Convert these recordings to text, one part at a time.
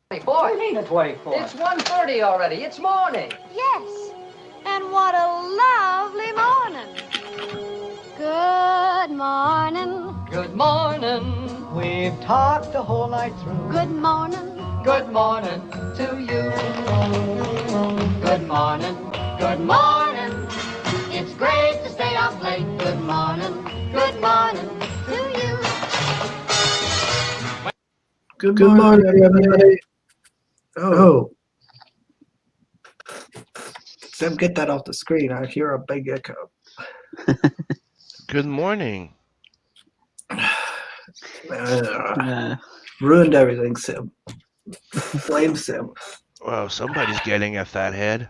What do you mean the 24th? It's 1:30 already. It's morning. Yes, and what a lovely morning. Good morning. Good morning. We've talked the whole night through. Good morning. Good morning to you. Good morning. Good morning. It's great to stay up late. Good morning. Good morning to you. Good morning, everybody. Oh. Sam, get that off the screen. I hear a big echo. Good morning. Ruined everything, Sim. Blame Sim. Well, somebody's getting a fat head.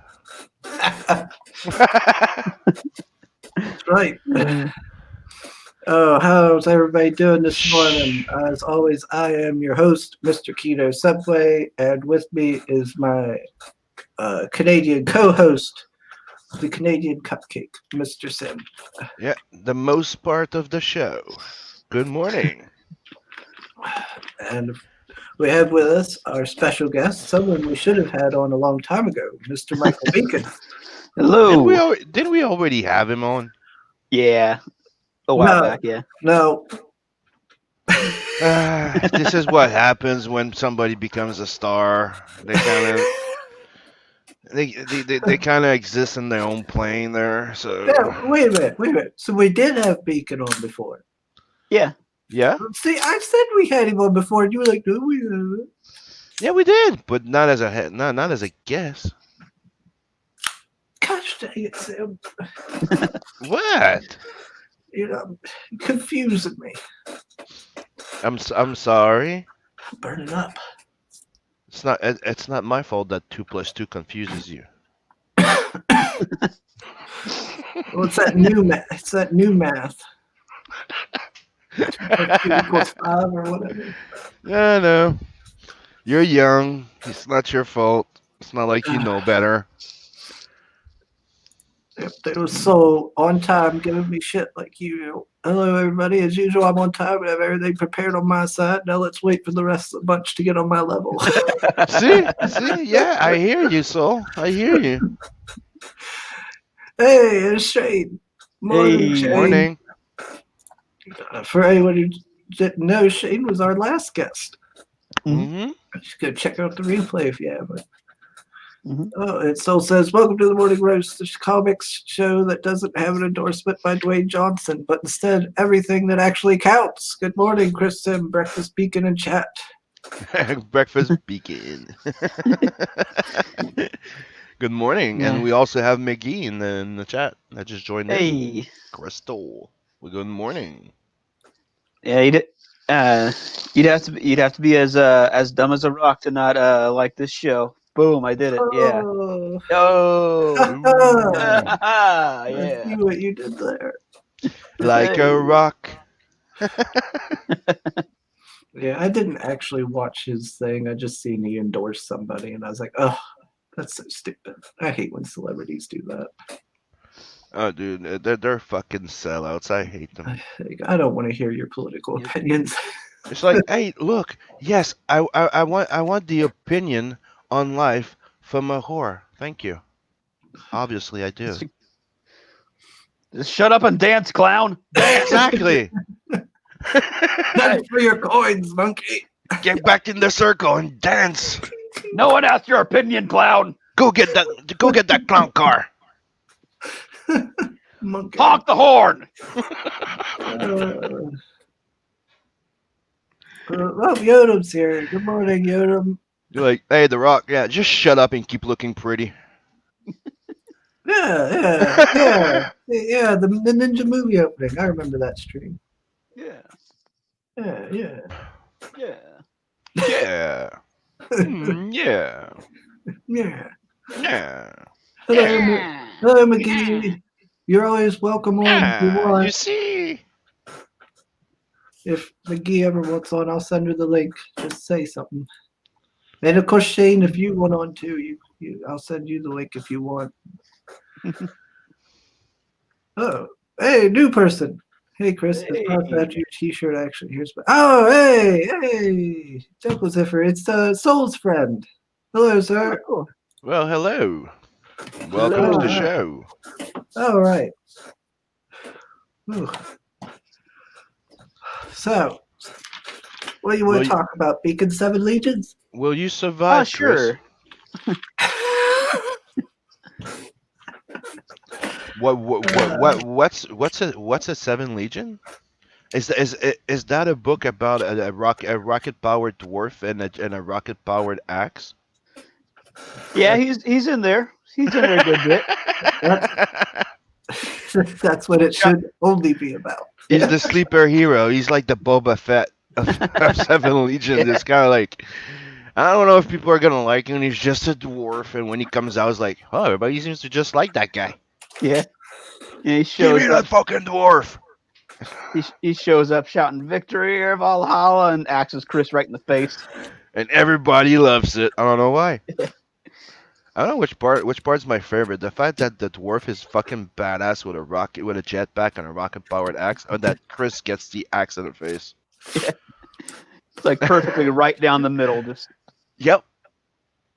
That's right. Oh, how's everybody doing this morning? As always, I am your host, Mr. Keto Subway, and with me is my Canadian co-host, the Canadian Cupcake, Mr. Sim. Yeah, the most part of the show. Good morning. And we have with us our special guest, someone we should have had on a long time ago, Mr. Michael Beacon. Hello. Didn't we already have him on? Yeah. A while back, yeah. No. This is what happens when somebody becomes a star. They kind of they kind of exist in their own plane there. So Yeah, wait a minute. So we did have Beacon on before. Yeah. yeah, See, I said we had him on before, and you were like, no, we haven't. yeah, we did, but not as a not as a guest. Gosh dang it, Sam. What? You're confusing me. I'm sorry. I'm burning up. It's not my fault that 2 + 2 confuses you. Well, it's that new math. It's that new math. 2 + 5 or whatever. Yeah, no. You're young. It's not your fault. It's not like you know better. They was so on time giving me shit like you. Hello, everybody. As usual, I'm on time and have everything prepared on my side. Now let's wait for the rest of the bunch to get on my level. See, yeah, I hear you, Soul. I hear you. Hey, it's Shane. Morning, Hey. Shane. Morning. For anyone who didn't know, Shane was our last guest. Mm-hmm. Just go check out the replay if you haven't. Mhm. Oh, it still says, welcome to the Morning Roast, the comics show that doesn't have an endorsement by Dwayne Johnson, but instead everything that actually counts. Good morning, Chris Sim, Breakfast Beacon and chat. Breakfast beacon. Good morning, Yeah. and we also have McGee in the chat that just joined in. Hey. Crystal. Well, good morning. Yeah, you'd have to be as dumb as a rock to not like this show. Boom, I did it. Yeah. Oh, Oh. I Yeah. see what you did there. Like a rock. Yeah, I didn't actually watch his thing. I just seen he endorsed somebody, and I was like, oh, that's so stupid. I hate when celebrities do that. Oh, dude, they're fucking sellouts. I hate them. I don't want to hear your political Yep. opinions. It's like, hey, look, yes, I want the opinion on life from a whore. Thank you. Obviously, I do. Just shut up and dance, clown. Exactly. That's for your coins, monkey. Get back in the circle and dance. No one asked your opinion, clown. Go get that clown car. Monkey. Honk the horn. Oh, Yodam's here. Good morning, Yodam. You're like, hey, The Rock, yeah, just shut up and keep looking pretty. Yeah. The Ninja movie opening. I remember that stream. Yeah. Yeah. Yeah. Yeah. Yeah. Yeah. Yeah. Hello, McGee. You're always welcome on if you Yeah. want. You see? If McGee ever wants on, I'll send her the link. Just say something. And of course, Shane, if you want on too, I'll send you the link if you want. Oh, hey, new person. Hey, Chris, Hey. about your T-shirt. Actually, here's. Oh, hey, Jungle Ziffer. It's Soul's friend. Hello, sir. Cool. Well, hello. Welcome to the Hello. show. All right. Ooh. So, what do you want Well, to talk about? Beacon 7 Legions? Will you survive, Sure. Chris? What's a Seven Legion? Is that a book about a rocket powered dwarf and a rocket powered axe? Yeah, he's in there. He's in there a good bit. That's what it should only be about. He's the sleeper hero. He's like the Boba Fett of Seven Legion. It's kind of like, I don't know if people are gonna like him. He's just a dwarf, and when he comes out, it's like, oh, everybody seems to just like that guy. Yeah. And he Give shows me up. that fucking dwarf. He shows up shouting "Victory or Valhalla" and axes Chris right in the face. And everybody loves it. I don't know why. I don't know which part's my favorite. The fact that the dwarf is fucking badass with a jetpack and a rocket powered axe, or that Chris gets the axe in the face. It's like perfectly right down the middle. Just Yep.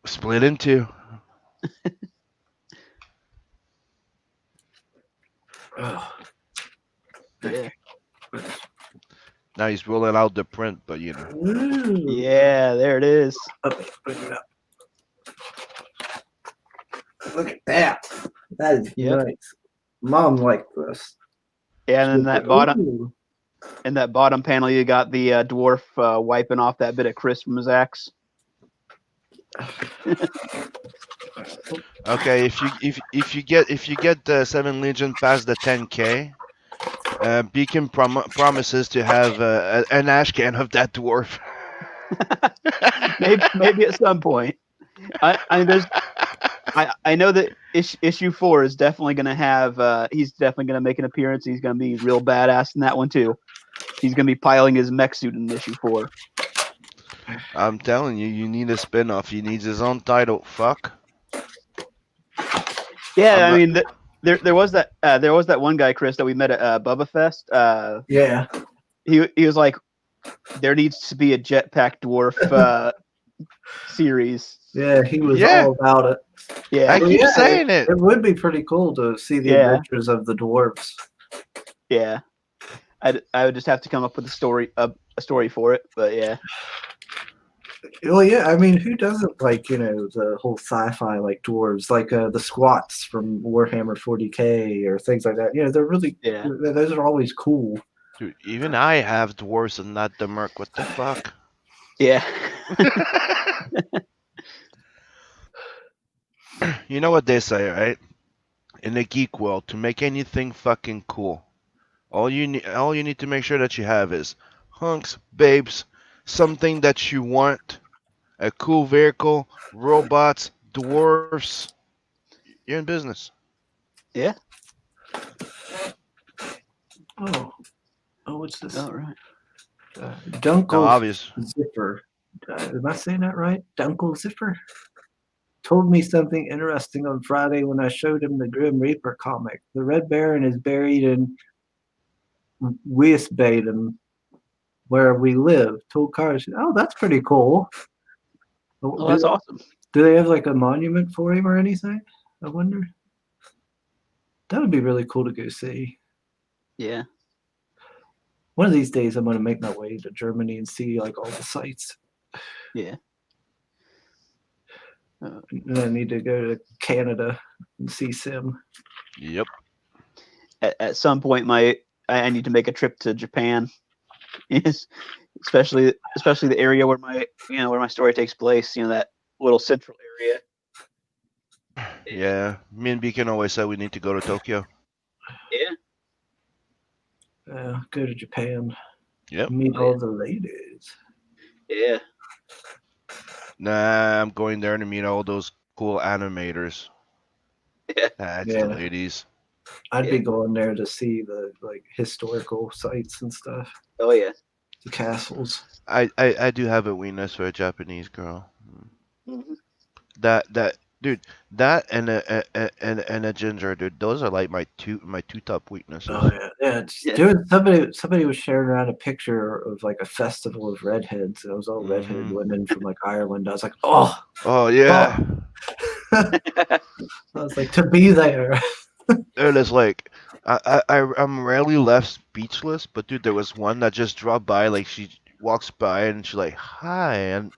Split in two. yeah. Now he's rolling out the print, but you know. Ooh. Yeah, there it is. Okay, bring it up. Look at that. That is Yep. nice. Mom liked this. Yeah, and then that bottom Ooh. in that bottom panel, you got the dwarf wiping off that bit of Chris from his axe. Okay, if you get the Seven Legion past the 10K, Beacon promises to have an ash can of that dwarf. maybe at some point. I know that issue 4 is definitely going to have. He's definitely going to make an appearance. He's going to be real badass in that one too. He's going to be piling his mech suit in issue 4. I'm telling you, you need a spin-off. He needs his own title. Fuck. Yeah, I'm I mean, there was that one guy, Chris, that we met at Bubba Fest. Yeah. He was like, there needs to be a jetpack dwarf series. Yeah, he was Yeah. all about it. Yeah, I keep yeah, saying it. It would be pretty cool to see the Yeah. adventures of the dwarves. yeah. I would just have to come up with a story for it, but yeah. Well, yeah, I mean, who doesn't like, the whole sci-fi like dwarves, like the squats from Warhammer 40K or things like that. They're really, Yeah. those are always cool. Dude, even I have dwarves and not the merc. What the fuck? Yeah. You know what they say, right? In the geek world, to make anything fucking cool, all you need to make sure that you have is hunks, babes, something that you want, a cool vehicle, robots, dwarfs. You're in business. Yeah. Oh, what's this? All right. Dunkel Now, obvious. Zipper. Am I saying that right? Dunkel Zipper told me something interesting on Friday when I showed him the Grim Reaper comic. The Red Baron is buried in Wiesbaden, where we live. Told Cars, oh, that's pretty cool. Oh, that's awesome. Do they have like a monument for him or anything? I wonder. That would be really cool to go see. Yeah. One of these days, I'm going to make my way to Germany and see like all the sites. Yeah. And then I need to go to Canada and see Sim. Yep. At some point, I need to make a trip to Japan. Yes, especially the area where my story takes place. That little central area. Yeah. Me and Beacon always said we need to go to Tokyo. Yeah. Go to Japan. Yep. Meet all the ladies. Yeah. Nah, I'm going there to meet all those cool animators. Yeah. That's Yeah. the ladies. I'd Yeah. be going there to see the historical sites and stuff, Oh yeah. the castles. I do have a weakness for a Japanese girl. Mhm. That Dude, that and a ginger, dude. Those are like my two top weaknesses. Oh yeah, yeah. Yeah. Dude, somebody was sharing around a picture of like a festival of redheads. It was all redheaded Mhm. women from like Ireland. I was like, oh, Oh yeah. I was like, to be there. It is like I'm rarely left speechless, but dude, there was one that just dropped by. Like she walks by and she's like, "Hi," and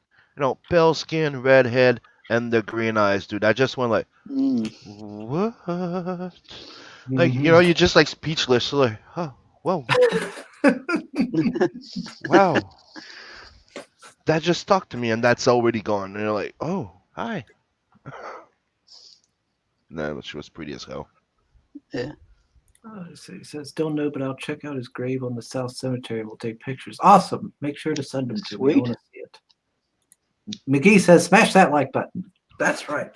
pale skin, redhead, and the green eyes, dude. I just went like, Mm. "What?" Like Mhm. you're just like speechless. So like, oh, whoa, wow, that just talked to me, and that's already gone. And you're like, "Oh, hi." No, she was pretty as hell. So he says, don't know, but I'll check out his grave on the South Cemetery. We'll take pictures. Awesome. Make sure to send them to me. I Sweet. want to see it. McGee says, smash that like button. That's right.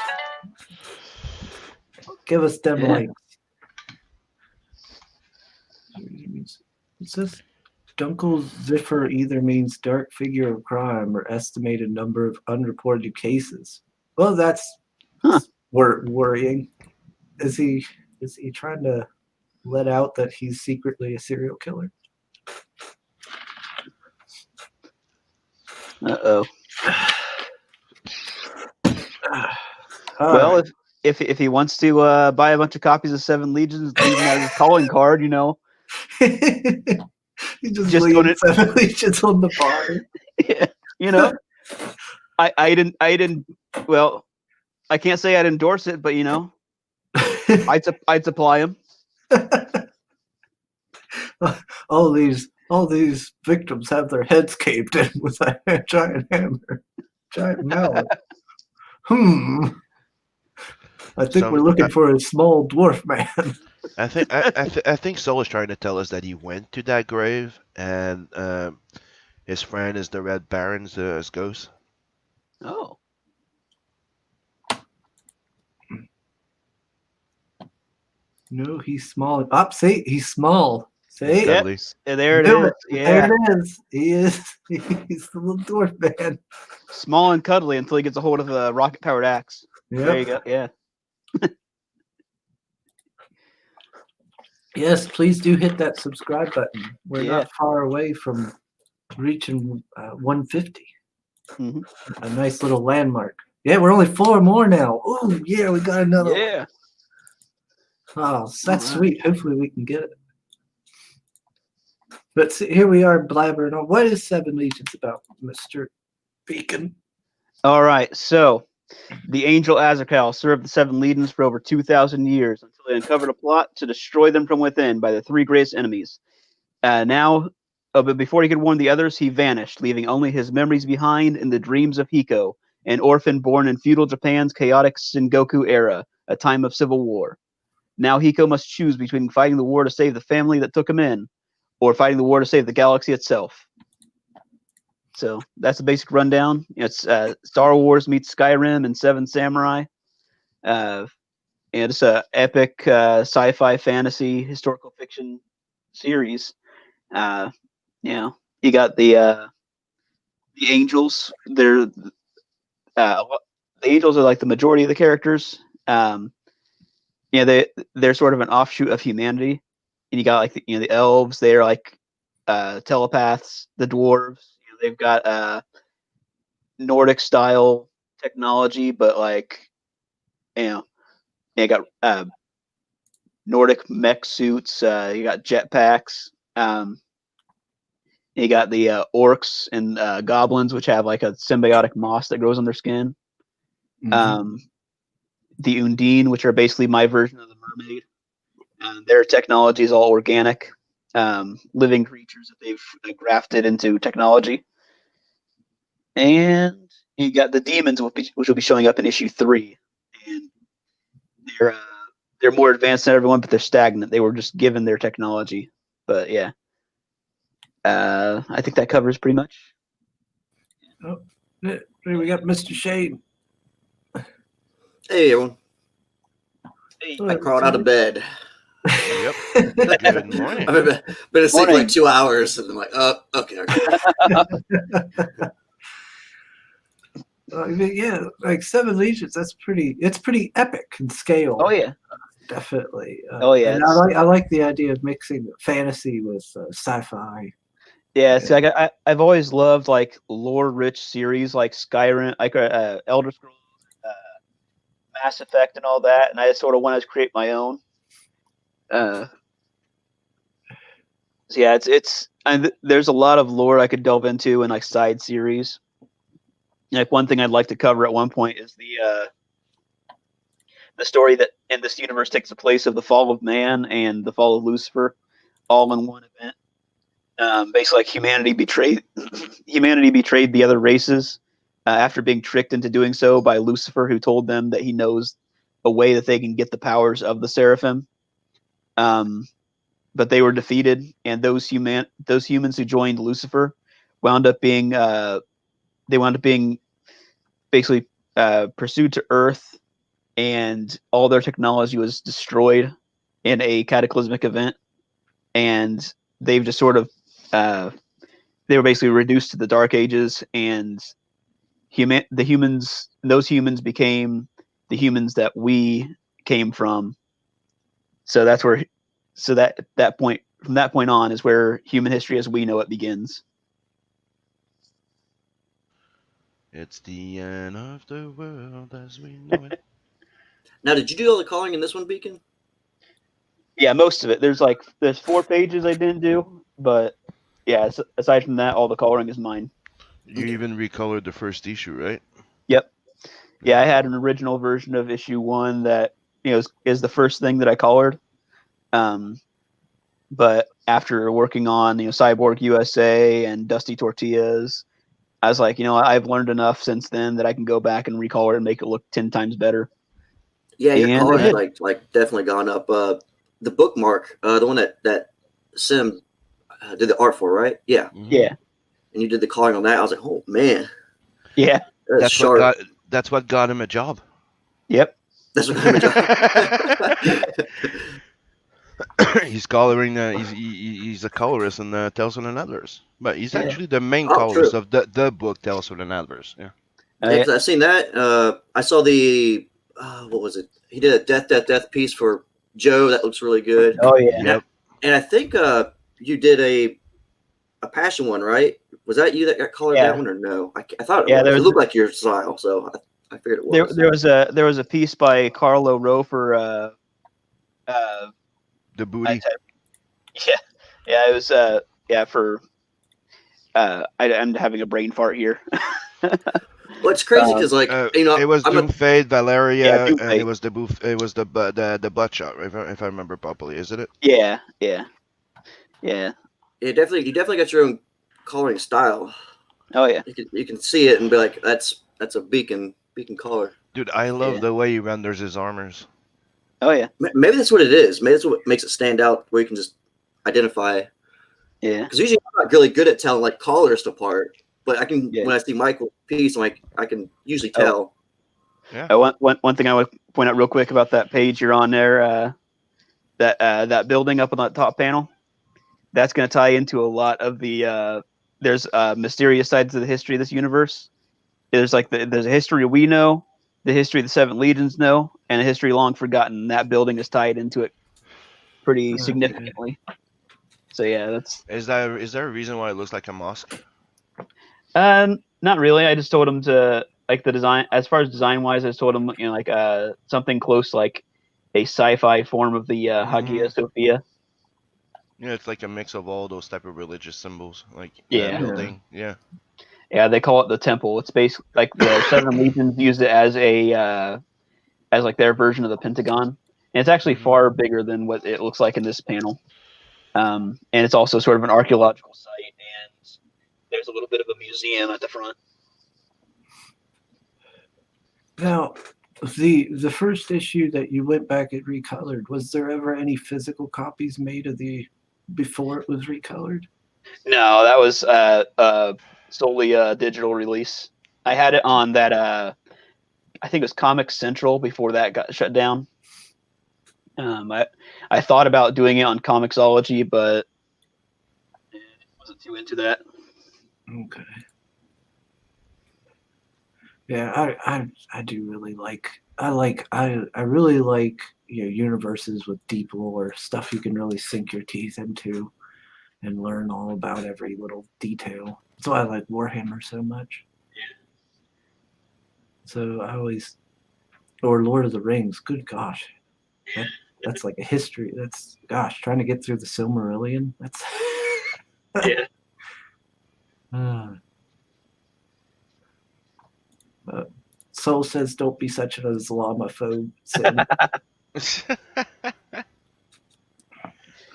Give us them Yeah. likes. What's this? Dunkel Ziffer either means dark figure of crime or estimated number of unreported cases. Well, that's Huh. worrying. Is he trying to let out that he's secretly a serial killer? Uh-oh. Well, Well, if he wants to buy a bunch of copies of Seven Legions, leave him as his calling card, he just Just leaves don't- 7 legions on the bar. you know. I didn't. Well, I can't say I'd endorse it, but I'd supply him. all these victims have their heads caved in with a giant hammer, giant mallet. I think we're looking for a small dwarf man. I think Soul is trying to tell us that he went to that grave, and his friend is the Red Baron's ghost. Oh. No, he's small. Up, see, he's small. See, Yep. Cuddly. There it Knew is. it. Yeah, There it is. He's the little dwarf man. small and cuddly until he gets a hold of a rocket-powered axe. There you Yep. go. Yeah. Yes, please do hit that subscribe button. We're Yeah. not far away from reaching 150. Mhm. A nice little landmark. Yeah, we're only 4 more now. Oh, yeah, we got another one. Yeah. Oh, that's Alright. sweet. Hopefully we can get it. But see, here we are blabbering on. What is Seven Legions about, Mr. Beacon? All right. So, the angel Azrael served the Seven Legions for over 2,000 years until they uncovered a plot to destroy them from within by the 3 greatest enemies. But before he could warn the others, he vanished, leaving only his memories behind in the dreams of Hiko, an orphan born in feudal Japan's chaotic Sengoku era, a time of civil war. Now Hiko must choose between fighting the war to save the family that took him in, or fighting the war to save the galaxy itself. So that's the basic rundown. It's Star Wars meets Skyrim and Seven Samurai. And it's a epic sci-fi fantasy historical fiction series. You got the angels. They're the angels are like the majority of the characters. They're sort of an offshoot of humanity. And you got like the elves. They're like telepaths. The dwarves. They've got Nordic style technology, but you got Nordic mech suits. You got jetpacks. You got the orcs and goblins, which have like a symbiotic moss that grows on their skin. The Undine, which are basically my version of the mermaid. Their technology is all organic, living creatures that they've grafted into technology. And you got the demons, which will be showing up in issue 3. And they're more advanced than everyone, but they're stagnant. They were just given their technology. But yeah. I think that covers pretty much. Oh, here we got Mr. Shane. Hey, everyone. Hey, I crawled out of bed. Yep. Good morning. I've been asleep for Morning. like 2 hours, and I'm like, oh, okay. I mean, yeah, like Seven Legions. That's pretty. It's pretty epic in scale. Oh yeah. Definitely. Oh yeah. And I like the idea of mixing fantasy with sci-fi. Yeah, see, like I've always loved like lore-rich series like Skyrim, like Elder Scrolls, uh, Mass Effect, and all that, and I just sort of wanted to create my own. So yeah, there's a lot of lore I could delve into in like side series. Like one thing I'd like to cover at one point is the story that in this universe takes the place of the fall of man and the fall of Lucifer, all in one event. Basically, like humanity betrayed the other races after being tricked into doing so by Lucifer, who told them that he knows a way that they can get the powers of the Seraphim. But they were defeated, and those humans who joined Lucifer wound up being basically pursued to Earth, and all their technology was destroyed in a cataclysmic event, and they've just sort of they were basically reduced to the Dark Ages, and those humans became the humans that we came from. So that's where, from that point on is where human history as we know it begins. It's the end of the world as we know it. Now, did you do all the coloring in this one, Beacon? Yeah, most of it. There's 4 pages I didn't do, but yeah, aside from that, all the coloring is mine. You even recolored the first issue, right? Yep. Yeah, I had an original version of issue 1 that is the first thing that I colored. But after working on Cyborg USA and Dusty Tortillas, I was like, I've learned enough since then that I can go back and recolor and make it look 10 times better. Yeah, your And color I had did. like definitely gone up. The bookmark, the one that Sim did the art for, right? Yeah. Mhm. Yeah. And you did the coloring on that. I was like, oh man, Yeah. that's sharp. That's what got him a job. Yep. That's what I'm He's coloring. He's a colorist in Tales from the Netherverse, but he's Yeah. actually the main Oh, colorist true. of the book Tales from the Netherverse. Yeah. Yeah, 'cause I've seen that. I saw the what was it? He did a death piece for Joe. That looks really good. Oh yeah. Yep. And I think you did a passion one, right? Was that you that got colored Yeah. that one or no? I thought it Yeah, was. there It was- looked like your style, so I figured it was. There was a piece by Carlo Rofer. The booty. Yeah, it was for. I'm having a brain fart here. Well, it's crazy because it was I'm a- Doomfade, Valeria, Yeah, and Doomfade. it was the Bloodshot, if I remember properly, isn't it? Yeah. you definitely got your own coloring style. Oh yeah. You can see it and be like, that's a beacon color. Dude, I love Yeah. the way he renders his armors. Oh yeah. Maybe that's what it is. Maybe that's what makes it stand out, where you can just identify. Yeah. Because usually I'm not really good at telling like colorists apart, but I can Yeah. when I see Michael's piece, I'm like I can usually Oh. tell. One thing I would point out real quick about that page you're on there, that building up on that top panel, that's going to tie into a lot of the there's mysterious sides of the history of this universe. There's there's a history we know, the history the Seven Legions know, and a history long forgotten. That building is tied into it pretty significantly. So yeah, that's Is there a reason why it looks like a mosque? not really. I just told him to like the design. As far as design wise, I just told him something close like a sci-fi form of the Hagia Sophia. Yeah, it's like a mix of all those type of religious symbols, like Yeah. that building. Yeah. Yeah, they call it the temple. It's basically like the Seven Legions used it as as like their version of the Pentagon, and it's actually far bigger than what it looks like in this panel. And it's also sort of an archaeological site, and there's a little bit of a museum at the front. Now, the first issue that you went back and recolored, was there ever any physical copies made of the before it was recolored? No, that was solely a digital release. I had it on that I think it was Comic Central before that got shut down. I thought about doing it on Comixology, but wasn't too into that. Okay. Yeah, I do really like I really like universes with deep lore, stuff you can really sink your teeth into and learn all about every little detail. That's why I like Warhammer so much. So I always or Lord of the Rings. Good gosh, that's like a history. That's gosh, trying to get through the Silmarillion. That's Yeah. Soul says, "Don't be such an Islamophobe." Sin.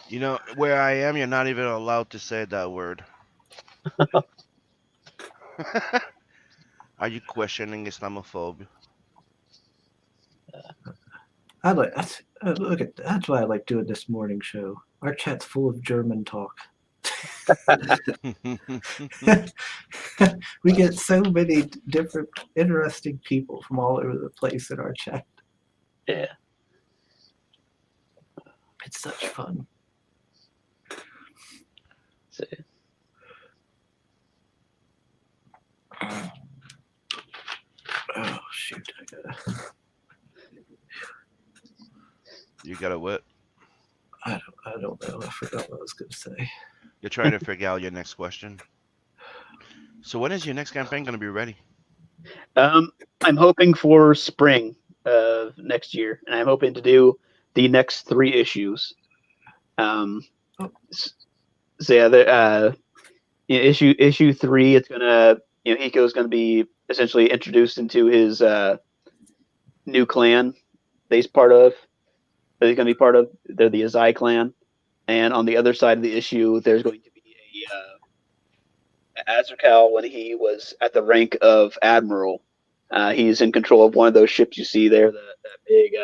You know, where I am, you're not even allowed to say that word. Are you questioning Islamophobia? I like that's look at that's why I like doing this morning show. Our chat's full of German talk. We get so many different, interesting people from all over the place in our chat. Yeah. It's such fun. So, Oh shoot! You got a what? I don't know. I forgot what I was going to say. You're trying to figure out your next question. So when is your next campaign going to be ready? I'm hoping for spring of next year, and I'm hoping to do the next 3 issues. So yeah, issue 3, it's gonna Hiko's gonna be essentially introduced into his new clan that he's part of. That he's gonna be part of. They're the Azai clan, and on the other side of the issue, there's going to be a Azrakal when he was at the rank of admiral. He's in control of one of those ships you see there, that big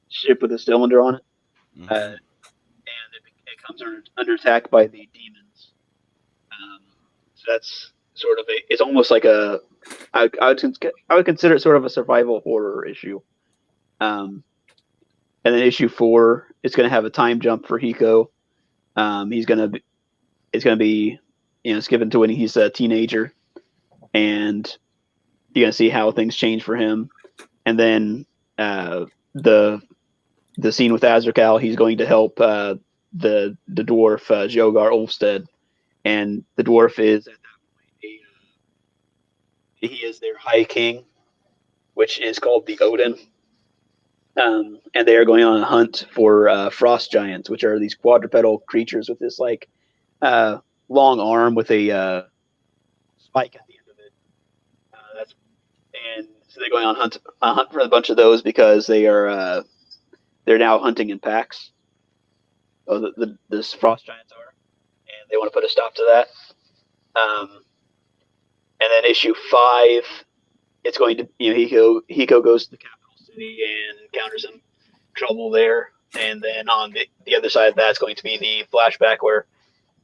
ship with a cylinder on it. Mm-hmm. And it comes under attack by the demons. So that's sort of it's almost like I would consider it sort of a survival horror issue. And then issue 4, it's going to have a time jump for Hiko. It's going to be it's given to when he's a teenager, and you're going to see how things change for him. And then the scene with Azrakal, he's going to help the dwarf Jogar Olfsted, and the dwarf is at that point he is their high king, which is called the Odin. And they are going on a hunt for frost giants, which are these quadrupedal creatures with this like long arm with a spike at the end of it. And so they're going on a hunt for a bunch of those because they're now hunting in packs. Oh, the frost giants are, and they want to put a stop to that. And then issue 5, it's going to Hiko goes to the capital city and encounters some trouble there. And then on the other side of that is going to be the flashback where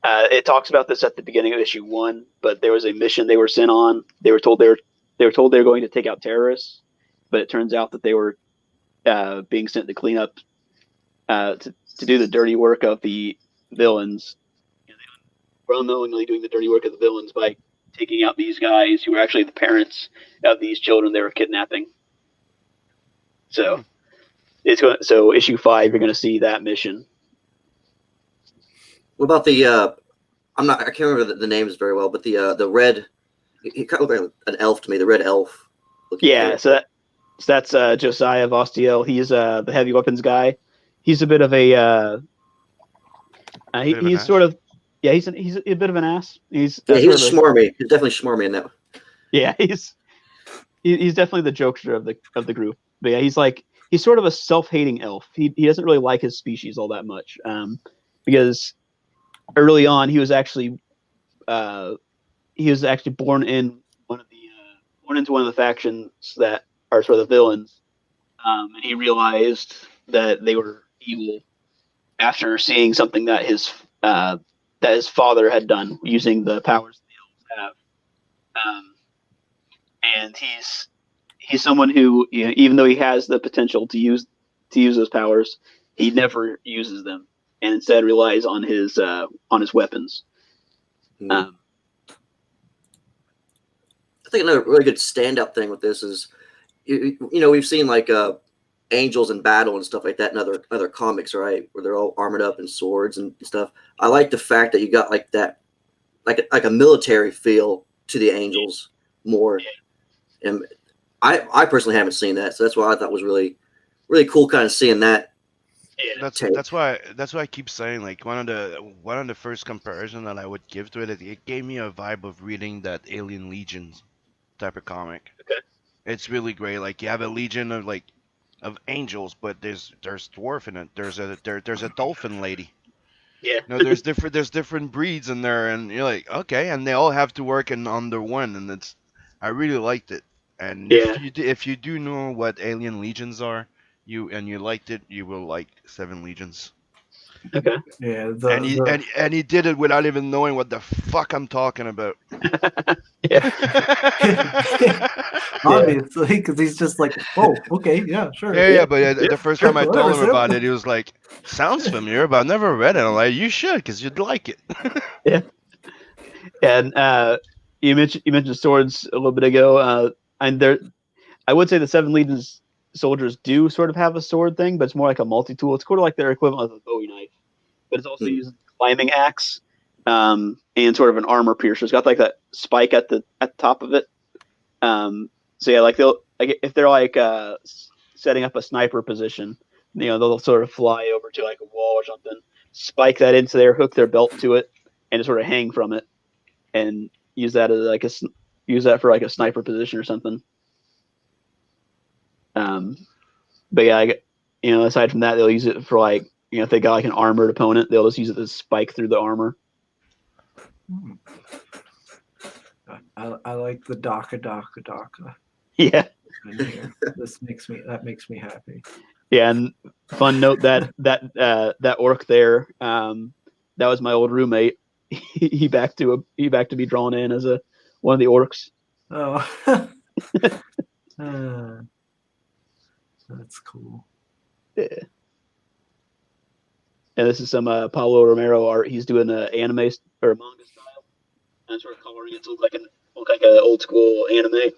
it talks about this at the beginning of issue 1, but there was a mission they were sent on. They were told they were going to take out terrorists, but it turns out that they were being sent to clean up to do the dirty work of the villains. And they were unknowingly doing the dirty work of the villains by taking out these guys who were actually the parents of these children they were kidnapping. So so issue 5, you're going to see that mission. What about the? I can't remember the names very well, but the red. He kind of looked like an elf to me. The red elf. Yeah, so that's Josiah Vostiel. He's the heavy weapons guy. He's a bit of a. He's sort of. Yeah, he's a bit of an ass. He's smarmy. He's definitely smarmy in that. Yeah, he's definitely the jokester of the group. But yeah, he's sort of a self-hating elf. He doesn't really like his species all that much. Because early on he was actually born into one of the factions that are sort of the villains. And he realized that they were evil after seeing something that his father had done using the powers the elves have. And he's someone who, even though he has the potential to use those powers, he never uses them, and instead relies on his weapons. I think another really good standout thing with this is, we've seen like angels in battle and stuff like that in other comics, right? Where they're all armored up and swords and stuff. I like the fact that you got like that, like a military feel to the angels more. And I personally haven't seen that, so that's why I thought was really, really cool, kind of seeing that. That's why I keep saying, like, one of the first comparison that I would give to it gave me a vibe of reading that Alien Legions type of comic. Okay. It's really great. Like, you have a legion of angels, but there's dwarf in it. There's a dolphin lady. Yeah. There's different breeds in there, and you're like, okay, and they all have to work under one, and I really liked it. And if you do know what Alien Legions are, you liked it, you will like Seven Legions. Okay. Yeah, and he did it without even knowing what the fuck I'm talking about. Obviously, because he's just like, oh, okay, yeah, sure. Yeah, but the first time I told him whatever, about it, he was like, sounds familiar, but I've never read it. I'm like, you should, because you'd like it. Yeah. And you mentioned swords a little bit ago, and I would say the Seven Legions soldiers do sort of have a sword thing, but it's more like a multi-tool. It's sort of like their equivalent of a Bowie knife, but it's also using a climbing axe and sort of an armor piercer. It's got like that spike at the top of it. So yeah, like if they're like setting up a sniper position, they'll sort of fly over to like a wall or something, spike that into there, hook their belt to it, and just sort of hang from it, and use that as use that for like a sniper position or something. But yeah, aside from that, they'll use it for like, if they got like an armored opponent, they'll just use it to spike through the armor. I like the Daka. Yeah. That makes me happy. Yeah, and fun note that orc there, that was my old roommate. He back to be drawn in as one of the orcs. Oh. That's cool. Yeah. And this is some Paulo Romero art. He's doing an anime or a manga style, and sort of coloring it to look like an old school anime.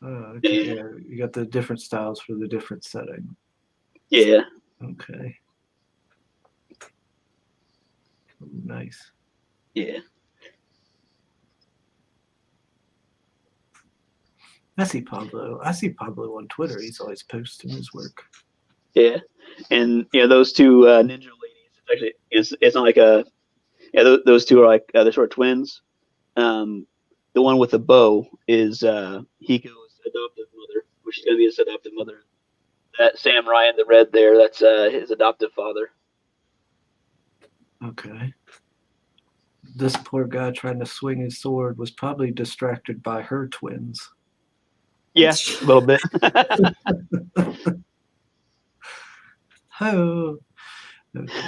Okay. Yeah, you got the different styles for the different setting. Yeah. Okay. Nice. Yeah. I see Pablo on Twitter. He's always posting his work. Yeah, and those two ninja ladies. It's not like those two are like they're sort of twins. The one with the bow is Hiko's adoptive mother, which is going to be his adoptive mother. That samurai in the red there, that's his adoptive father. Okay. This poor guy trying to swing his sword was probably distracted by her twins. Yeah, a little bit. Oh. Okay.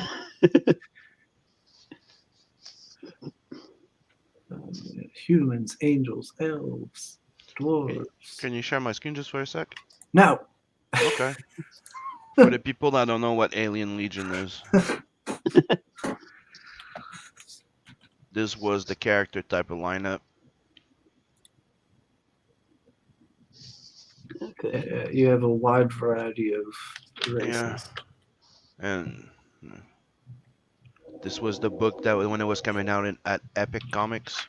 Humans, angels, elves, dwarves. Can you share my screen just for a sec? No. Okay. For the people that don't know what Alien Legion is, this was the character type of lineup. Okay. You have a wide variety of races. Yeah. And this was the book that when it was coming out at Epic Comics.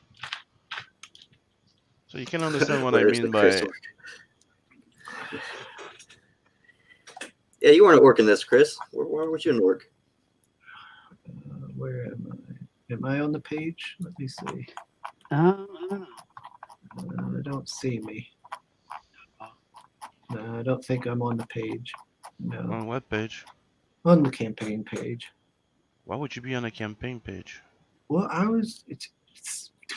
So you can understand what I mean by. Yeah, you weren't an orc in this, Chris. Why weren't you an orc? Where am I? Am I on the page? Let me see. I don't see me. No, I don't think I'm on the page. No. On what page? On the campaign page. Why would you be on a campaign page? Well,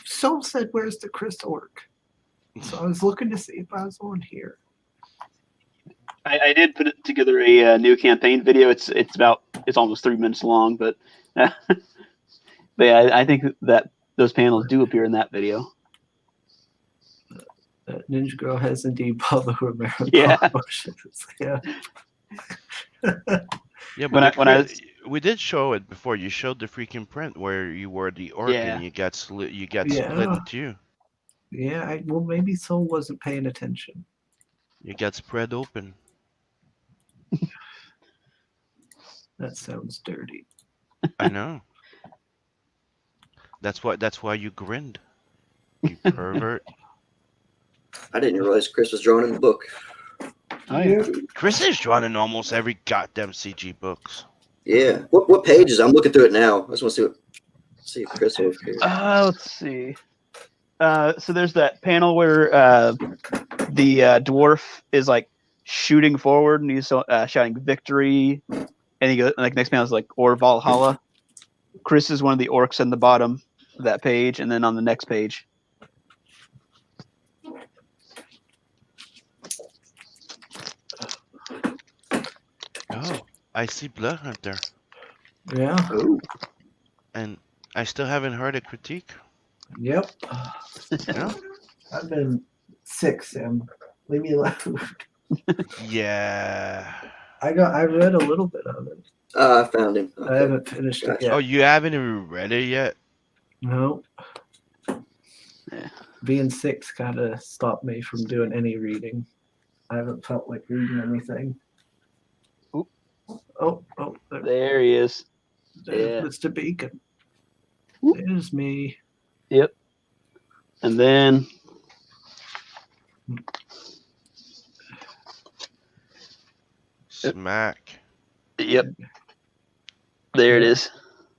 Soul said, "Where's the Chris orc?" So I was looking to see if I was on here. I did put together a new campaign video. It's almost 3 minutes long, but yeah, I think that those panels do appear in that video. Ninja Girl has indeed Pablo Romero. Yeah. Yeah. Yeah, but we did show it before. You showed the freaking print where you were the orc and you got split in two. Yeah, well, maybe Soul wasn't paying attention. You got spread open. That sounds dirty. I know. That's why you grinned. You pervert. I didn't realize Chris was drawing in the book. Oh, yeah. Chris is drawn in almost every goddamn CG books. Yeah. What page is it? I'm looking through it now. I just want to see if Chris over here. Let's see. So there's that panel where the dwarf is like shooting forward and he's shouting victory, and he goes like next panel is like or Valhalla. Chris is one of the orcs in the bottom of that page, and then on the next page. Oh, I see Blood Hunter, Yeah. Oh. and I still haven't heard a critique. Yep. Yeah. I've been sick, Sam. Leave me alone. Yeah. I read a little bit of it. I found him. I Okay. haven't finished it yet. Oh, you haven't even read it yet? No. Yeah. Being sick's kind of stopped me from doing any reading. I haven't felt like reading anything. Oop. Oh, There he is. there's Yeah. Mr. Beacon. Oop. There's me. Yep. And then Smack. yep. There it is.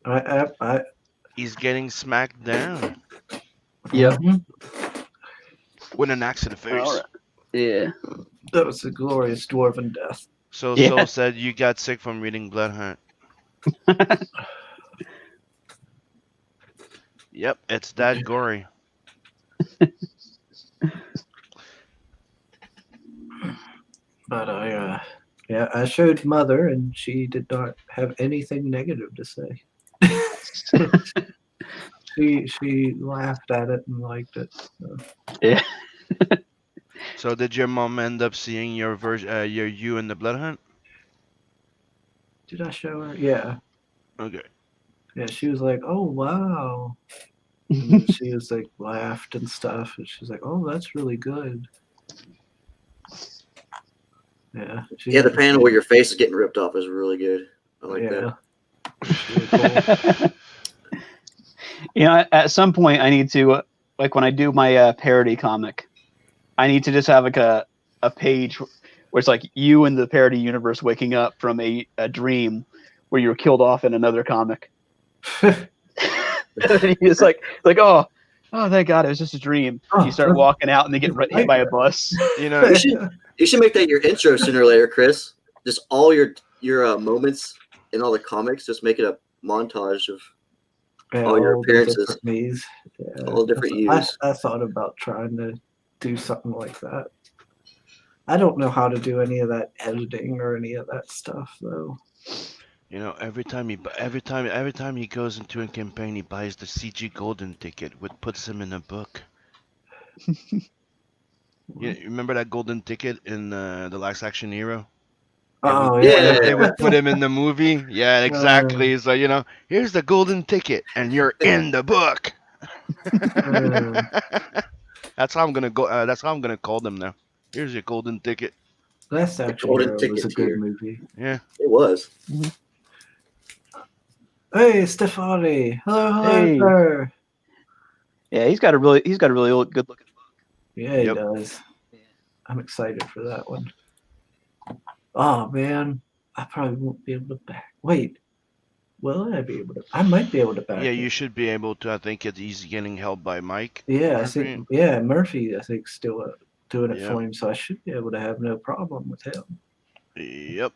I He's getting smacked down Yep. Mhm. with an axe to the face. All right. Yeah. That was a glorious dwarven death. So Yeah. Soul said you got sick from reading Blood Hunt. Yep, it's that gory. But I showed Mother, and she did not have anything negative to say. She laughed at it and liked it. So. Yeah. So did your mom end up seeing your version, your you in the Blood Hunt? Did I show her? Yeah. Okay. Yeah, she was like, "Oh wow," and she was like laughed and stuff, and she's like, "Oh, that's really good." Yeah. She, Yeah, the panel where your face is getting ripped off is really good. I like that. Really cool. You know, at some point, I need to like when I do my parody comic, I need to just have like a page where it's like you in the parody universe waking up from a dream where you were killed off in another comic. It's like oh, thank God, it was just a dream. You start walking out and they get hit by a bus. You know, You should make that your intro sooner or later, Chris. Just all your moments in all the comics. Just make it a montage of Yeah, all your the appearances. different me's. Yeah. all the different yous. I thought about trying to do something like that. I don't know how to do any of that editing or any of that stuff though. you know, every time he goes into a campaign, he buys the CG golden ticket, which puts him in a book. You remember that golden ticket in the Last Action Hero? Oh Yeah. They would put him in the movie. Yeah, exactly. So here's the golden ticket, and you're in the book. That's how I'm gonna go. That's how I'm gonna call them now. Here's your golden ticket. Last Action Golden Hero was a Ticket good here. movie. Yeah. It was. Hey, Stefani. Hello, Hey. sir. Yeah, he's got a really good looking. Yeah, he Yep. does. I'm excited for that one. Oh man, I probably won't be able to back. Wait, will I be able to? I might be able to back. Yeah, it. you should be able to. I think he's getting held by Mike. Yeah, I Murphy. think. Yeah, Murphy. I think still doing it Yeah. for him, so I should be able to have no problem with him. Yep.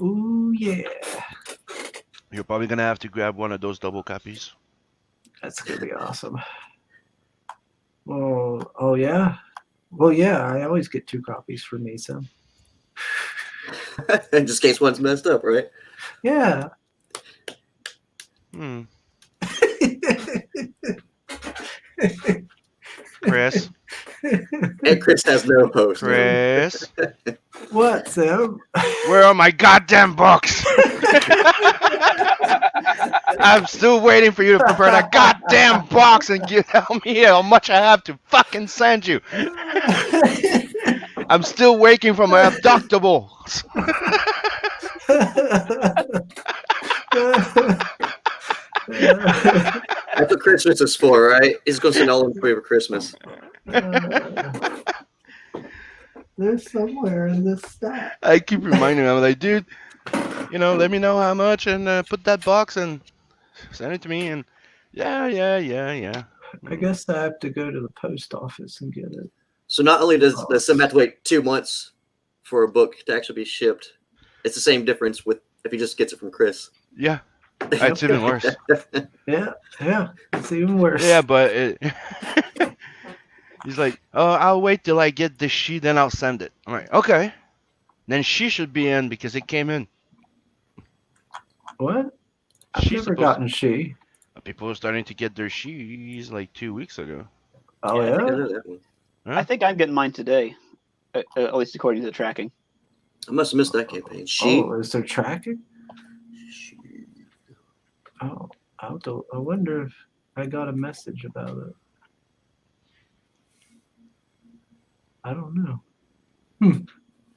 Ooh yeah, You're probably gonna have to grab one of those double copies. that's gonna be awesome. Oh yeah. Well, yeah, I always get 2 copies for me, so Just in case one's messed up, right? yeah. Chris, And Chris has no post. Chris, What, Sam? where are my goddamn books? I'm still waiting for you to prepare that goddamn box and tell me how much I have to fucking send you. I'm still waiting for my abductables. That's what Christmas is for, right? He's going to send all of them for Christmas. They're somewhere in this stack. I keep reminding him, I'm like, dude, let me know how much and put that box and send it to me. And yeah. I guess I have to go to the post office and get it. So not only does Sim have to wait 2 months for a book to actually be shipped, it's the same difference with if he just gets it from Chris. Yeah, it's even worse. Yeah, it's even worse. Yeah, but he's like, oh, I'll wait till I get the sheet, then I'll send it. I'm like, okay. Then she should be in because it came in. What? I've She's never supposed gotten she. People are starting to get their sheets like 2 weeks ago. Oh, I yeah? think I know that one. I think I'm getting mine today, at least according to the tracking. I must have missed that campaign. Oh, is there tracking? Oh, I wonder if I got a message about it. I don't know.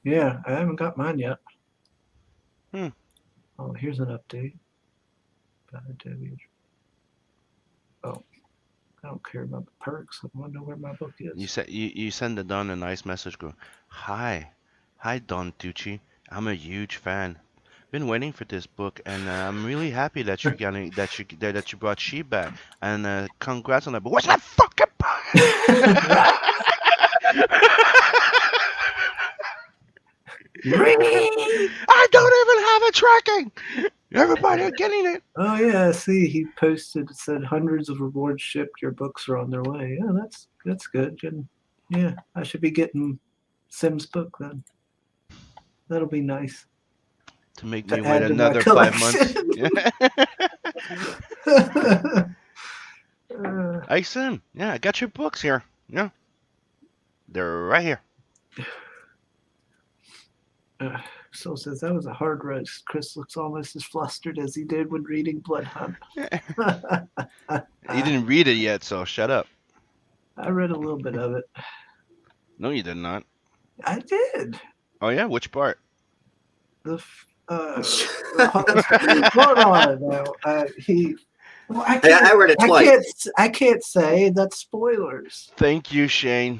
Yeah, I haven't got mine yet. Oh, here's an update. Oh, I don't care about the perks. I want to know where my book is. You send the Don a nice message. Go, hi Don Tucci. I'm a huge fan. Been waiting for this book, and I'm really happy that you're getting that you brought She back. And congrats on that. But where's my fucking book? I don't even have a tracking. Everybody getting it. Oh yeah, see, he posted, said hundreds of rewards shipped. Your books are on their way. Yeah, that's good. And yeah, I should be getting Sim's book then. That'll be nice. To make To me add wait to my another 5 months. collection. Hey Sim, yeah, I got your books here. Yeah, they're right here. So says that was a hard roast. Chris looks almost as flustered as he did when reading Blood Hunt. You didn't read it yet, so shut up. I read a little bit of it. No, you did not. I did. Oh yeah, which part? Hold on now. Well, I read it twice. I can't say that's spoilers. Thank you, Shane.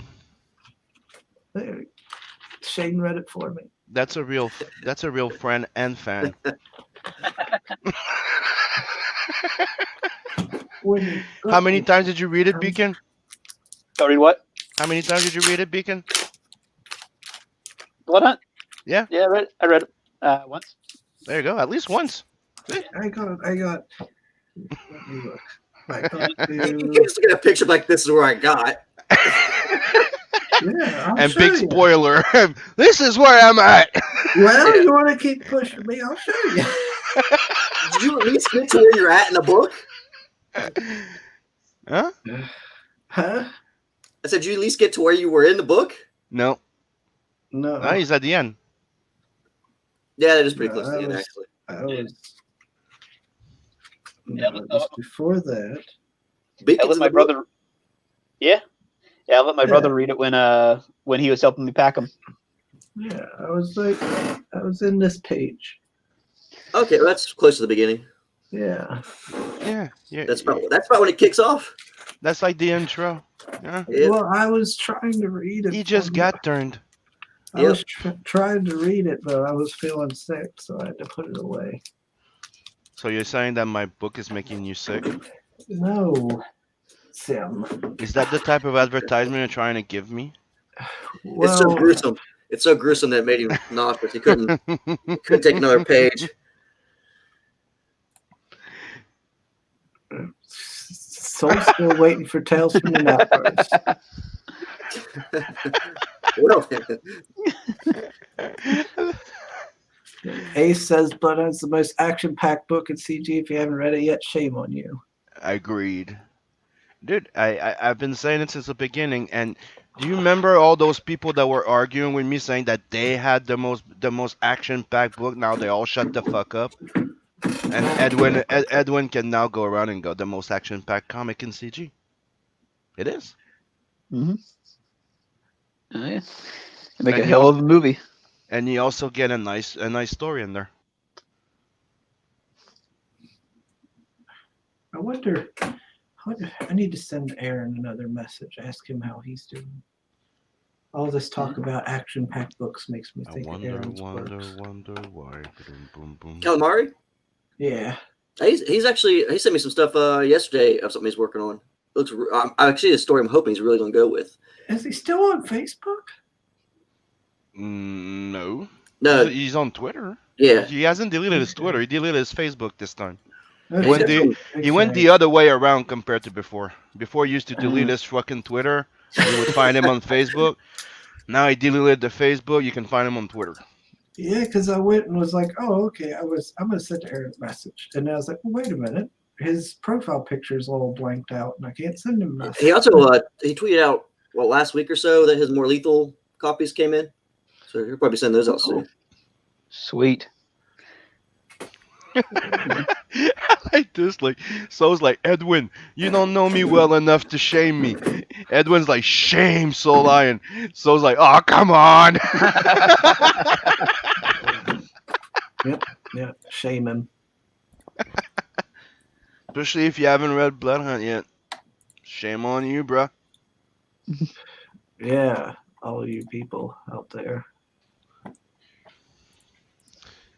There. Shane read it for me. That's a real friend and fan. How many times did you read it, Beacon? Oh, read what? How many times did you read it, Beacon? Blood Hunt? Yeah. Yeah, I read it once. There you go. At least once. I got. Let me look. I got You can't just look at a picture like this is where I got. Yeah, I'll And show big you. spoiler, this is where I'm at. Well, you want to keep pushing me? I'll show you. Did you at least get to where you're at in the book? Huh? Huh? I said, did you at least get to where you were in the book? No. No. No, he's at the end. Yeah, that is pretty No, close to the end, I was- actually. I was. Yeah, No, it was before that. I Beacon's let in my the book? brother. Yeah, I let my brother read it when he was helping me pack them. Yeah, I was in this page. Okay, well, that's close to the beginning. Yeah. Yeah. That's about when it kicks off. That's like the intro. Yeah. Yeah. Well, I was trying to read it. He just for- got turned. I was trying to read it, but I was feeling sick, so I had to put it away. So you're saying that my book is making you sick? No, Sam. Is that the type of advertisement you're trying to give me? It's so gruesome. It's so gruesome that it made him nauseous. He couldn't take another page. Soul's still waiting for Tales from the Outpost. Well, Ace says Blood Hunt's the most action-packed book in CG. If you haven't read it yet, shame on you. Agreed. Dude, I've been saying it since the beginning, and Do you remember all those people that were arguing with me saying that they had the most action-packed book? Now they all shut the fuck up. And Edwin can now go around and go the most action-packed comic in CG. It is. Mm-hmm. Oh, yeah. Make And a you hell al- of a movie. And you also get a nice story in there. I wonder. I need to send Aaron another message. Ask him how he's doing. All this talk about action-packed books makes me I think of wonder, Aaron's wonder, books. wonder why. Boom, boom, boom. Calamari? Yeah. He's actually he sent me some stuff yesterday of something he's working on. Looks actually a story I'm hoping he's really going to go with. Is he still on Facebook? No. No, He's on Twitter. yeah. He hasn't deleted his Twitter. He deleted his Facebook this time. Okay. He went the other way around compared to before. Before he used to delete Uh-huh. his fucking Twitter. You would find him on Facebook. Now he deleted the Facebook. You can find him on Twitter. Yeah, because I went and was like, oh, okay. I'm gonna send Aaron a message, and I was like, well, wait a minute. His profile picture is all blanked out, and I can't send him a message. He also he tweeted out last week or so that his more lethal copies came in. So he'll probably send those out soon. Sweet. Like this, like Soul's like, Edwin, you don't know me well enough to shame me. Edwin's like, shame Soul Lion. Soul's like, oh come on. Yeah, shame him. Especially if you haven't read Bloodhunt yet. Shame on you, bruh. Yeah, all you people out there.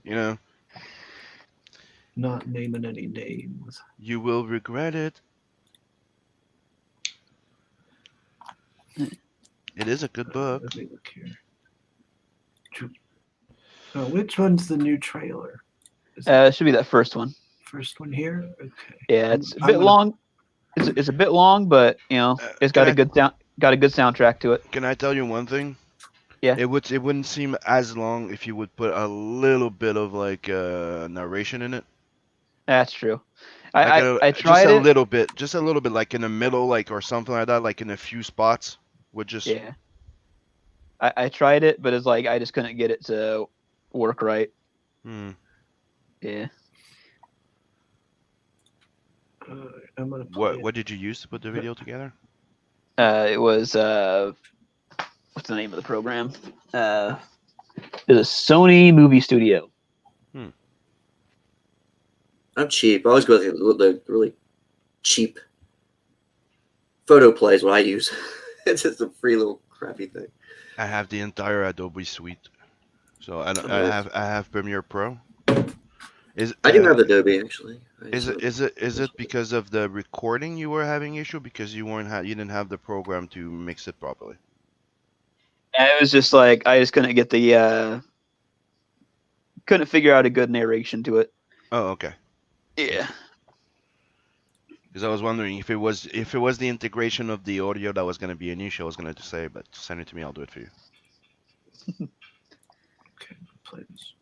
You know, Not naming any names. you will regret it. It is a good book. Let me look here. So which one's the new trailer? Is It should be that first one. the first one here? Okay. Yeah, it's a I'm bit gonna- long. It's a bit long, but you know, it's got a good soundtrack to it. Can I tell you one thing? Yeah. It wouldn't seem as long if you would put a little bit of like narration in it. That's true. Like I tried just a it. little bit, like in the middle, like or something like that, like in a few spots. Would just Yeah. I tried it, but it's like I just couldn't get it to work right. Yeah. I'm gonna play What did you use to put the video together? It was what's the name of the program? It's a Sony Movie Studio. I'm cheap. I always go with the really cheap photo plays. What I use. It's just a free little crappy thing. I have the entire Adobe suite, so I have Premiere Pro. I do have Adobe actually. Is it because of the recording you were having issue because you didn't have the program to mix it properly? And it was just like I just couldn't get the couldn't figure out a good narration to it. Oh, okay. Yeah. Because I was wondering if it was the integration of the audio that was going to be an issue. I was going to say, but send it to me. I'll do it for you. Okay, play this.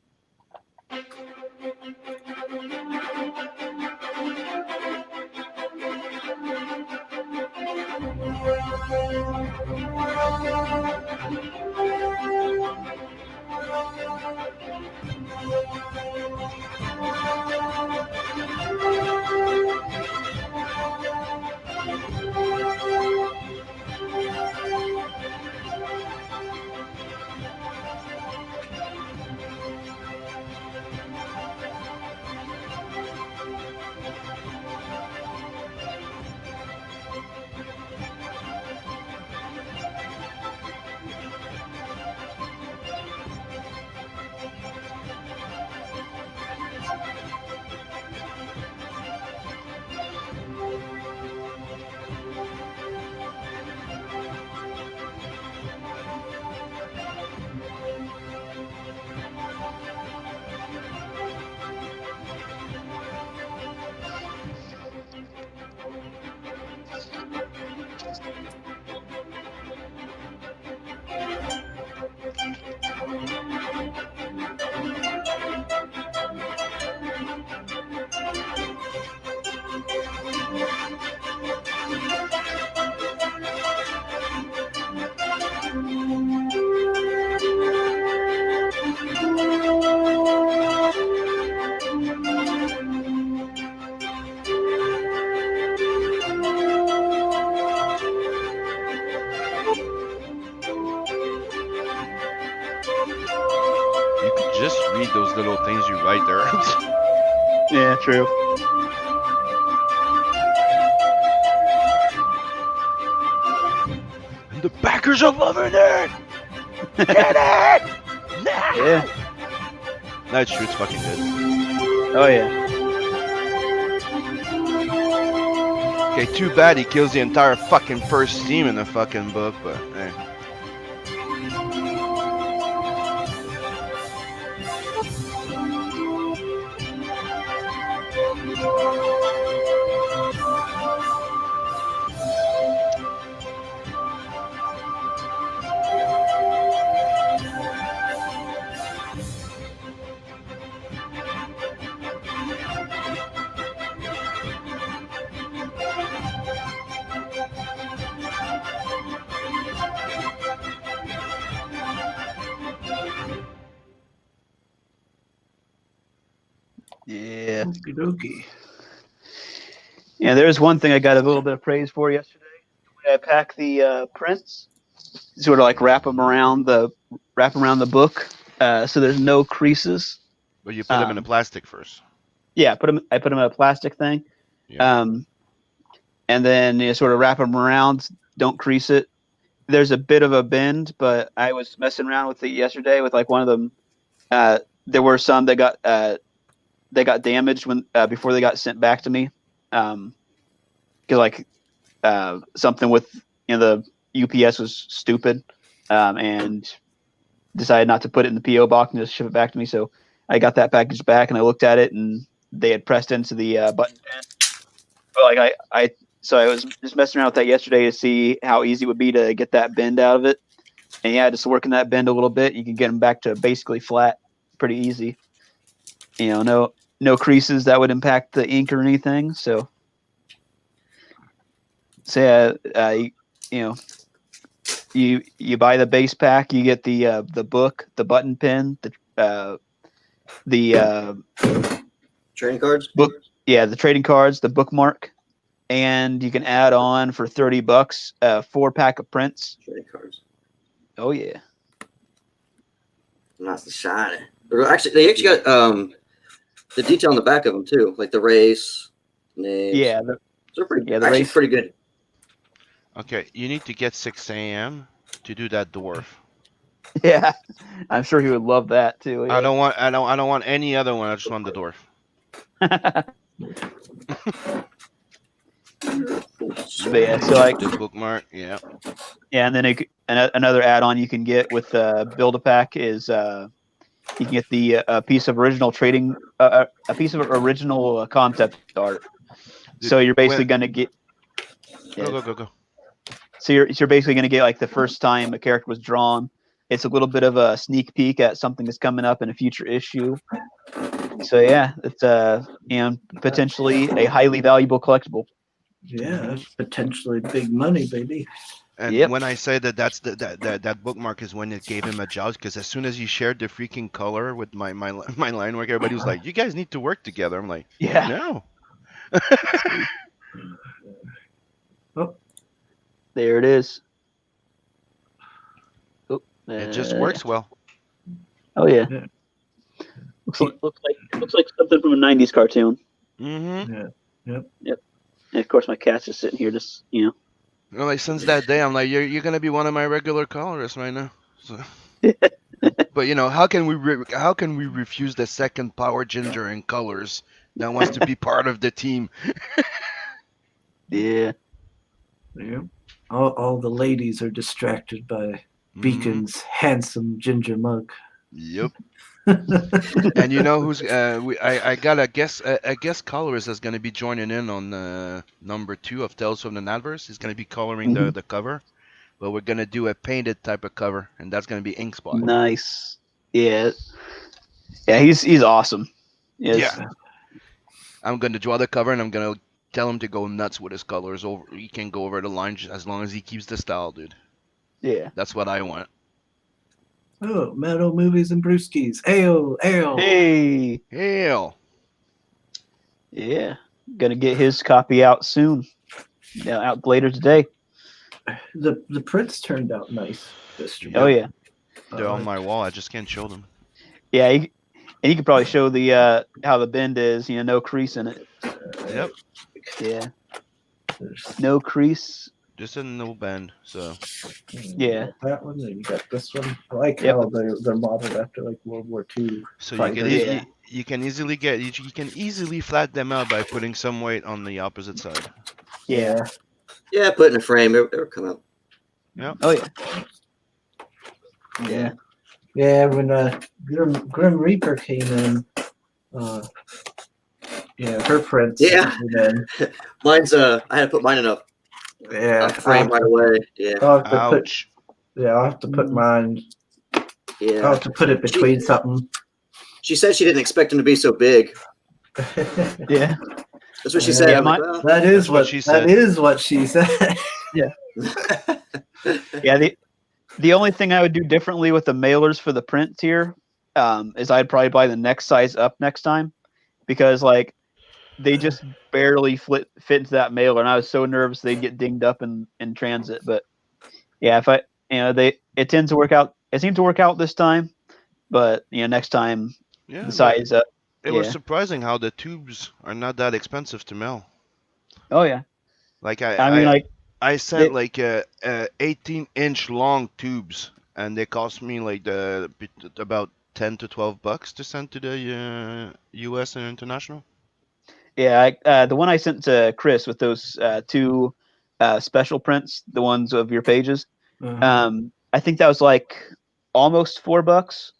You could just read those little things you write there. Yeah, true. And the backers are loving it! Get it! Now! Yeah. That shit's fucking good. Oh yeah. Okay, too bad he kills the entire fucking first team in the fucking book, but hey. Yeah. Okie dokie. Yeah, there's one thing I got a little bit of praise for yesterday. I packed the prints, sort of like wrap them around the book, so there's no creases. But you put them in a plastic first. Yeah, I put them in a plastic thing, Yeah. and then you sort of wrap them around. Don't crease it. There's a bit of a bend, but I was messing around with it yesterday with like one of them. There were some that got damaged when before they got sent back to me. Because like something with the UPS was stupid, and decided not to put it in the PO box and just ship it back to me. So I got that package back and I looked at it and they had pressed into the button pen. But like I was just messing around with that yesterday to see how easy it would be to get that bend out of it. And yeah, just working that bend a little bit, you can get them back to basically flat, pretty easy. No creases that would impact the ink or anything. So yeah, you buy the base pack, you get the book, the button pin, the Trading cards. book, yeah, the trading cards, the bookmark, and you can add on for $30 4-pack of prints. Trading cards. Oh yeah, That's the shiny. They actually got the detail on the back of them too, like the race, names. yeah, They're pretty. yeah, the Actually, race- pretty good. Okay, you need to get 6 a.m. to do that dwarf. yeah. I'm sure he would love that too. I don't want any other one. I just want the dwarf. But yeah, so like The bookmark, yeah. yeah, and then another add-on you can get with Build-A-Pack is you can get the a piece of original trading a piece of original concept art. Dude, So you're basically when- gonna get Go. so you're basically gonna get like the first time a character was drawn. It's a little bit of a sneak peek at something that's coming up in a future issue. So yeah, it's potentially a highly valuable collectible. Yeah, that's potentially big money, baby. And Yep. when I say that that bookmark is when it gave him a job, because as soon as he shared the freaking color with my line work, everybody was like, "You guys need to work together." I'm like, Yeah. "No." There it is. Oh, It just works well. Oh yeah. Yeah. Looks like something from a '90s cartoon. Mm-hmm. And of course, my cat's just sitting here, just Like since that day, I'm like, you're gonna be one of my regular colorists right now. So. But how can we refuse the second Power Ginger in colors that wants to be part of the team? Yeah. Yeah. All the ladies are distracted by Beacon's handsome ginger mug. Yep. And you know who's I got a guest colorist that's gonna be joining in on number 2 of Tales from the Nadverse. He's gonna be coloring the cover, but we're gonna do a painted type of cover, and that's gonna be ink spot. Nice. Yeah. Yeah, he's awesome. Yes. Yeah. I'm gonna draw the cover, and I'm gonna tell him to go nuts with his colors. He can go over the line as long as he keeps the style, dude. Yeah. That's what I want. Oh, metal movies and brewskis. Ayo, ayo. Hey. Hell. Yeah. Gonna get his copy out soon. Yeah, out later today. The prints turned out nice this stream. Oh yeah. They're on my wall. I just can't show them. Yeah, and you could probably show the how the bend is. No crease in it. Yep. Yeah. No crease. Just a no bend. So Yeah. That one, and you got this one. I like Yep. how they're modeled after like World War II. so Fighters. you can easily get you can easily flat them out by putting some weight on the opposite side. Yeah. Yeah, put in a frame. It'll come out. Oh yeah. Yeah. Yeah, when Grim Reaper came in, her prints. Yeah. came in. Mine's I had to put mine in a frame right away. Yeah. I'll have to put, Ouch. I'll have to put mine. I'll Yeah. have to put it between something. She said she didn't expect them to be so big. Yeah. That's what she Yeah, said. I'm mine- like, well, That is what what she she said. That is what she said. Yeah. The only thing I would do differently with the mailers for the prints here is I'd probably buy the next size up next time, because like they just barely fit into that mailer, and I was so nervous they'd get dinged up in transit. But yeah, if it tends to work out. It seemed to work out this time, but next time Yeah. the size up. It was yeah. surprising how the tubes are not that expensive to mail. Oh yeah. Like I mean, like I sent like 18-inch long tubes, and they cost me like about $10 to $12 to send to the U.S. and international. yeah, the one I sent to Chris with those two special prints, the ones of your pages. I think that was like almost $4,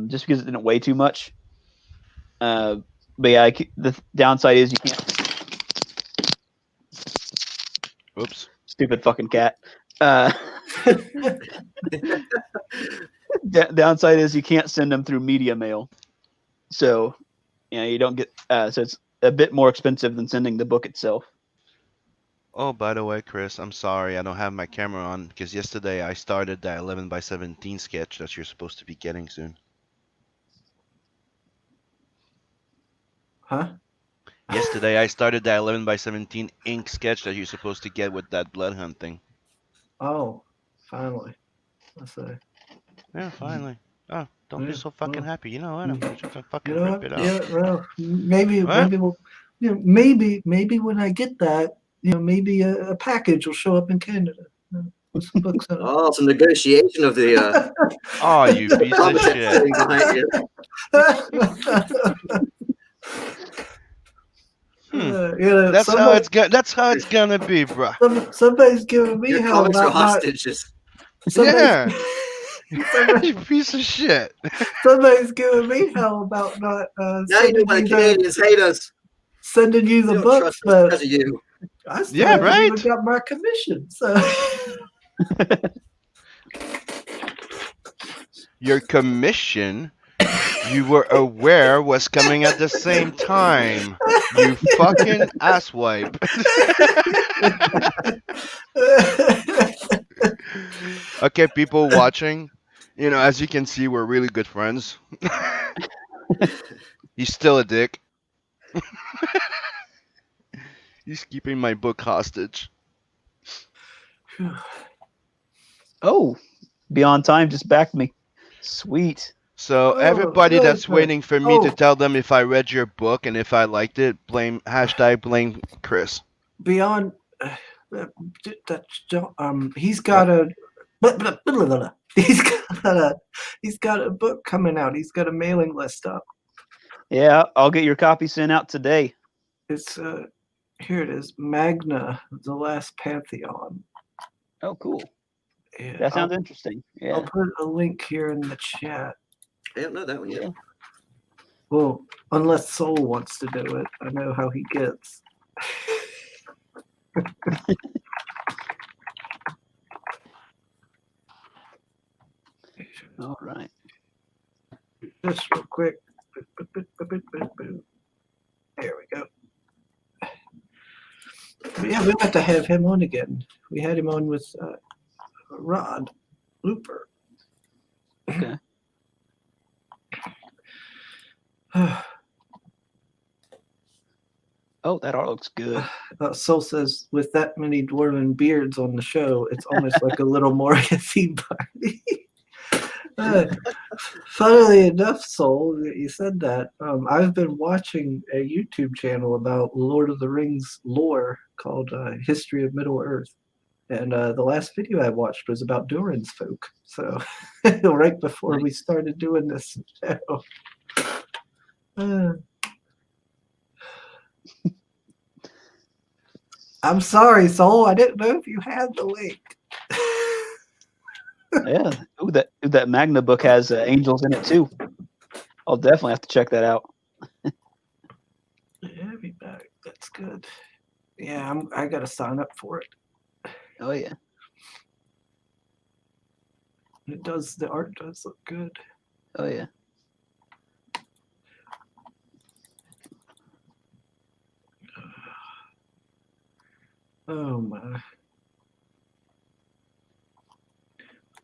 just because it didn't weigh too much. But yeah, the downside is you can't. Oops. Stupid fucking cat. Downside is you can't send them through media mail, so you don't get. So it's a bit more expensive than sending the book itself. Oh, by the way, Chris, I'm sorry I don't have my camera on because yesterday I started that 11x17 sketch that you're supposed to be getting soon. Huh? Yesterday I started that 11x17 ink sketch that you're supposed to get with that blood hunt thing. Oh, finally. Let's say. Yeah, finally. Oh, don't be Yeah, so fucking well, happy. You know what? I'm just gonna fucking You know rip what? it out. Yeah, well, maybe What? we'll, maybe when I get that, maybe a package will show up in Canada with some books in it. oh, some negotiation of the Oh, you piece of comic shit. thing behind you. That's how it's gonna. That's how it's gonna be, bro. Somebody's giving me Your hell comics are about not. hostages. Yeah. Somebody- You piece of shit. somebody's giving me hell about not Now you know sending, why the you the, Canadians hate us. sending you They the don't books, trust us but because of you. I still Yeah, haven't right? even got my commission. So Your commission, you were aware was coming at the same time. You fucking asswipe. Okay, people watching, as you can see, we're really good friends. He's still a dick. He's keeping my book hostage. Oh, Beyond Time just backed me. Sweet. So Oh, everybody no, that's no. waiting for me to Oh. tell them if I read your book and if I liked it, blame Chris. beyond he's got a he's got a book coming out. He's got a mailing list up. Yeah, I'll get your copy sent out today. It's here it is, Magna, The Last Pantheon. Oh, cool. Yeah, That sounds interesting. I'll Yeah. put a link here in the chat. I don't know that one yet. Well, unless Soul wants to do it. I know how he gets. All right. Just real quick. There we go. But yeah, we got to have him on again. We had him on with Rod Looper. Okay. Oh, that art looks good. Soul says, with that many dwarven beards on the show, it's almost like a little Morgan theme party. Funnily enough, Soul, that you said that. I've been watching a YouTube channel about Lord of the Rings lore called History of Middle Earth. And the last video I watched was about Durin's folk. So right before we started doing this show. I'm sorry, Soul. I didn't know if you had the link. Yeah. Ooh, that Magna book has angels in it too. I'll definitely have to check that out. Yeah, be back. That's good. Yeah, I gotta sign up for it. Oh yeah. It does. The art does look good. Oh yeah. Oh my.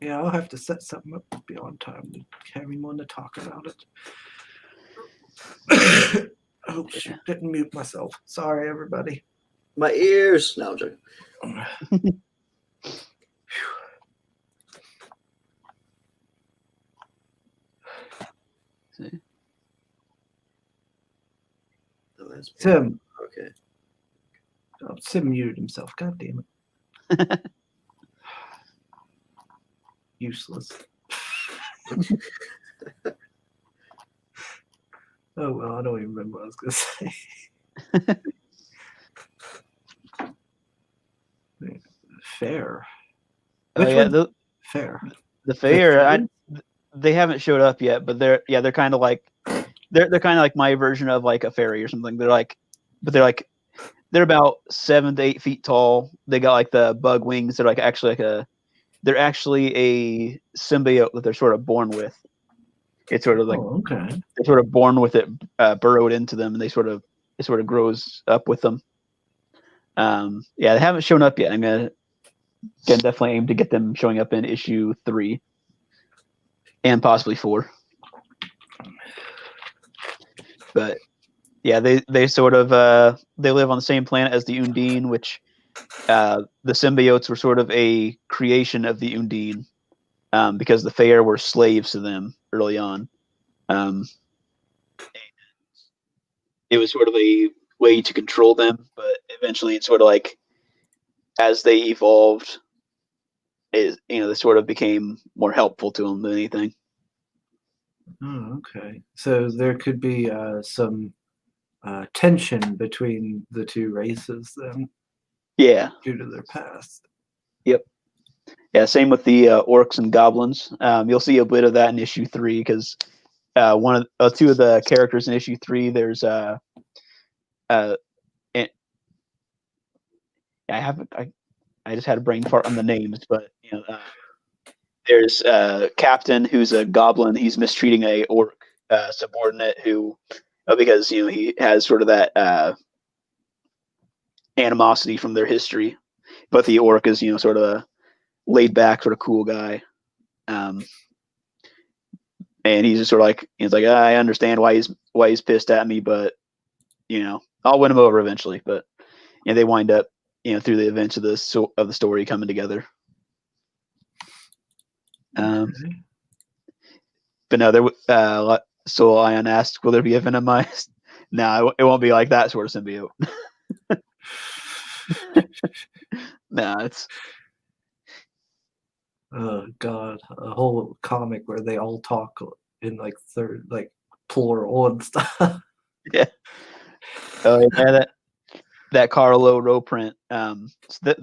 Yeah, I'll have to set something up to be on time to have him on to talk about it. Oh shoot! Didn't mute myself. Sorry, everybody. My ears. No, I'm joking. Oh, that's Tim. okay. Oh, Tim muted himself. God damn it. Useless. Oh well, I don't even remember what I was gonna say. Fair. Oh Which yeah. one's fair? The fair. three? They haven't showed up yet, but they're kind of like they're kind of like my version of like a fairy or something. They're about 7 to 8 feet tall. They got like the bug wings. They're actually a symbiote that they're sort of born with. It's sort of like okay. they're sort of born with it burrowed into them, and it sort of grows up with them. Yeah, they haven't shown up yet. I'm gonna definitely aim to get them showing up in issue 3 and possibly 4. But yeah, they sort of they live on the same planet as the Undine, which the symbiotes were sort of a creation of the Undine because the Fair were slaves to them early on. It was sort of a way to control them, but eventually it's sort of like as they evolved, they sort of became more helpful to them than anything. Oh, okay. So there could be some tension between the two races then. Yeah. Due to their past. Yep. Yeah. Same with the orcs and goblins. You'll see a bit of that in issue 3 because one of 2 of the characters in issue 3. There's I just had a brain fart on the names, but there's Captain, who's a goblin. He's mistreating a orc subordinate who, because he has sort of that animosity from their history. But the orc is sort of a laid back, sort of cool guy, and he's just sort of like I understand why he's pissed at me, but I'll win him over eventually. But they wind up through the events of the story coming together. Okay. But no, Soul Ion asked, will there be a Venomized? No, it won't be like that sort of symbiote. No, it's. Oh God, a whole comic where they all talk in like third, like plural and stuff. Yeah. Oh yeah, that Carlo Rowe print.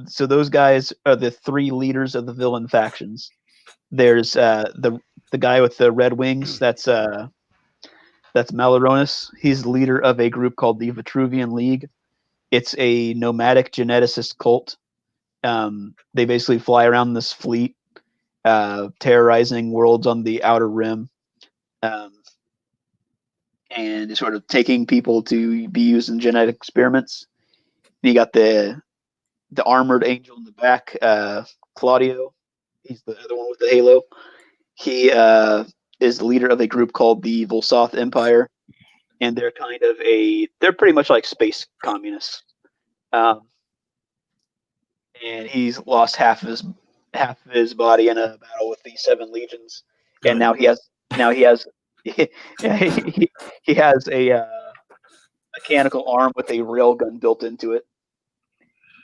So those guys are the 3 leaders of the villain factions. There's the guy with the red wings. That's Maloronus. He's the leader of a group called the Vitruvian League. It's a nomadic geneticist cult. They basically fly around this fleet, terrorizing worlds on the Outer Rim, and sort of taking people to be used in genetic experiments. And you got the armored angel in the back, Claudio. He's the other one with the halo. He is the leader of a group called the Volsoth Empire, and they're they're pretty much like space communists. And he's lost half of his body in a battle with the 7 legions, and now he has he has a mechanical arm with a railgun built into it.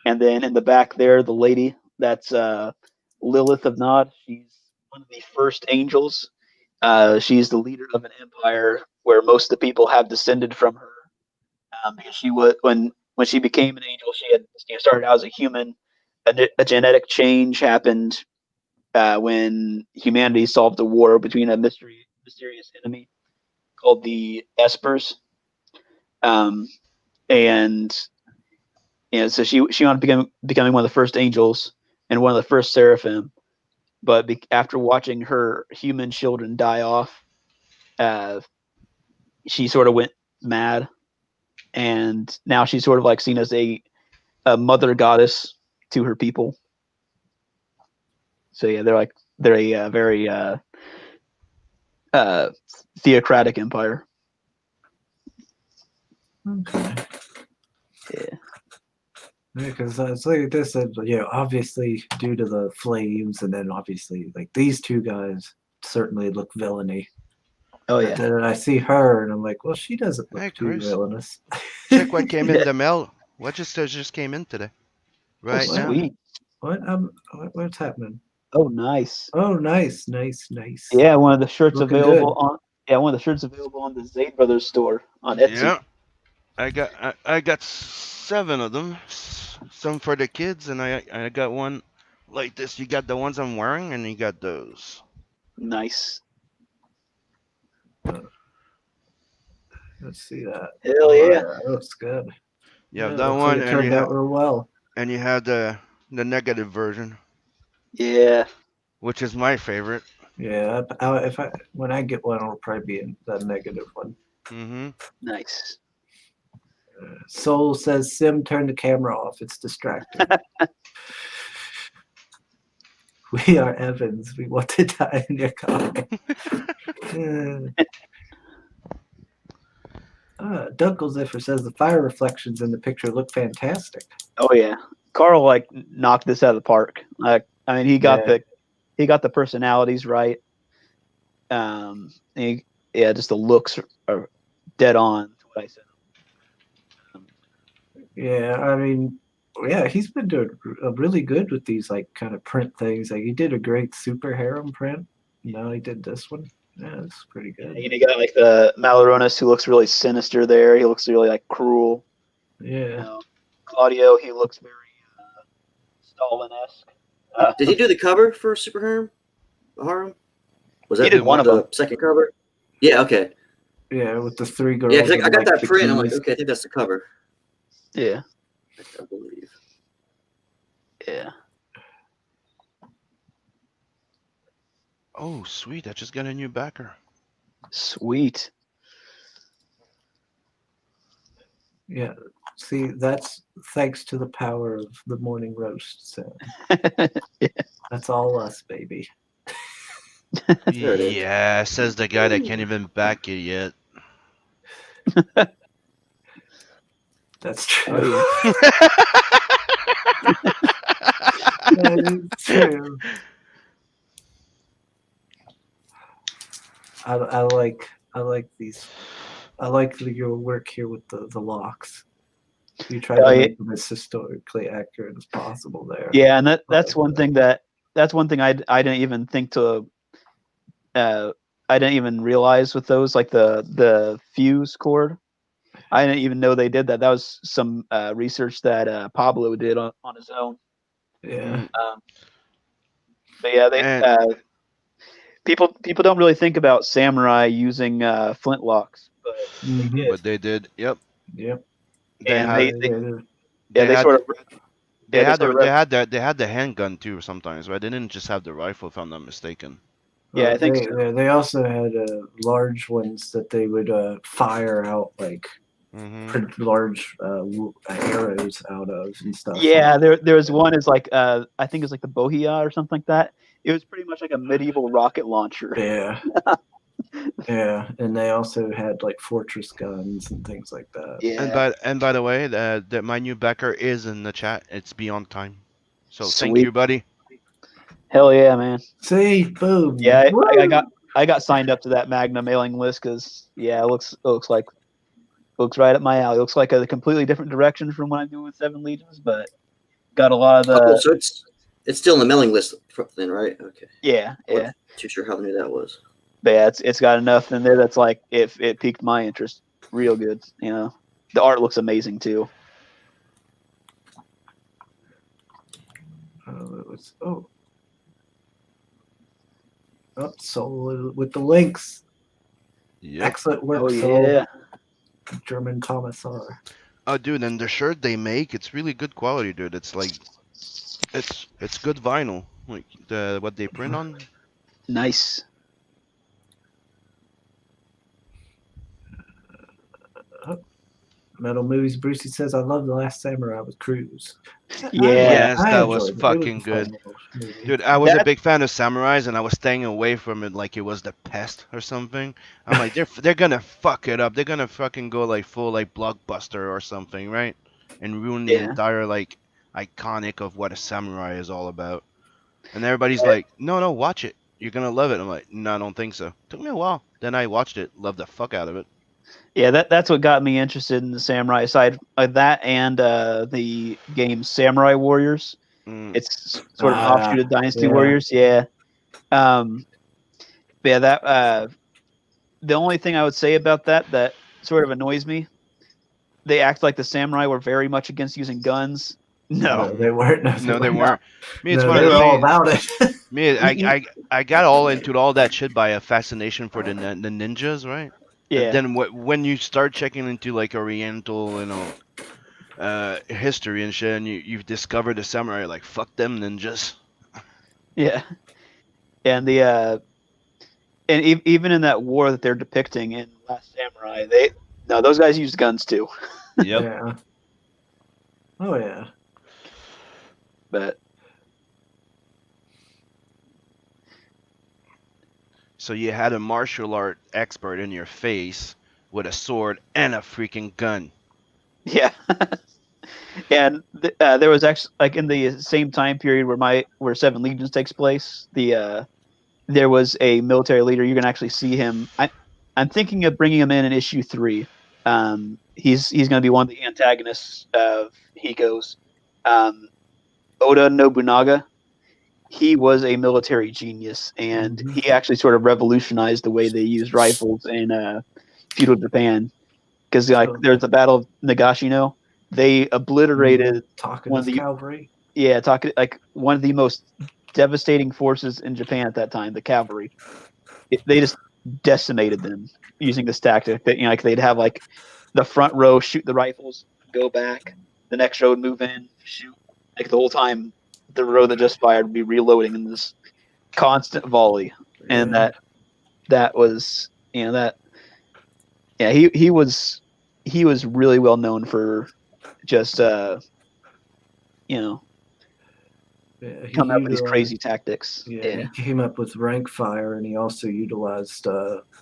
And then in the back there, the lady, that's Lilith of Nod. She's one of the first angels. She's the leader of an empire where most of the people have descended from her. Because she was when she became an angel, she had started out as a human. A genetic change happened when humanity solved a war between a mysterious enemy called the Espers. And so she wound up becoming one of the first angels and one of the first seraphim. But after watching her human children die off, she sort of went mad, and now she's sort of like seen as a mother goddess to her people. So yeah, they're a very theocratic empire. Okay. Yeah. Because it's like this, obviously due to the flames, and then obviously like these two guys certainly look villainy. Oh And yeah. then I see her, and I'm like, well, she doesn't look Hey, too Chris. villainous. Check what came in the mail. What just came in today? Right Oh, now. sweet. What's happening? Oh, nice. Oh, nice. Yeah, one of the shirts Looking available good. on. Yeah, one of the shirts available on the Zayd Brothers store on Etsy. Yeah. I got 7 of them. Some for the kids, and I got one like this. You got the ones I'm wearing, and you got those. Nice. Let's see that. Hell yeah. That looks good. You have Yeah, that looks one, like it and turned out real well. you have the negative version, Yeah. which is my favorite. Yeah, when I get one, it'll probably be in the negative one. Mm-hmm. Nice. Soul says, Sim, turn the camera off. It's distracting. We are Evans. We want to die in your car. Dunkle Ziffer says the fire reflections in the picture look fantastic. Oh yeah. Carl knocked this out of the park. He got the personalities right. Just the looks are dead on to what I said. Yeah, he's been doing really good with these kind of print things. Like he did a great Super Harem print. Now he did this one. Yeah, it's pretty good. You got the Maloronus who looks really sinister there. He looks really cruel. Yeah. Claudio, he looks very Stalin-esque. Did he do the cover for Super Harem? Was that He did one of the them. second cover? Yeah, okay. Yeah, with the 3 girls. Yeah, because I got that the print. I'm like, keys. okay, I think that's the cover. Yeah. I believe. Yeah. Oh, sweet! I just got a new backer. Sweet. Yeah. See, that's thanks to the power of the morning roast. So Yeah. that's all us, baby. There it is. Yeah, says the guy that can't even back it yet. That's true. Oh, That is true. I like these. I like your work here with the locks. You try to make them as historically accurate as possible there. Yeah, and that's one thing I didn't even think to I didn't even realize with those, like the fuse cord. I didn't even know they did that. That was some research that Pablo did on his own. Yeah. But yeah, people don't really think about samurai using flintlocks, but Mhm. But they did. Yep. Yep. They And had. they had- sort of They yeah, they they had the handgun too sometimes, right? They didn't just have the rifle, if I'm not mistaken. Yeah, I think they also had large ones that they would fire out Mm-hmm. pretty large arrows out of and stuff. Yeah, there was one is I think it's like the Bohia or something like that. It was pretty much like a medieval rocket launcher. Yeah. Yeah, and they also had fortress guns and things like that. Yeah. And by the way, that my new backer is in the chat. It's Beyond Time. So thank Sweet. you, buddy. Hell yeah, man. See, boom. Yeah, Woo! I got signed up to that Magna mailing list because it looks right up my alley. It looks like a completely different direction from what I'm doing with Seven Legions, but got a lot of the Oh, so it's still in the mailing list then, right? Okay. yeah. Wasn't too sure how new that was. But yeah, it's got enough in there that's like it piqued my interest real good. You know, the art looks amazing too. So with the links. Yep. Excellent work. Oh yeah. German Commissar. Oh, dude, and the shirt they make, it's really good quality, dude. It's like, it's good vinyl. Like what they print on. Nice. Metal Movies. Brucey says, "I love The Last Samurai with Cruise." Yeah. Yes, I that was enjoyed it. It fucking a fun good. little movie. Dude, I was a That- big fan of samurais, and I was staying away from it like it was the pest or something. I'm like, they're gonna fuck it up. They're gonna fucking go like full like blockbuster or something, right? And ruin the Yeah. entire like iconic of what a samurai is all about. And everybody's like, no, watch it. You're gonna love it. I'm like, no, I don't think so. Took me a while. Then I watched it, loved the fuck out of it. Yeah, that's what got me interested in the samurai side of that and the game Samurai Warriors. Mm. It's sort of an offshoot of Dynasty yeah. Warriors. Yeah. Yeah, that the only thing I would say about that sort of annoys me, they act like the samurai were very much against using guns. No. they weren't. No, they weren't. Me, it's No, one they of were the all things. about it. Me, I got all into all that shit by a fascination for the ninjas, right? Yeah. And then when you start checking into like Oriental, history and shit, and you've discovered the samurai, like fuck them ninjas. Yeah. And even in that war that they're depicting in Last Samurai, those guys used guns too. Yep. Yeah. Oh yeah. But So you had a martial art expert in your face with a sword and a freaking gun. yeah. And there was actually like in the same time period where Seven Legions takes place, there was a military leader. You can actually see him. I'm thinking of bringing him in issue 3. He's going to be one of the antagonists of Hiko's. Oda Nobunaga. He was a military genius, and he actually sort of revolutionized the way they used rifles in feudal Japan. Because there's the Battle of Nagashino, they obliterated Talking one of of the cavalry. one of the most devastating forces in Japan at that time, the cavalry. They just decimated them using this tactic. That like they'd have like the front row shoot the rifles, go back, the next row would move in, shoot. Like the whole time, the row that just fired would be reloading in this constant volley, and Yeah. that was that. Yeah, he was really well known for just Yeah, coming up with these utilized- crazy tactics. Yeah, he came up with rank fire, and he also utilized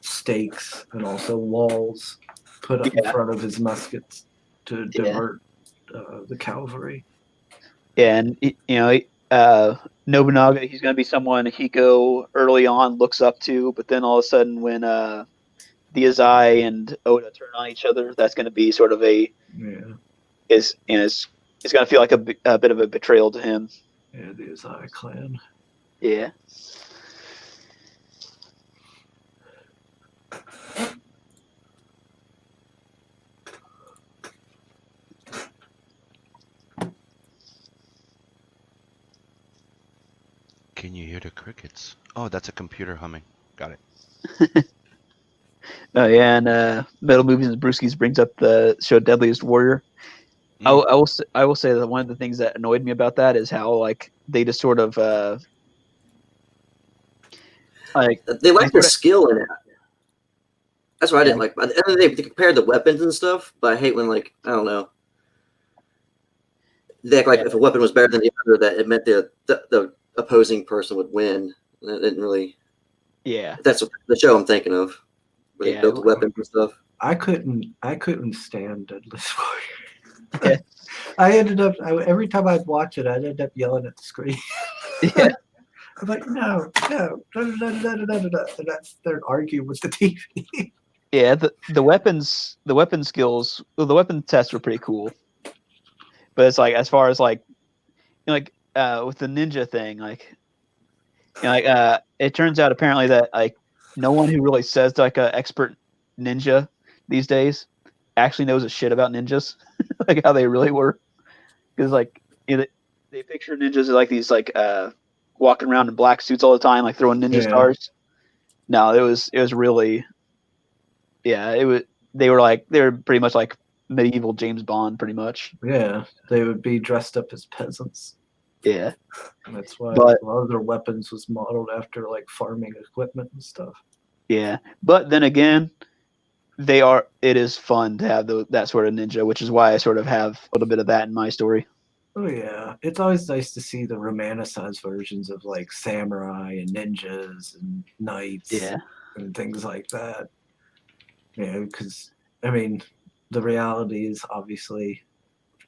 stakes and also walls put up in front of his muskets to divert the cavalry. And Nobunaga, he's going to be someone Hiko early on looks up to, but then all of a sudden when the Azai and Oda turn on each other, that's going to be sort of it's going to feel like a bit of a betrayal to him. Yeah, the Azai clan. Yeah. Can you hear the crickets? Oh, that's a computer humming. Got it. Oh yeah, and Metal Movies and Brewskis brings up the show Deadliest Warrior. I will say that one of the things that annoyed me about that is how like they just sort of they like the skill in it. That's what I didn't like. And then they compared the weapons and stuff, but I hate when I don't know. They act like if a weapon was better than the other, that it meant the opposing person would win. And it didn't really. Yeah. That's the show I'm thinking of. Where they built the weapons and stuff. I couldn't stand Deadliest Warrior. Yeah. I ended up every time I'd watch it, I'd end up yelling at the screen. Yeah. I'm like, no. And that's they're arguing with the TV. Yeah, the weapons skills, well, the weapon tests were pretty cool. But it's like as far as like with the ninja thing, it turns out apparently that like no one who really says like an expert ninja these days actually knows a shit about ninjas, like how they really were. Because like they picture ninjas as like these like walking around in black suits all the time, like throwing ninja stars. No, it was really, it was. They were pretty much like medieval James Bond, pretty much. Yeah, they would be dressed up as peasants. Yeah, And that's why But- a lot of their weapons was modeled after like farming equipment and stuff. yeah. But then again, it is fun to have that sort of ninja, which is why I sort of have a little bit of that in my story. Oh yeah, it's always nice to see the romanticized versions of like samurai and ninjas and knights and things like that. Yeah, because I mean, the reality is obviously,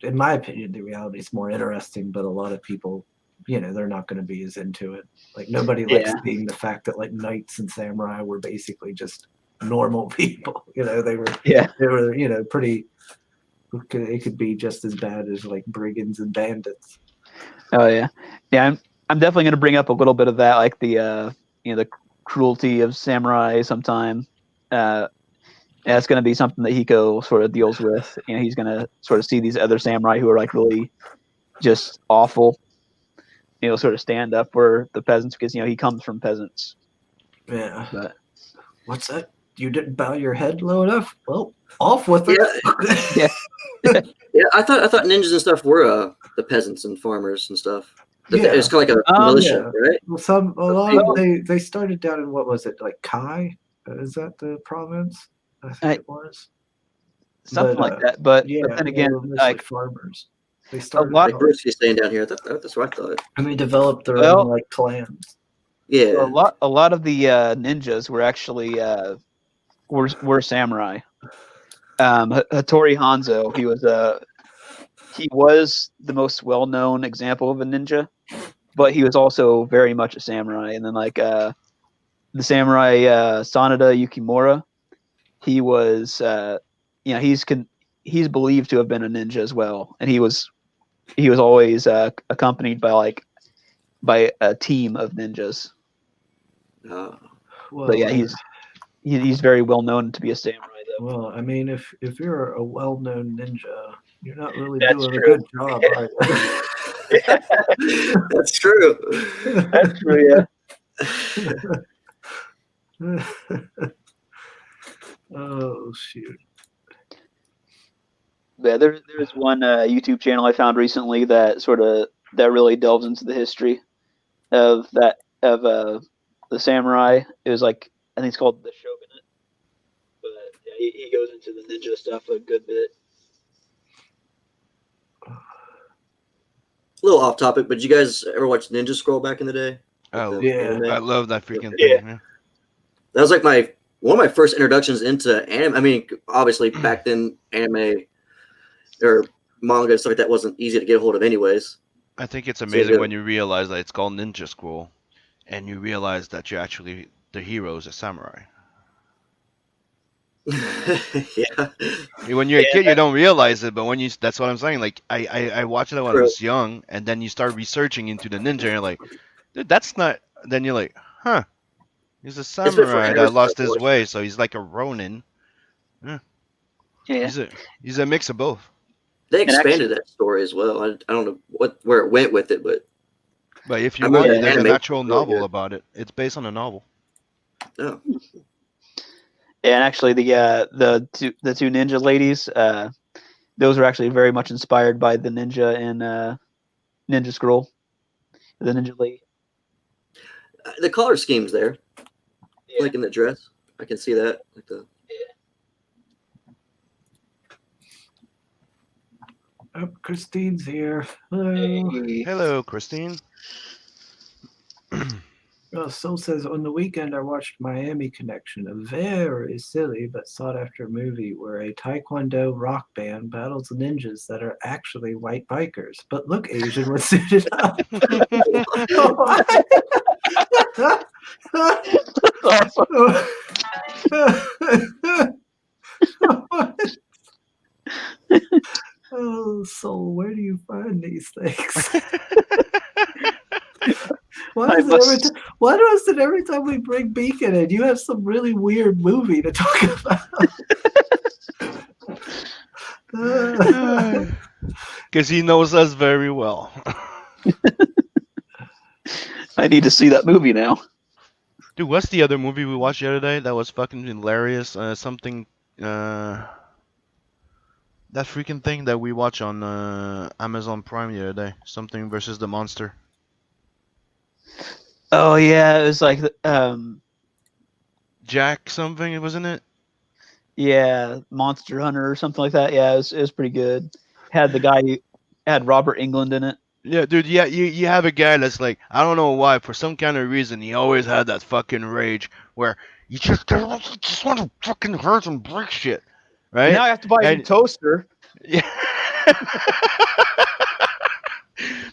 in my opinion, the reality is more interesting. But a lot of people, they're not going to be as into it. Like nobody likes seeing the fact that like knights and samurai were basically just normal people. They were pretty. It could be just as bad as like brigands and bandits. Oh yeah. I'm definitely going to bring up a little bit of that, like the the cruelty of samurai sometime. That's going to be something that Hiko sort of deals with. He's going to sort of see these other samurai who are like really just awful. Sort of stand up for the peasants because he comes from peasants. Yeah. But what's that? You didn't bow your head low enough? Well, off with it. Yeah, I thought ninjas and stuff were the peasants and farmers and stuff. Yeah. It's kind of like a militia, right? Well, a lot of they started down in what was it, like Kai? Is that the province? I think it was something like that. But then again, like farmers. They started like Brewski's staying down here. That's what I thought. And they developed their own like clans. Yeah, a lot of the ninjas were actually were samurai. Hattori Hanzo, he was the most well-known example of a ninja, but he was also very much a samurai. And then like the samurai Sanada Yukimura, he was he's believed to have been a ninja as well, and he was always accompanied by a team of ninjas. But yeah, he's very well known to be a samurai though. Well, I mean, if you're a well-known ninja, you're not really That's doing true. a good job. Either. That's true. That's true. Yeah. Oh shoot. Yeah, there's one YouTube channel I found recently that really delves into the history of the samurai. It was like, I think it's called The Shogunate, but yeah, he goes into the ninja stuff a good bit. A little off topic, but did you guys ever watch Ninja Scroll back in the day? Oh Yeah. I love that freaking Yeah. thing. That was like one of my first introductions into anime. I mean, obviously back then anime or manga and stuff like that wasn't easy to get a hold of anyways. I think it's amazing when you realize that it's called Ninja Scroll, and you realize that the hero is a samurai. Yeah. When you're a kid, you don't realize it, but that's what I'm saying. Like I watched it when I was young, and then you start researching into the ninja, and you're like, dude, that's not. Then you're like, huh? He's a before samurai that Harrison, lost of his course. way, so he's like a ronin. Yeah. He's a mix of both. They expanded that story as well. I don't know where it went with it, but But if you I remember want, the there's an animation actual was really novel good. about it. It's based on a novel. no. And actually, the two ninja ladies, those were actually very much inspired by the ninja in Ninja Scroll. The ninja lady. The color scheme's there, Yeah. like in the dress. I can see that. Like the Oh, Christine's here. Hello. Hello, Christine. Well, Soul says, on the weekend I watched Miami Connection, a very silly but sought after movie where a Taekwondo rock band battles ninjas that are actually white bikers, but look Asian when suited up. Oh, Soul, where do you find these things? Why is it every time we bring Beacon in, you have some really weird movie to talk about? Because he knows us very well. I need to see that movie now. Dude, what's the other movie we watched the other day that was fucking hilarious? Something, that freaking thing that we watch on Amazon Prime the other day. Something versus the monster. Oh yeah, it was like Jack something, wasn't it? yeah, Monster Hunter or something like that. Yeah, it was pretty good. Had the guy had Robert Englund in it. Yeah, dude. Yeah, you have a guy that's like, I don't know why, for some kind of reason, he always had that fucking rage where you just want to fucking hurt and break shit, right? Now I have to buy a new toaster. Yeah.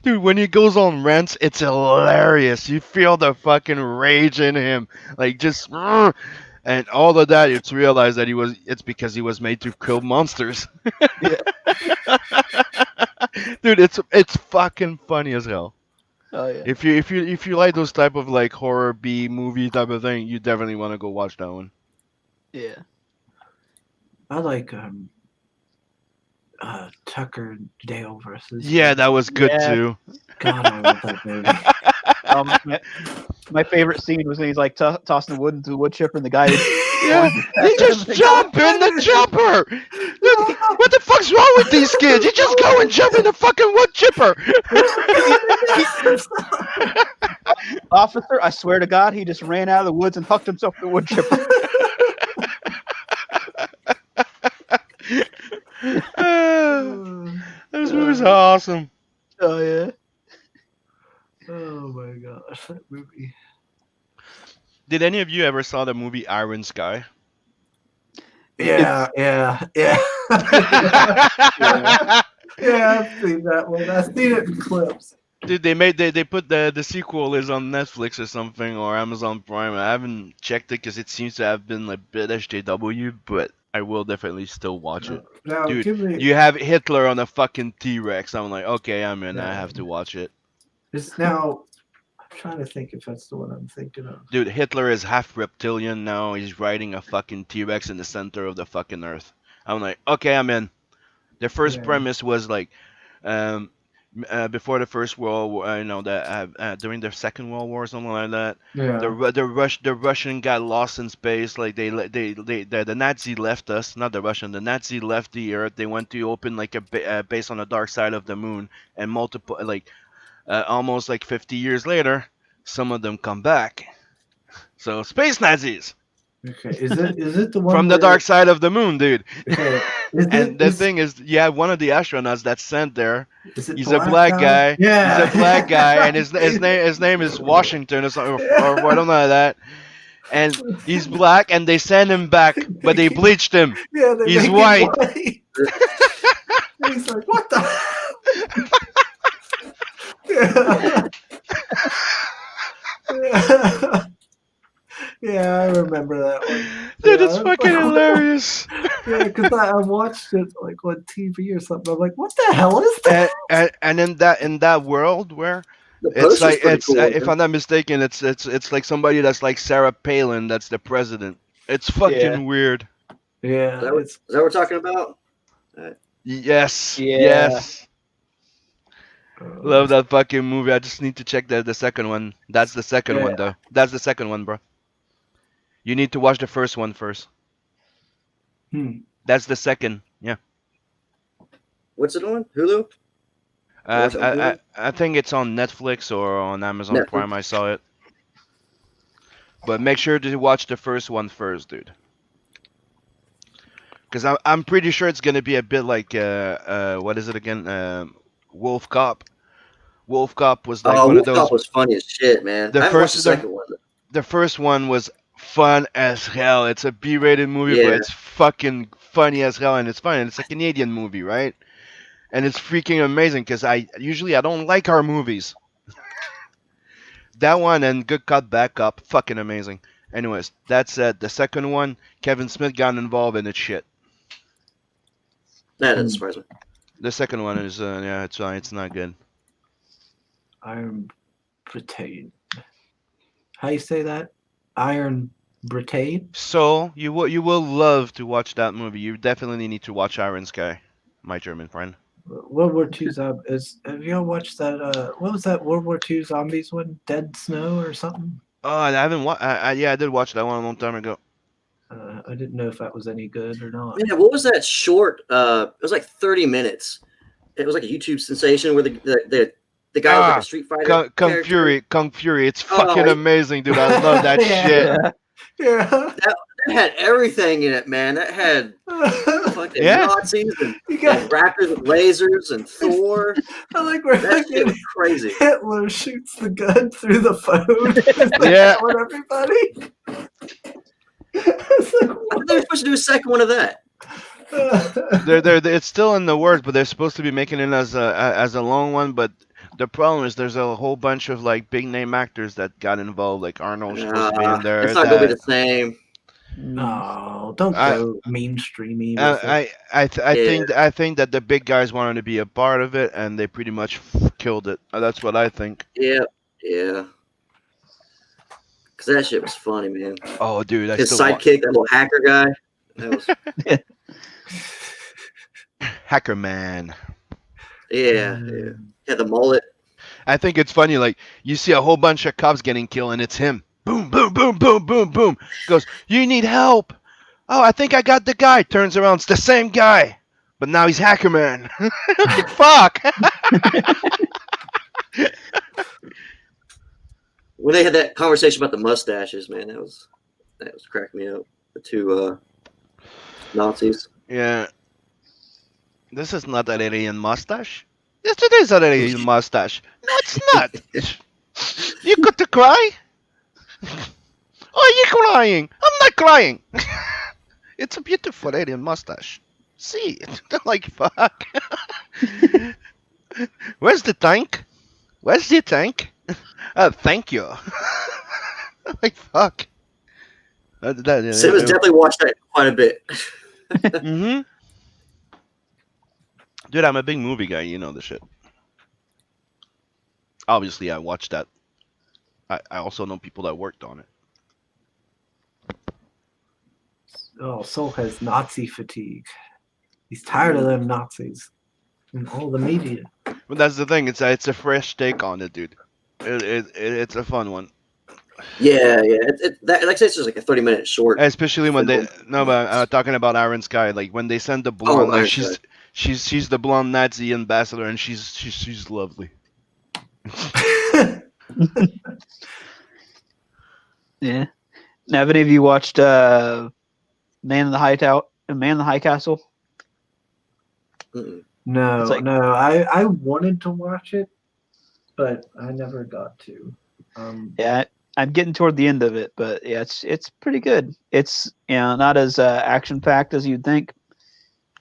Dude, when he goes on rants, it's hilarious. You feel the fucking rage in him, like just, and all of that. It's realized that it's because he was made to kill monsters. Dude, it's fucking funny as hell. Oh yeah. If you like those type of like horror B movie type of thing, you definitely want to go watch that one. Yeah. I like Tucker and Dale versus. Yeah, that was good too. God, I love that movie. My favorite scene was when he's like tossing the wood into the wood chipper, and the guy. Yeah, he just jump in the chopper. Dude, what the fuck's wrong with these kids? You just go and jump in the fucking wood chipper. Officer, I swear to God, he just ran out of the woods and hucked himself in the wood chipper. This movie's awesome. Oh yeah. Oh my gosh, that movie. Did any of you ever saw the movie Iron Sky? Yeah. Yeah, I've seen that one. I've seen it in clips. Dude, they put the sequel is on Netflix or something or Amazon Prime. I haven't checked it because it seems to have been a bit SJW, but I will definitely still watch it. Now, Dude, you have Hitler on a fucking T-Rex. I'm like, okay, I'm in. I have to watch it. It's now. I'm trying to think if that's the one I'm thinking of. Dude, Hitler is half reptilian now. He's riding a fucking T-Rex in the center of the fucking earth. I'm like, okay, I'm in. The first premise was like, before the First World War, during the Second World War, or something like that. Yeah. The Russian got lost in space. Like the Nazi left us, not the Russian. The Nazi left the Earth. They went to open like a base on the dark side of the moon, and almost like 50 years later, some of them come back. So space Nazis. Okay, is it the one from the dark side of the moon, dude? Okay. The thing is, you have one of the astronauts that's sent there. He's a black black guy. Yeah. He's a black guy, and his name is Washington or something, or I don't know that. And he's black, and they send him back, but they bleached him. Yeah, he's white. He's like, what the? Yeah, I remember that one. Dude, it's fucking hilarious. Yeah, because I watched it like on TV or something. I'm like, what the hell is that? And in that world where it's like if I'm not mistaken, it's like somebody that's like Sarah Palin that's the president. It's fucking weird. Yeah, is that what we're talking about? Yes. Yeah. Yes. Love that fucking movie. I just need to check the second one. That's the second one, though. That's the second one, bro. You need to watch the first one first. That's the second. Yeah. What's it on? Hulu? I think it's on Netflix or on Amazon Prime. I saw it. But make sure to watch the first one first, dude. Because I'm pretty sure it's gonna be a bit like what is it again? Wolf Cop. Wolf Cop was like one of those. Wolf Cop was funny as shit, man. I watched the second one. The first one was fun as hell. It's a B-rated movie, but it's fucking funny as hell, and it's fun. And it's a Canadian movie, right? And it's freaking amazing because I don't like our movies. That one and Good Cop, Bad Cop, fucking amazing. Anyways, that's it. The second one, Kevin Smith got involved in it shit. That doesn't surprise me. The second one is yeah, it's not good. Iron Brigade. How you say that? Iron Brigade? So you will love to watch that movie. You definitely need to watch Iron Sky, my German friend. World War II have y'all watched that what was that World War II zombies one? Dead Snow or something? Oh, I haven't watched. Yeah, I did watch that one a long time ago. I didn't know if that was any good or not. Yeah, what was that short? It was like 30 minutes. It was like a YouTube sensation where the guy was like a Street Fighter. Kung Fury. It's Oh, fucking yeah. amazing, dude. I love that shit. Yeah. That had everything in it, man. That had fucking Yeah. Nazis and You got raptors with lasers and Thor. I like where That shit fucking was crazy. Hitler shoots the gun through the phone. Yeah. Killing everybody. It's like, I thought they were supposed to do a second one of that. what? It's still in the works, but they're supposed to be making it as a long one. But the problem is there's a whole bunch of like big name actors that got involved, like Arnold's supposed to be in there. It's not gonna be the same. No, don't I- go mainstreamy. With it. I think that the big guys wanted to be a part of it, and they pretty much killed it. That's what I think. Yeah. Because that shit was funny, man. Oh, dude, I His still sidekick, that little hacker guy. That was Hacker Man. yeah. Had the mullet. I think it's funny, like, you see a whole bunch of cops getting killed, and it's him. Boom, boom, boom, boom, boom, boom. Goes, you need help. Oh, I think I got the guy. Turns around, it's the same guy. But now he's Hacker Man. Fuck. When they had that conversation about the mustaches, man, that was cracking me up. The two Nazis. Yeah. This is not an alien mustache. Yes, it is an alien mustache. No, it's not. You got to cry? Oh, you're crying. I'm not crying. It's a beautiful alien mustache. See it. Like, fuck. Where's the tank? Where's the tank? Thank you. Like, fuck. Simmons definitely watched that quite a bit. Mm-hmm. Dude, I'm a big movie guy. You know the shit. Obviously, I watched that. I also know people that worked on it. Oh, Soul has Nazi fatigue. He's tired of them Nazis and all the media. But that's the thing. It's a fresh take on it, dude. It's a fun one. Yeah. Like I said, it's just like a 30-minute short. Especially when they but talking about Iron Sky, like when they send the blonde, Iron like Sky. she's the blonde Nazi ambassador, and she's lovely. Yeah. Now, have any of you watched Man in the High Castle? Mm-mm. No, It's like- no. I wanted to watch it, but I never got to. Yeah, I'm getting toward the end of it, but yeah, it's pretty good. It's not as action packed as you'd think,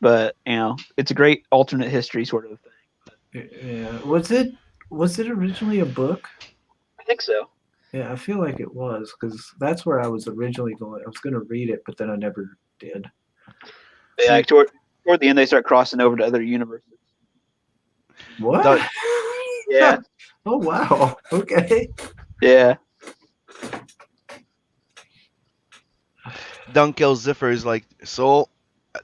but it's a great alternate history sort of thing. Yeah. Was it originally a book? I think so. Yeah, I feel like it was because that's where I was originally going. I was going to read it, but then I never did. Yeah, like toward the end, they start crossing over to other universes. What? That- Yeah, Oh wow. Okay. yeah. Dunkel Ziffer is like, so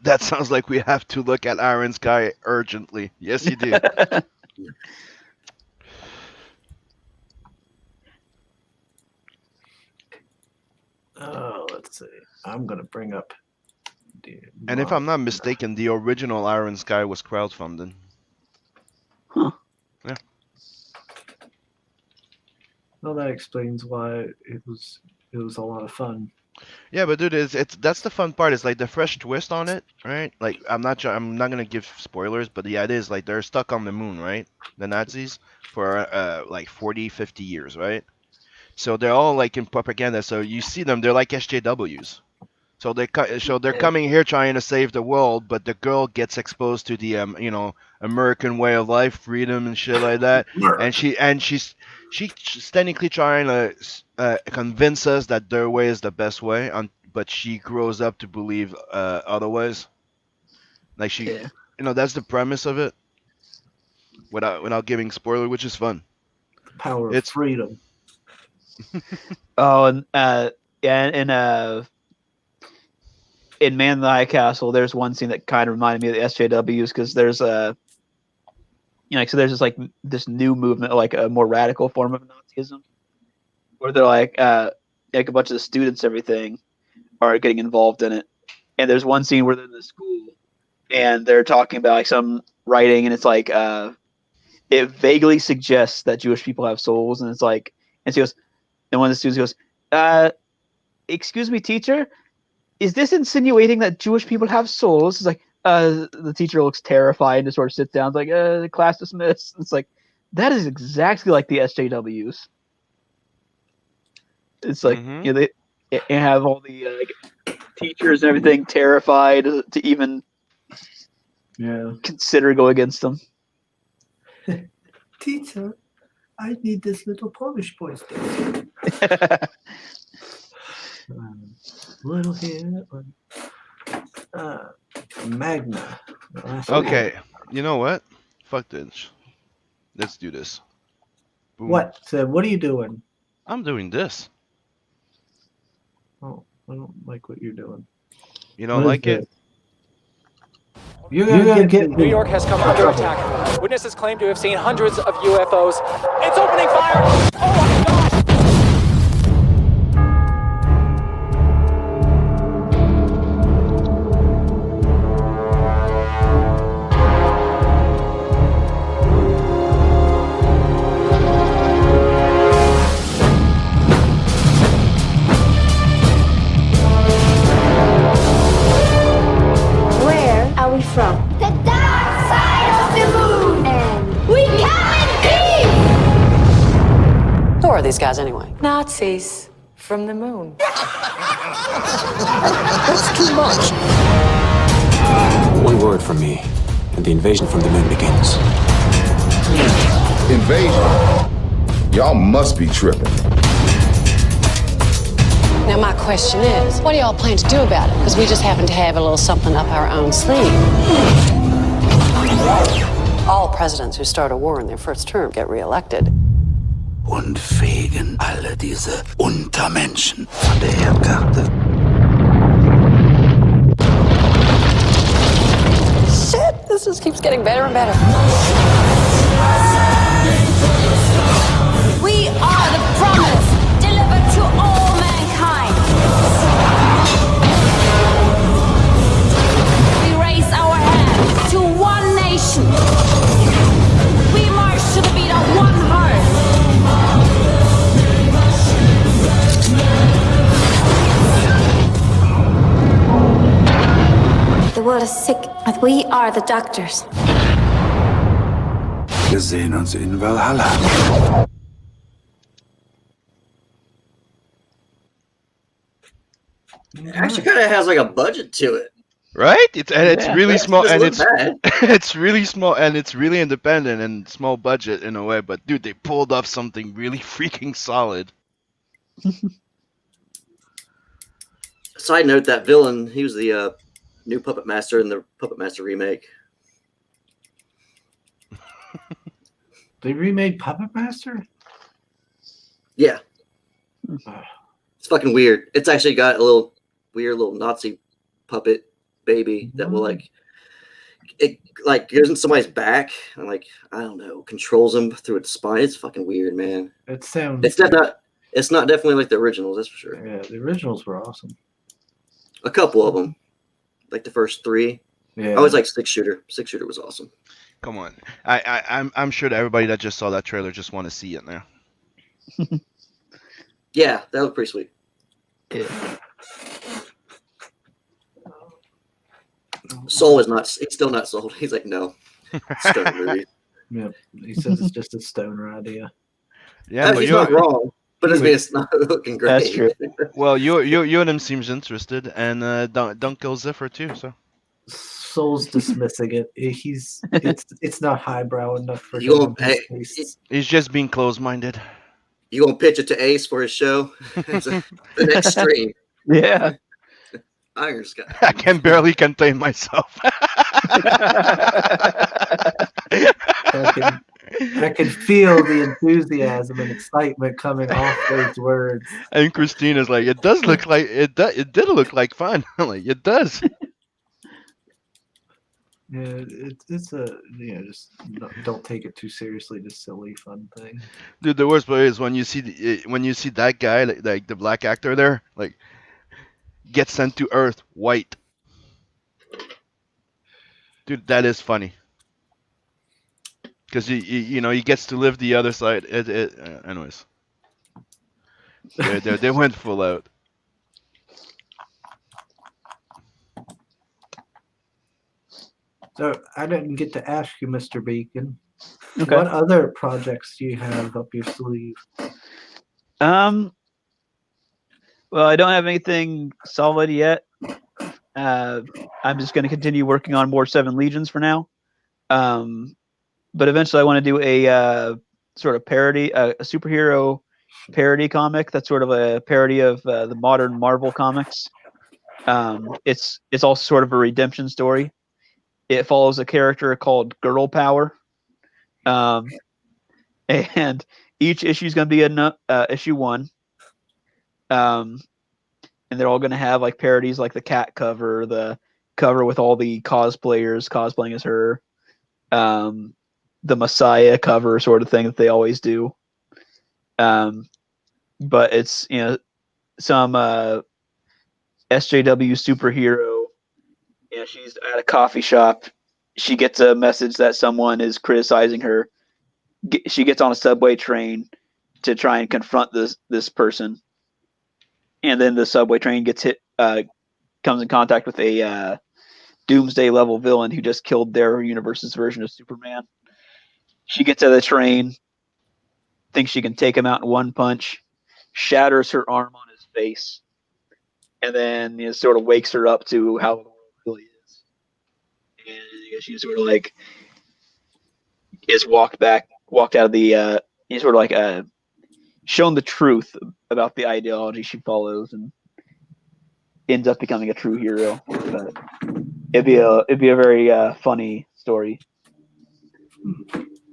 that sounds like we have to look at Iron Sky urgently. Yes, you do. Oh, let's see. I'm gonna bring up. And if I'm not mistaken, the original Iron Sky was crowdfunded. Well, that explains why it was a lot of fun. Yeah, but dude, it's that's the fun part. It's like the fresh twist on it, right? Like I'm not gonna give spoilers, but the idea is like they're stuck on the moon, right? The Nazis for like 40, 50 years, right? So they're all like in propaganda. So you see them, they're like SJWs. So they're coming here trying to save the world, but the girl gets exposed to the American way of life, freedom and shit like that, and she's technically trying to convince us that their way is the best way, but she grows up to believe otherwise. Like that's the premise of it. Without giving spoiler, which is fun. Power of freedom. Oh, and in Man in the High Castle, there's one scene that kind of reminded me of the SJWs because there's so there's this new movement, like a more radical form of Nazism, where they're like a bunch of the students, everything, are getting involved in it. And there's one scene where they're in the school and they're talking about like some writing, and it's like it vaguely suggests that Jewish people have souls, and it's like, and she goes, and one of the students goes, "Excuse me, teacher, is this insinuating that Jewish people have souls?" It's like, the teacher looks terrified and just sort of sits down. It's like, class dismissed. It's like, that is exactly like the SJWs. It's like, they have all the teachers and everything terrified to even consider going against them. Teacher, I need this little Polish boy still. Little here. Magna. Okay, you know what? Fuck this. Let's do this. Boom. What? So what are you doing? I'm doing this. Oh, I don't like what you're doing. You don't like it? You're gonna get New York has come under attack. Witnesses claim to have seen hundreds of UFOs. It's opening fire! Oh my God! From the dark side of the moon, and we come in peace. Who are these guys anyway? Nazis from the moon. That's too much. One word from me, and the invasion from the moon begins. Invasion? Y'all must be tripping. Now my question is, what do y'all plan to do about it? Because we just happen to have a little something up our own sleeve. All presidents who start a war in their first term get reelected. Und wegen alle diese Untermenschen von der Erdkarte. Shit, this just keeps getting better and better. We are the promise delivered to all mankind. We raise our hands to one nation. We march to the beat of one heart. The world is sick, but we are the doctors. Wir sehen uns in Valhalla. It actually kind of has like a budget to it, right? It's really small, and it's bad. it's really small, and it's really independent and small budget in a way. But dude, they pulled off something really freaking solid. Side note: that villain, he was the new Puppet Master in the Puppet Master remake. They remade Puppet Master? Yeah. It's fucking weird. It's actually got a little weird little Nazi puppet baby that will like goes in somebody's back and like, I don't know, controls them through its spine. It's fucking weird, man. It sounds. It's not definitely like the originals, that's for sure. Yeah, the originals were awesome. A couple of them, like the first three. Yeah. I always like Six Shooter. Six Shooter was awesome. Come on, I'm sure that everybody that just saw that trailer just want to see it now. Yeah, that looked pretty sweet. Yeah. Soul is not. It's still not sold. He's like, no. Stone movie. Yeah, he says it's just a stoner idea. Yeah, but he's not wrong. But it's not looking great. That's true. Well, Yodim seems interested, and don't kill Ziffer too. So Soul's dismissing it. It's not highbrow enough for You him. gonna- he's just being closed-minded. You gonna pitch it to Ace for his show? The next stream. Yeah. Iron Sky. I can barely contain myself. I can feel the enthusiasm and excitement coming off those words. And Christina's like, it does look like it did look like fun. I'm like, it does. Yeah, it's a just don't take it too seriously. Just silly fun thing. Dude, the worst part is when you see that guy, like the black actor there, like get sent to Earth white. Dude, that is funny. Because he gets to live the other side. Anyways, they went full out. So I didn't get to ask you, Mr. Beacon. Okay. What other projects do you have up your sleeve? Well, I don't have anything solid yet. I'm just going to continue working on more Seven Legions for now. But eventually I want to do a sort of parody, a superhero parody comic that's sort of a parody of the modern Marvel comics. It's also sort of a redemption story. It follows a character called Girl Power. And each issue is going to be issue 1. And they're all going to have like parodies like the cat cover, the cover with all the cosplayers cosplaying as her, the Messiah cover sort of thing that they always do. But it's, some SJW superhero. Yeah, she's at a coffee shop. She gets a message that someone is criticizing her. She gets on a subway train to try and confront this person. And then the subway train gets hit, comes in contact with a Doomsday level villain who just killed their universe's version of Superman. She gets out of the train, thinks she can take him out in one punch, shatters her arm on his face, and then sort of wakes her up to how the world really is. And she sort of like is walked out of the sort of like shown the truth about the ideology she follows and ends up becoming a true hero. But it'd be a very funny story.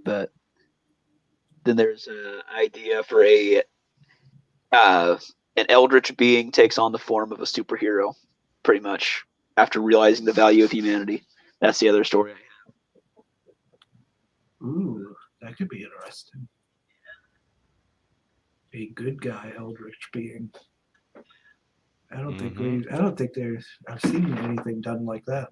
But then there's an idea for an eldritch being takes on the form of a superhero, pretty much after realizing the value of humanity. That's the other story I have. Ooh, that could be interesting. A good guy eldritch being. I don't think I've seen anything done like that.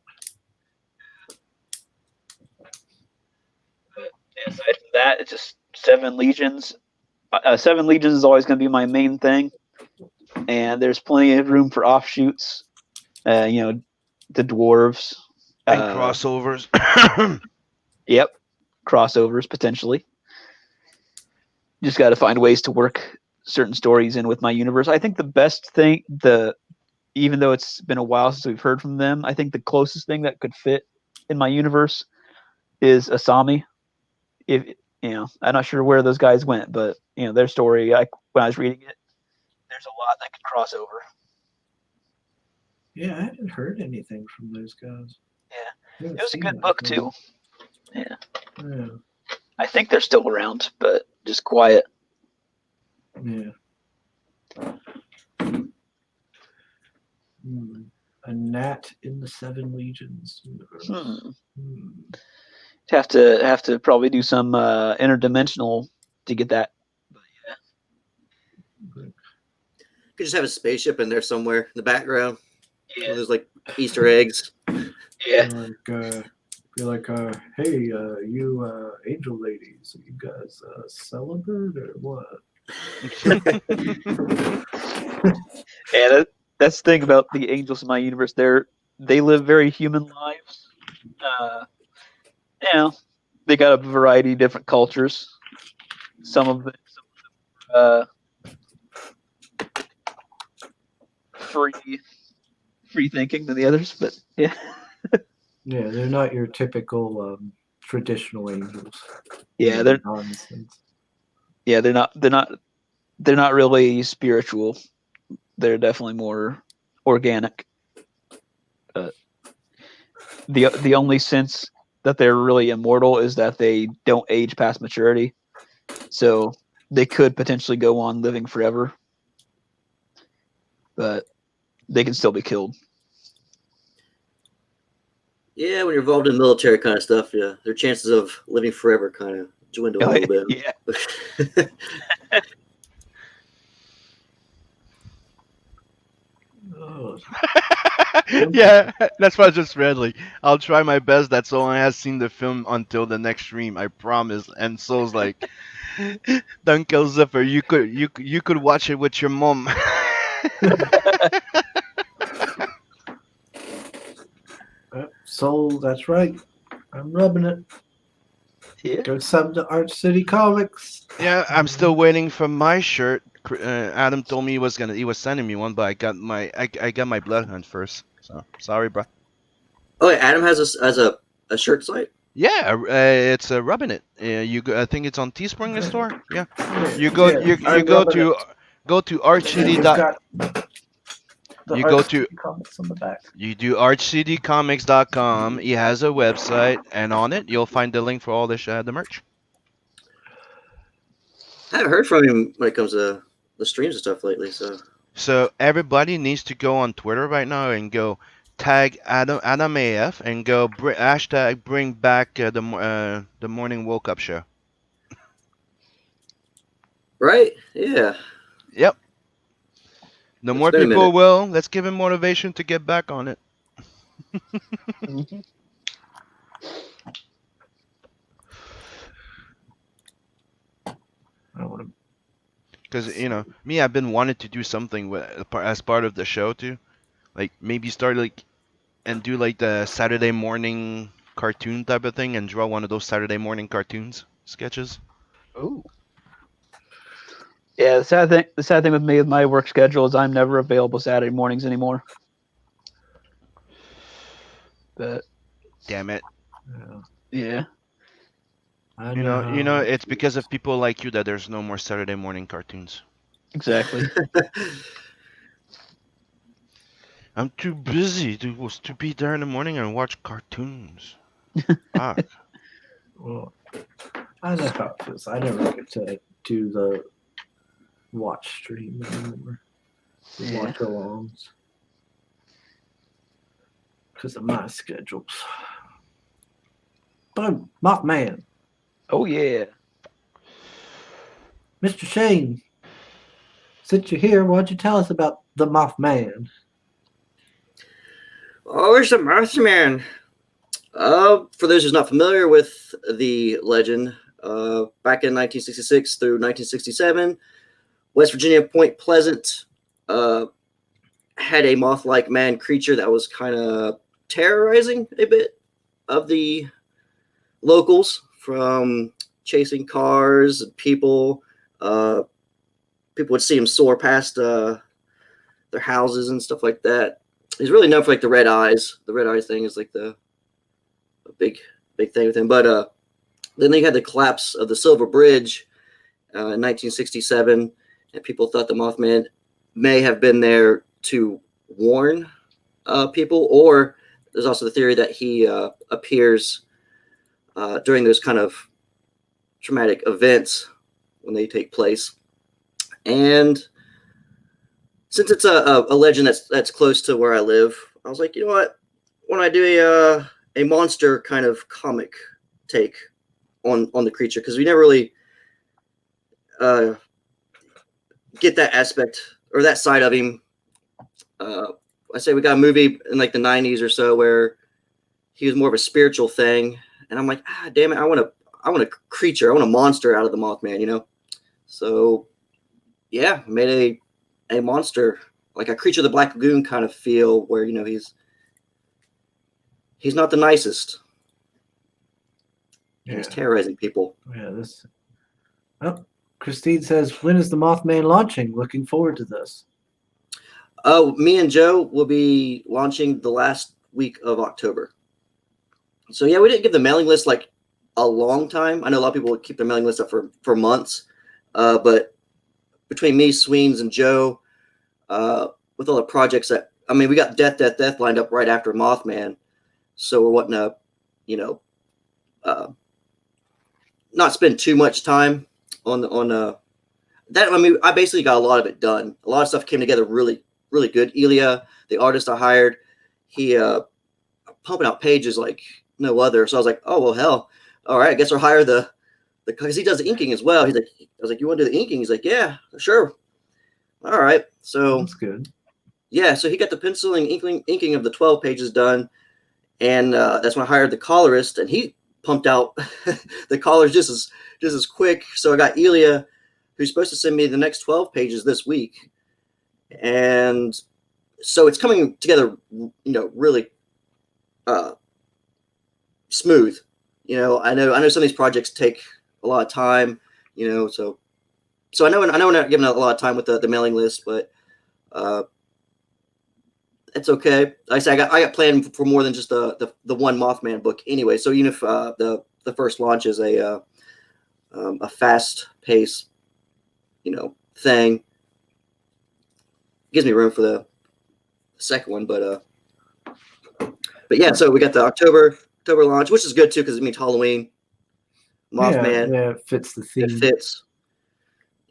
But aside from that, it's just Seven Legions. Seven Legions is always going to be my main thing, and there's plenty of room for offshoots. The dwarves and crossovers. Yep, crossovers potentially. Just got to find ways to work certain stories in with my universe. I think the best thing, even though it's been a while since we've heard from them, I think the closest thing that could fit in my universe is Asami. I'm not sure where those guys went, but their story. When I was reading it, there's a lot that could cross over. Yeah, I hadn't heard anything from those guys. Yeah, it was a good book too. Yeah. Yeah. I think they're still around, but just quiet. Yeah. A gnat in the Seven Legions universe. Have to probably do some interdimensional to get that. But You could just have a spaceship in there somewhere in the background. Yeah. There's like Easter eggs. Yeah. Be like, hey, you angel ladies, are you guys celibate or what? Yeah, that's the thing about the angels in my universe. They live very human lives. They got a variety of different cultures. Some of them free thinking than the others, but yeah. Yeah, they're not your typical traditional angels. Yeah, they're nonsense. yeah, they're not really spiritual. They're definitely more organic. The only sense that they're really immortal is that they don't age past maturity. So they could potentially go on living forever. But they can still be killed. Yeah, when you're involved in military kind of stuff, yeah, their chances of living forever kind of dwindle a little bit. Yeah. Yeah, that's what I just read. Like, I'll try my best. That's all I have seen the film until the next stream. I promise. And Soul's like, Dunkel Zipper, you could watch it with your mom. Soul, that's right. I'm rubbing it. Yeah. Go sub to Arch City Comics. Yeah, I'm still waiting for my shirt. Adam told me he was sending me one, but I got my blood hunt first. So sorry, bro. Oh, yeah, Adam has a shirt site. Yeah, it's rubbing it. I think it's on Teespring the store. Yeah, you go you go to archcity. You go to comics on the back. You do archcitycomics.com. He has a website, and on it you'll find the link for all the merch. I haven't heard from him when it comes to the streams and stuff lately. So everybody needs to go on Twitter right now and go tag Adam AF and go hashtag bring back the morning woke up show. Right? Yeah. Yep. The more people will, let's give him motivation to get back on it. Because me, I've been wanting to do something as part of the show too, like maybe start and do the Saturday morning cartoon type of thing and draw one of those Saturday morning cartoons sketches. Ooh. Yeah, the sad thing with me with my work schedule is I'm never available Saturday mornings anymore. But damn it. Yeah. You know, it's because of people like you that there's no more Saturday morning cartoons. Exactly. I'm too busy to be there in the morning and watch cartoons. Fuck. Well, I know how it feels. I never get to do the watch stream anymore. Watch alongs. Because of my schedules. Boom, Mothman. Oh yeah. Mr. Shane, since you're here, why don't you tell us about the Mothman? Oh, where's the Mothman? For those who's not familiar with the legend, back in 1966 through 1967, West Virginia Point Pleasant had a moth-like man creature that was kind of terrorizing a bit of the locals, from chasing cars and people. People would see him soar past their houses and stuff like that. He's really known for the red eyes. The red eyes thing is a big thing with him. But then they had the collapse of the Silver Bridge in 1967, and people thought the Mothman may have been there to warn people, or there's also the theory that he appears during those kind of traumatic events when they take place. And since it's a legend that's close to where I live, I was like, you know what? When I do a monster kind of comic take on the creature, because we never really get that aspect or that side of him. I say we got a movie in the 90s or so where he was more of a spiritual thing, and I'm like, damn it, I want a creature, I want a monster out of the Mothman, So yeah, made a monster, like a Creature of the Black Lagoon kind of feel, where he's not the nicest. Yeah. He's terrorizing people. Yeah, this. Oh, Christine says, when is the Mothman launching? Looking forward to this. Oh, me and Joe will be launching the last week of October. So yeah, we didn't give the mailing list like a long time. I know a lot of people would keep their mailing list up for months, but between me, Sweens, and Joe, with all the projects that we got Death lined up right after Mothman, so we're wanting to, not spend too much time on that. I basically got a lot of it done. A lot of stuff came together really, really good. Ilya, the artist I hired, he pumping out pages like no other. So I was like, oh well, hell, all right, I guess I'll hire the because he does the inking as well. He's like, I was like, you want to do the inking? He's like, yeah, sure. All right, so That's good. Yeah, so he got the penciling inking of the 12 pages done, and that's when I hired the colorist, and he pumped out the colors just as quick. So I got Ilya, who's supposed to send me the next 12 pages this week, and so it's coming together, really smooth. I know some of these projects take a lot of time, so I know we're not giving a lot of time with the mailing list, but it's okay. Like I said, I got planned for more than just the one Mothman book anyway. So even if the first launch is a fast pace, thing, gives me room for the second one. But yeah, so we got the October launch, which is good too because it means Halloween. Mothman, yeah, it fits the theme. It fits.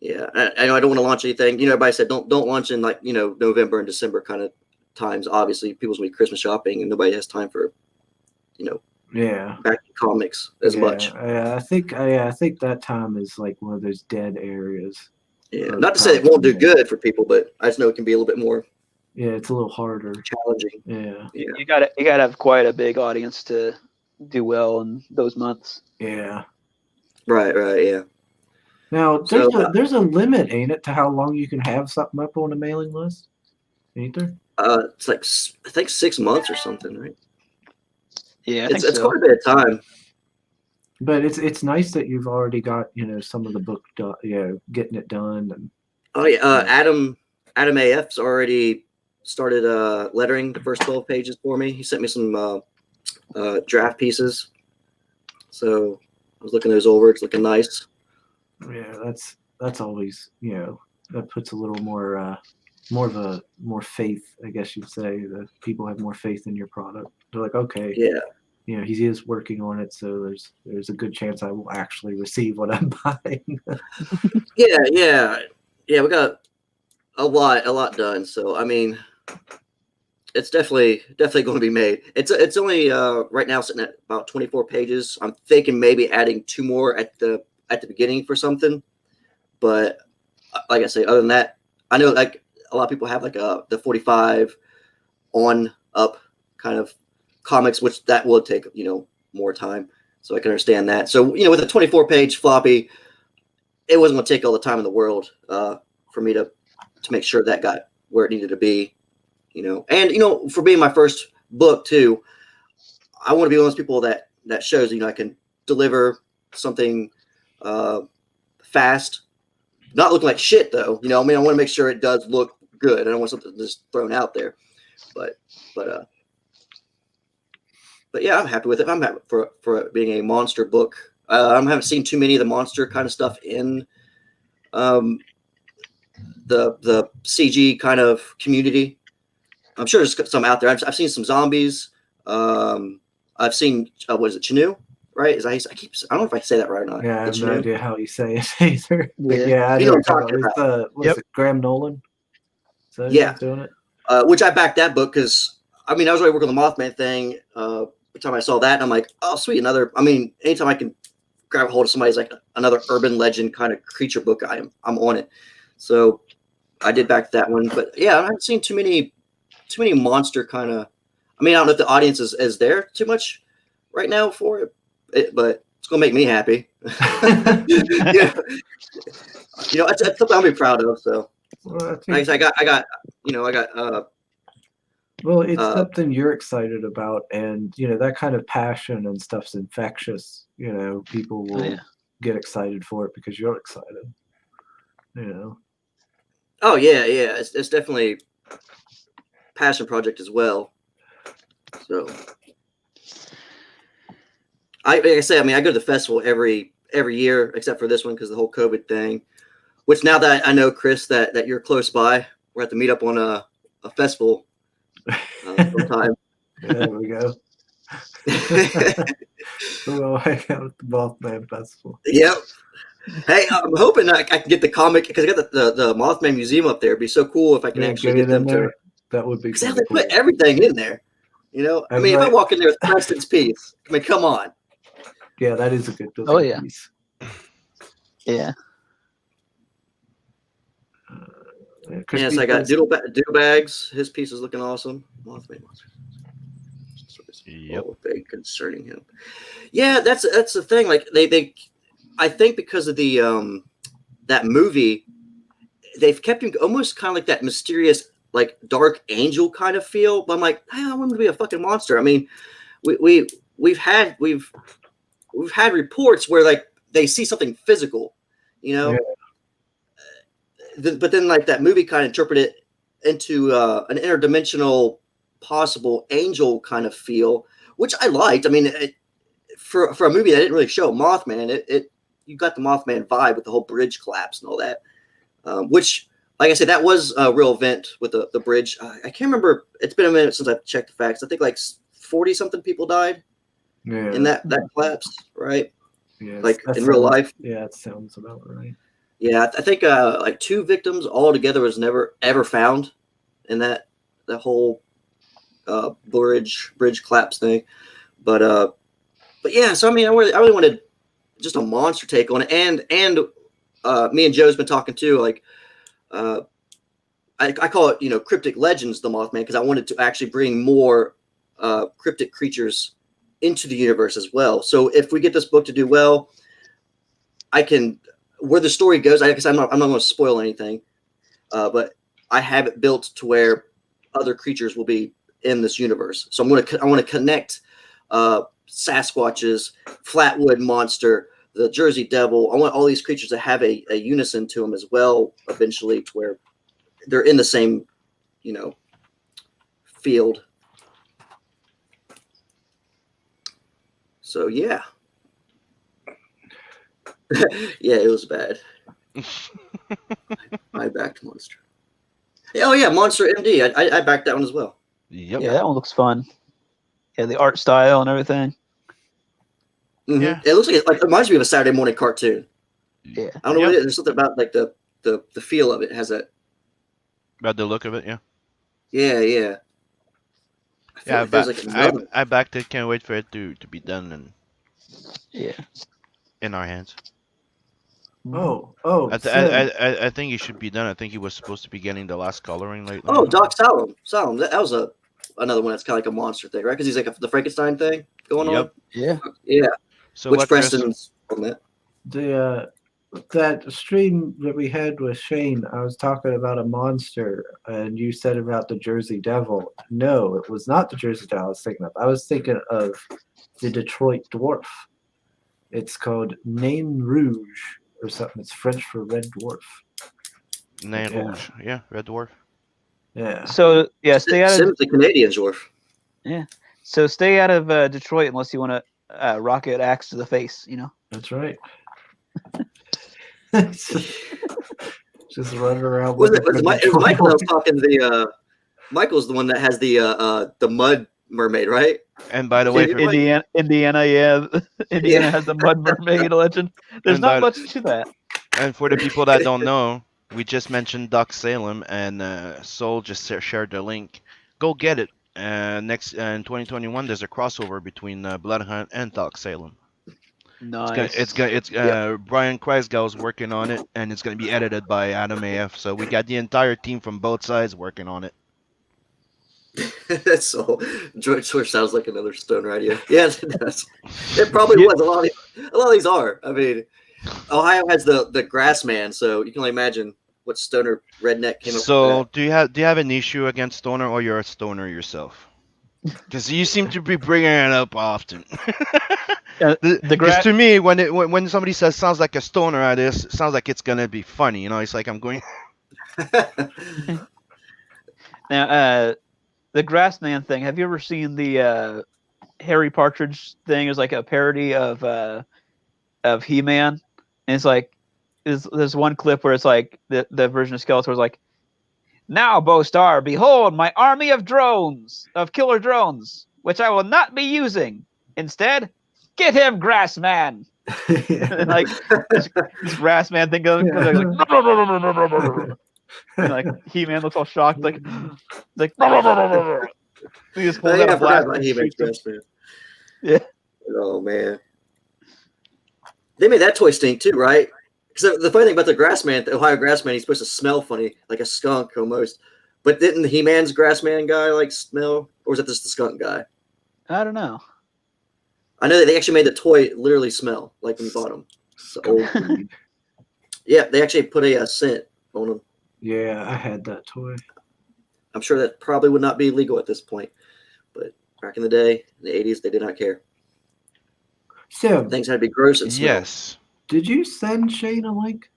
Yeah, I know I don't want to launch anything. Everybody said don't launch in November and December kind of times. Obviously, people's gonna be Christmas shopping, and nobody has time for back to comics as much. Yeah, I think that time is like one of those dead areas. Yeah, not to say it won't do good for people, but I just know it can be a little bit more. Yeah, it's a little harder, challenging. Yeah. You gotta have quite a big audience to do well in those months. Yeah. Right. Yeah. Now there's a limit, ain't it, to how long you can have something up on a mailing list? Ain't there? It's like I think 6 months or something, right? Yeah, it's quite a bit of time. But it's nice that you've already got some of the book getting it done. And oh yeah, Adam AF's already started lettering the first 12 pages for me. He sent me some draft pieces, so I was looking those over. It's looking nice. Yeah, that's always that puts a little more faith, I guess you'd say. That people have more faith in your product. They're like, okay, yeah, he is working on it, so there's a good chance I will actually receive what I'm buying. yeah. We got a lot done. So it's definitely going to be made. It's only right now sitting at about 24 pages. I'm thinking maybe adding 2 more at the beginning for something, but like I say, other than that, I know like a lot of people have like the 45 on up kind of comics, which that will take more time. So I can understand that. So with a 24-page floppy, it wasn't going to take all the time in the world for me to make sure that got where it needed to be. And for being my first book too, I want to be one of those people that shows I can deliver something fast, not looking like shit though. I want to make sure it does look good. I don't want something just thrown out there. But yeah, I'm happy with it. I'm happy for it being a monster book. I haven't seen too many of the monster kind of stuff in the CG kind of community. I'm sure there's some out there. I've seen some zombies. I've seen what is it, Chinu? Right? I don't know if I say that right or not. Yeah, I have no idea how you say it either. Yeah, I know know what I'm talking about. What is it, Graham Nolan? So yeah, doing it. Which I backed that book because I was already working on the Mothman thing. By the time I saw that, and I'm like, oh sweet, another. Anytime I can grab a hold of somebody's like another urban legend kind of creature book, I'm on it. So I did back that one, but yeah, I haven't seen too many monster kind of. I don't know if the audience is there too much right now for it, but it's gonna make me happy. It's something I'll be proud of. So, well, I got. Well, it's something you're excited about, and that kind of passion and stuff's infectious. People will get excited for it because you're excited. Oh yeah. It's definitely passion project as well. So, like I say, I mean, I go to the festival every year except for this one because of the whole COVID thing. Which now that I know, Chris, that you're close by, we're at to meet up on a festival sometime. There we go. We'll hang out at the Mothman Festival. Yep. Hey, I'm hoping I can get the comic because I got the Mothman Museum up there. It'd be so cool if I can actually get them to. That would be. Because they put everything in there. You know, I mean, if I walk in there with Preston's piece, I mean, come on. Yeah, that is a good piece. Yeah. Yes, I got Doodle Bags. His piece is looking awesome. Mothman Monster. Yep. Big concerning him. Yeah, that's the thing. Like they I think because of the that movie, they've kept him almost kind of like that mysterious, like dark angel kind of feel. But I'm like, I want him to be a fucking monster. I mean, we've had reports where like they see something physical, you know. Yeah. But then like that movie kind of interpreted it into an interdimensional possible angel kind of feel, which I liked. I mean, for a movie that didn't really show Mothman, you got the Mothman vibe with the whole bridge collapse and all that, which, like I said, that was a real event with the bridge. I can't remember. It's been a minute since I've checked the facts. I think like 40 something people died in that collapse, right? Yeah, like in real life. Yeah, it sounds about right. Yeah, I think like 2 victims altogether was never ever found in that whole bridge collapse thing. But yeah, so I mean, I really wanted just a monster take on it, and me and Joe's been talking too. Like, I call it, you know, Cryptic Legends, the Mothman, because I wanted to actually bring more cryptic creatures into the universe as well. So if we get this book to do well, I can. Where the story goes, I guess I'm not going to spoil anything, but I have it built to where other creatures will be in this universe. So I want to connect Sasquatches, Flatwood Monster, the Jersey Devil. I want all these creatures to have a unison to them as well, eventually, to where they're in the same, you know, field. So yeah. Yeah, it was bad. I backed Monster. Oh yeah, Monster MD. I backed that one as well. Yep. Yeah, that one looks fun. Yeah, the art style and everything. Mm-hmm. Yeah. It looks like it reminds me of a Saturday morning cartoon. Yeah. I don't know what it is. There's something about like the feel of it. Has that. About the look of it, yeah. Yeah, yeah. Yeah, like I backed it. Can't wait for it to be done and in our hands. I think it should be done. I think he was supposed to be getting the last coloring lately. Oh, Doc Salem. That was another one that's kind of like a monster thing, right? Because he's like the Frankenstein thing going on. Yeah. Yeah. So which what Preston's on that? That stream that we had with Shane, I was talking about a monster, and you said about the Jersey Devil. No, it was not the Jersey Devil I was thinking of. I was thinking of the Detroit Dwarf. It's called Nain Rouge or something. It's French for red dwarf. Nain Rouge, yeah, red dwarf. Yeah. So yeah, stay out of the Canadian dwarf. Yeah. So stay out of Detroit unless you want to rocket axe to the face. You know. That's right. Just running around. Was it Michael? I was talking to the Michael's the one that has the mud mermaid, right? And by the way, Indiana, yeah, Indiana has the mud mermaid legend. There's not much to that. And for the people that don't know, we just mentioned Doc Salem, and Soul just shared the link. Go get it. Next in 2021, there's a crossover between Blood Hunt and Doc Salem. Nice. It's Brian Kreisgau's working on it, and it's going to be edited by Adam AF. So we got the entire team from both sides working on it. So George sounds like another stoner idea. Yeah, it does. It probably was. A lot of these are. I mean, Ohio has the grass man, so you can only imagine what stoner redneck came up with. So do you have an issue against stoner, or you're a stoner yourself? Because you seem to be bringing it up often. Because to me, when somebody says sounds like a stoner at this, it sounds like it's gonna be funny. You know, it's like I'm going. Now, the Grassman thing. Have you ever seen the Harry Partridge thing? It was like a parody of He-Man, and it's like there's one clip where it's like the version of Skeletor was like, "Now, Bo-Star, behold my army of killer drones, which I will not be using. Instead, get him, Grassman." And like this Grassman thing goes like, and like He-Man looks all shocked, like he just pulls out a blast and shoots him. Yeah. Oh man. They made that toy stink too, right? Because the funny thing about the Grassman, the Ohio Grassman, he's supposed to smell funny, like a skunk almost. But didn't the He-Man's Grassman guy like smell, or was that just the skunk guy? I don't know. I know that they actually made the toy literally smell like when you bought them. Yeah, they actually put a scent on them. Yeah, I had that toy. I'm sure that probably would not be legal at this point, but back in the day, in the 80s, they did not care. So things had to be gross and smell. Yes. Did you send Shane a link?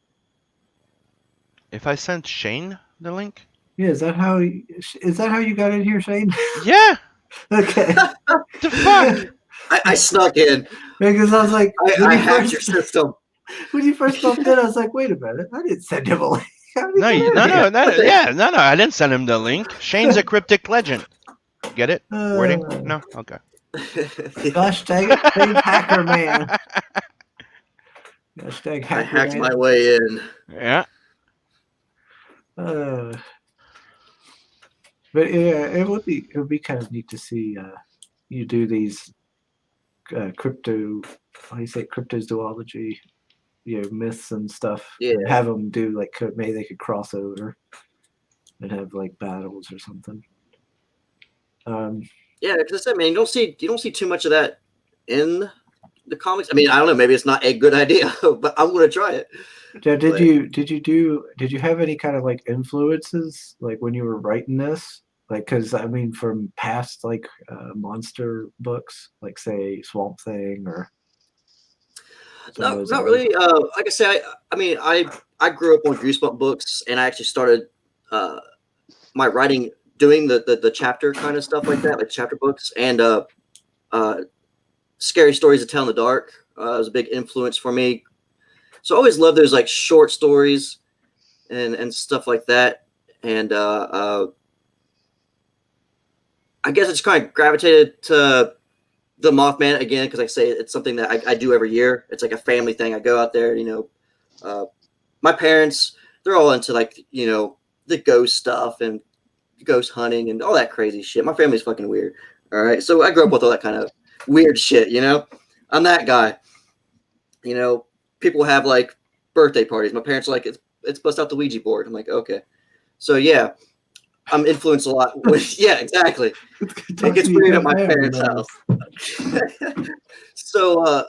If I sent Shane the link? Yeah, is that how you got in here, Shane? Yeah. Okay. The fuck? I snuck in. Because I was like, I hacked your system. When you first bumped in, I was like, wait a minute, I didn't send him a link. No, I didn't send him the link. Shane's a cryptic legend. Get it? Wording? No? Okay. Hashtag hacker man. Hashtag hacker I hacked man. my way in. Yeah. But yeah, it would be kind of neat to see you do these crypto, how do you say, cryptozoology, myths and stuff. Yeah. And have them do like maybe they could cross over and have like battles or something. Yeah, because I mean, you don't see too much of that in the comics. I mean, I don't know, maybe it's not a good idea, but I'm gonna try it. Yeah, did you have any kind of like influences like when you were writing this? Like, because I mean, from past like monster books, like say Swamp Thing or. No, not really. Like I say, I mean, I grew up on Goosebump books, and I actually started my writing doing the chapter kind of stuff like that, like chapter books, and Scary Stories to Tell in the Dark was a big influence for me. So I always loved those like short stories and stuff like that, and I guess I just kind of gravitated to the Mothman again, because like I say, it's something that I do every year. It's like a family thing. I go out there, my parents, they're all into like, the ghost stuff and ghost hunting and all that crazy shit. My family's fucking weird. All right. So I grew up with all that kind of weird shit, I'm that guy. People have like birthday parties. My parents are like, it's bust out the Ouija board. I'm like, okay. So yeah, I'm influenced a lot with, yeah, exactly. It gets weird at my parents' house. So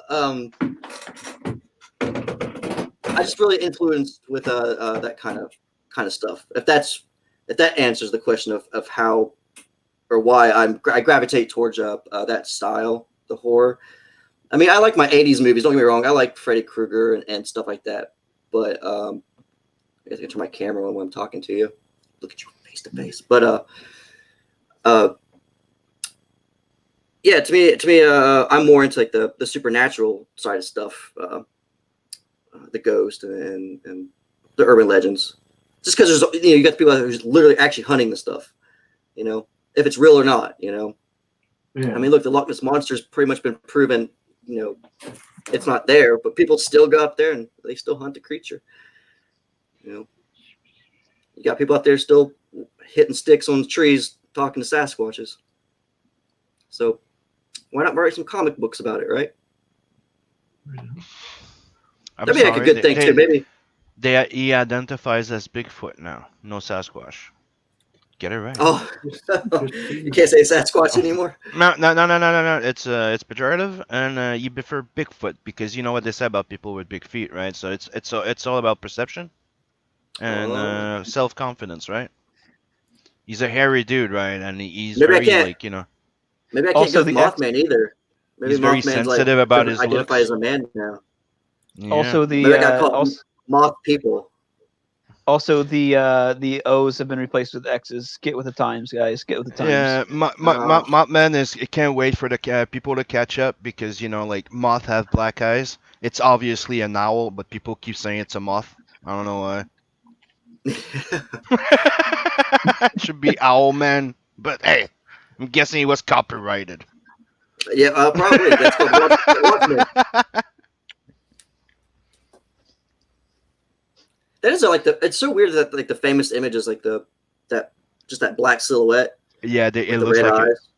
I just really influenced with that kind of stuff. If that answers the question of how or why I gravitate towards that style, the horror. I mean, I like my 80s movies, don't get me wrong. I like Freddy Krueger and stuff like that. But I guess I can turn my camera on when I'm talking to you. Look at you face to face. But yeah, to me, I'm more into like the supernatural side of stuff, the ghost and the urban legends. Just because there's you got people who's literally actually hunting the stuff, if it's real or not, Yeah. I mean, look, the Loch Ness Monster's pretty much been proven, it's not there, but people still go up there and they still hunt the creature. You got people out there still hitting sticks on the trees, talking to Sasquatches. So why not write some comic books about it, right? That'd be like a good thing too, maybe. He identifies as Bigfoot now, no Sasquatch. Get it right. Oh, you can't say Sasquatch anymore. No. It's pejorative, and you prefer Bigfoot because you know what they say about people with big feet, right? So it's all about perception and self-confidence, right? He's a hairy dude, right? And he's maybe very Maybe I can't go with Mothman either. Maybe he's very Mothman's sensitive like, about his identify looks. as a man now. Yeah. Also, Maybe I got called Moth People. Also, the O's have been replaced with X's. Get with the times, guys. Get with the times. Yeah, Mothman is. It can't wait for the people to catch up because like moth have black eyes. It's obviously an owl, but people keep saying it's a moth. I don't know why. It should be Owl Man, but hey, I'm guessing he was copyrighted. Yeah, probably. That's called Watchmen. That is like it's so weird that like the famous image is like that black silhouette. Yeah, it with the looks red like eyes.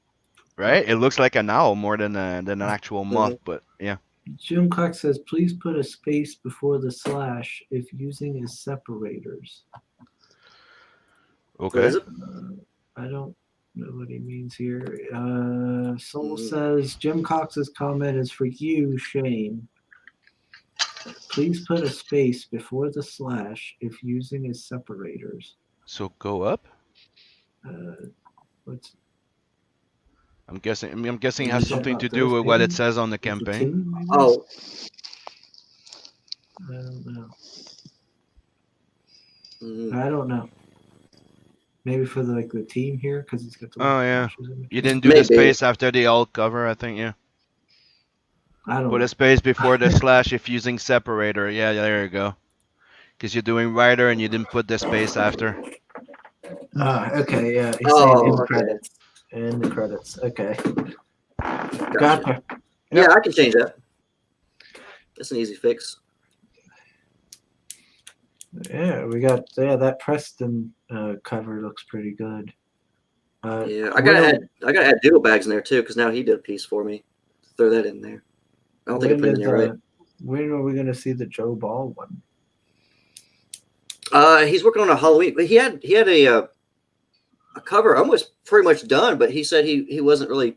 right. It looks like an owl more than an actual moth, but yeah. Jim Cox says, please put a space before the slash if using as separators. Okay. I don't know what he means here. Soul says, Jim Cox's comment is for you, Shane. Please put a space before the slash if using as separators. So go up. What's I'm guessing it has something to do with what it says on the campaign. Oh, I don't know. mm, I don't know. Maybe for the team here because he's got the. Oh yeah. flashes in You between. didn't do the Maybe. space after the alt cover, I think. Yeah. I don't Put know. a space before the slash if using separator. Yeah, there you go. Because you're doing writer and you didn't put the space after. Okay, yeah. He's Oh, saying in the okay. credits. In the credits. Okay. gotcha. Gotcha. Yeah, I can change that. That's an easy fix. Yeah, we got that Preston cover looks pretty good. Yeah, I gotta add doodle bags in there too because now he did a piece for me. Throw that in there. I don't think I put it in there right. When are we gonna see the Joe Ball one? He's working on a Halloween. He had a cover almost pretty much done, but he said he wasn't really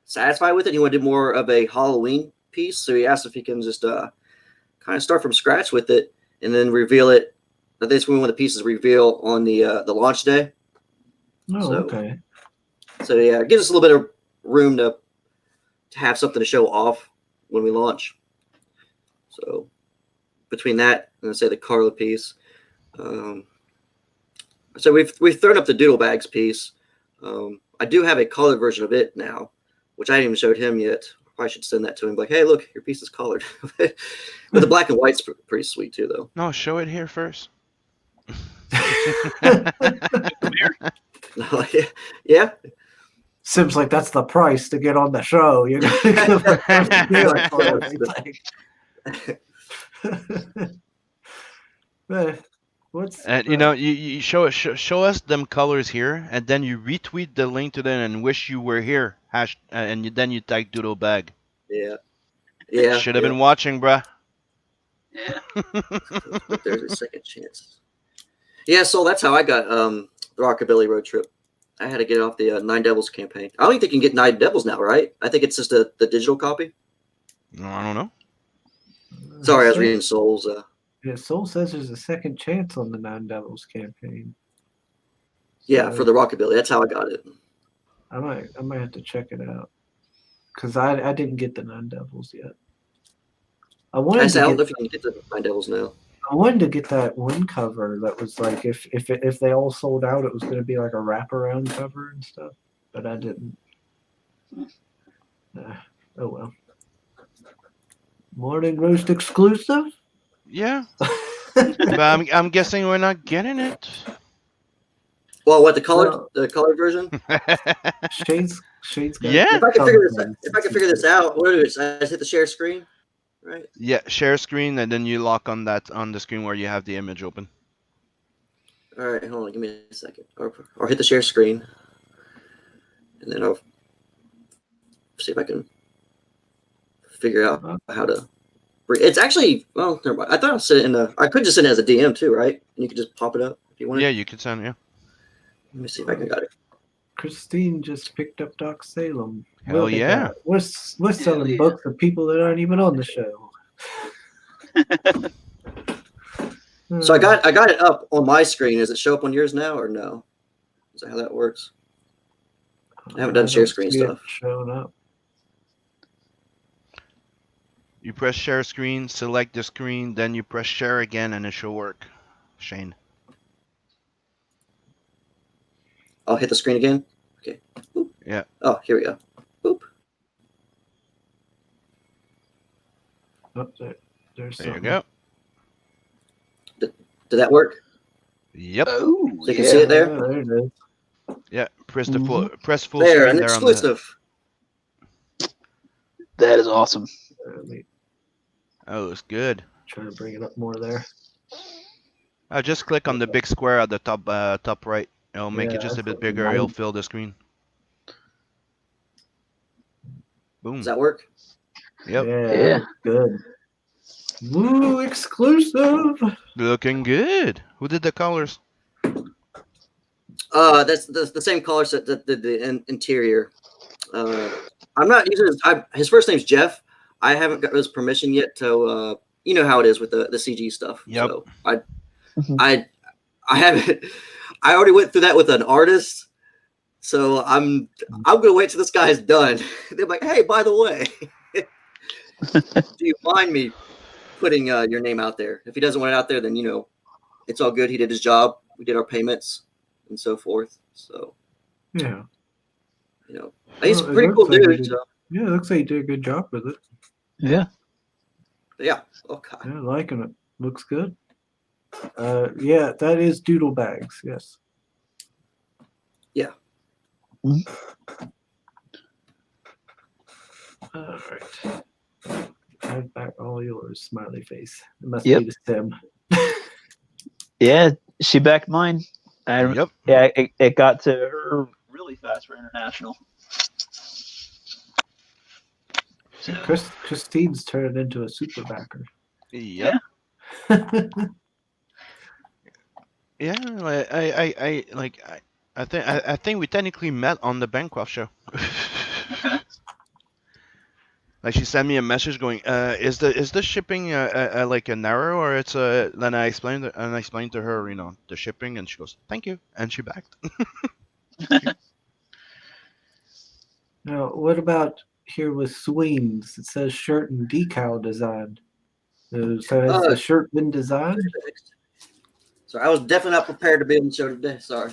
satisfied with it. He wanted to do more of a Halloween piece, so he asked if he can just kind of start from scratch with it and then reveal it. I think that's when one of the pieces reveal on the launch day. Oh, So- okay. So yeah, it gives us a little bit of room to have something to show off when we launch. So between that and say the Carla piece, so we've thrown up the doodle bags piece. I do have a colored version of it now, which I haven't even showed him yet. I should send that to him. Like, hey, look, your piece is colored. But the black and white's pretty sweet too, though. No, show it here first. Yeah. Seems like that's the price to get on the show. You're gonna give a first deal for everything. What's And you show us them colors here, and then you retweet the link to them and wish you were here. Then you tag doodle bag. Yeah. Yeah. Should have been watching, bruh. But there's a second chance. Yeah, so that's how I got the Rockabilly Road Trip. I had to get off the Nine Devils campaign. I don't think you can get Nine Devils now, right? I think it's just the digital copy. No, I don't know. Sorry, I was reading Souls. Yeah, Soul says there's a second chance on the Nine Devils campaign. Yeah, for the Rockabilly. That's how I got it. I might have to check it out because I didn't get the Nine Devils yet. I I wanted don't know to if you can get the Nine Devils now. get that one cover that was like if they all sold out, it was going to be like a wraparound cover and stuff, but I didn't. Oh well. Morning Roast exclusive. Yeah, but I'm guessing we're not getting it. Well, what the colored version? Shades. Got Yeah. If I can figure this out, what do I just hit the share screen, right? Yeah, share screen, and then you lock on the screen where you have the image open. All right, hold on, give me a second, or hit the share screen, and then I'll see if I can figure out how to. It's actually never mind. I thought I could just send it as a DM too, right? And you could just pop it up if you want. Yeah, you could send. Yeah. Let me see if I got it. Christine just picked up Doc Salem. Hell yeah. We're selling books for people that aren't even on the show. So I got it up on my screen. Does it show up on yours now or no? Is that how that works? I haven't done share screen stuff. Showing up. You press share screen, select the screen, then you press share again, and it should work. Shane. I'll hit the screen again. Okay. Boop. Yeah. Oh, here we go. Boop. Oh, there's There you something. go. Did that work? Yep. Oh, So you can see it there? There it is. Yeah. Press the full press full There, screen an there on the. exclusive. That is awesome. Let me Oh, it's good. try to bring it up more there. Just click on the big square at the top right. It'll make Yeah, it just a that's bit what we bigger. want. It'll fill the screen. Boom. Does that work? Yep. Yeah. Good. Woo, exclusive. Looking good. Who did the colors? That's the same color set that did the interior. I'm not using his first name's Jeff. I haven't got his permission yet to you know how it is with the CG stuff. Yep. So I haven't. I already went through that with an artist, so I'm gonna wait till this guy's done. They're like, hey, by the way, do you mind me putting your name out there? If he doesn't want it out there, then it's all good. He did his job. We did our payments and so forth. So Yeah. he's a Well, it pretty looks cool like you dude. did- So Yeah, it looks like you did a good job with it. Yeah. yeah. Oh God. Yeah, liking it. Looks good. Yeah, that is Doodle Bags. Yes. Yeah. All right. Add back all yours, smiley face. It must Yep. be the Sim. Yeah, she backed mine. Yep. Yeah, it got to her really fast for international. So, Christine's turned into a super backer. Yep. Yeah. I think we technically met on the Bancroft show. Like she sent me a message going, is the shipping like a narrow or it's a? Then I explained to her, the shipping, and she goes, thank you, and she backed. Now, what about here with swings? It says shirt and decal design. So has the shirt been designed? So I was definitely not prepared to be on the show today. Sorry.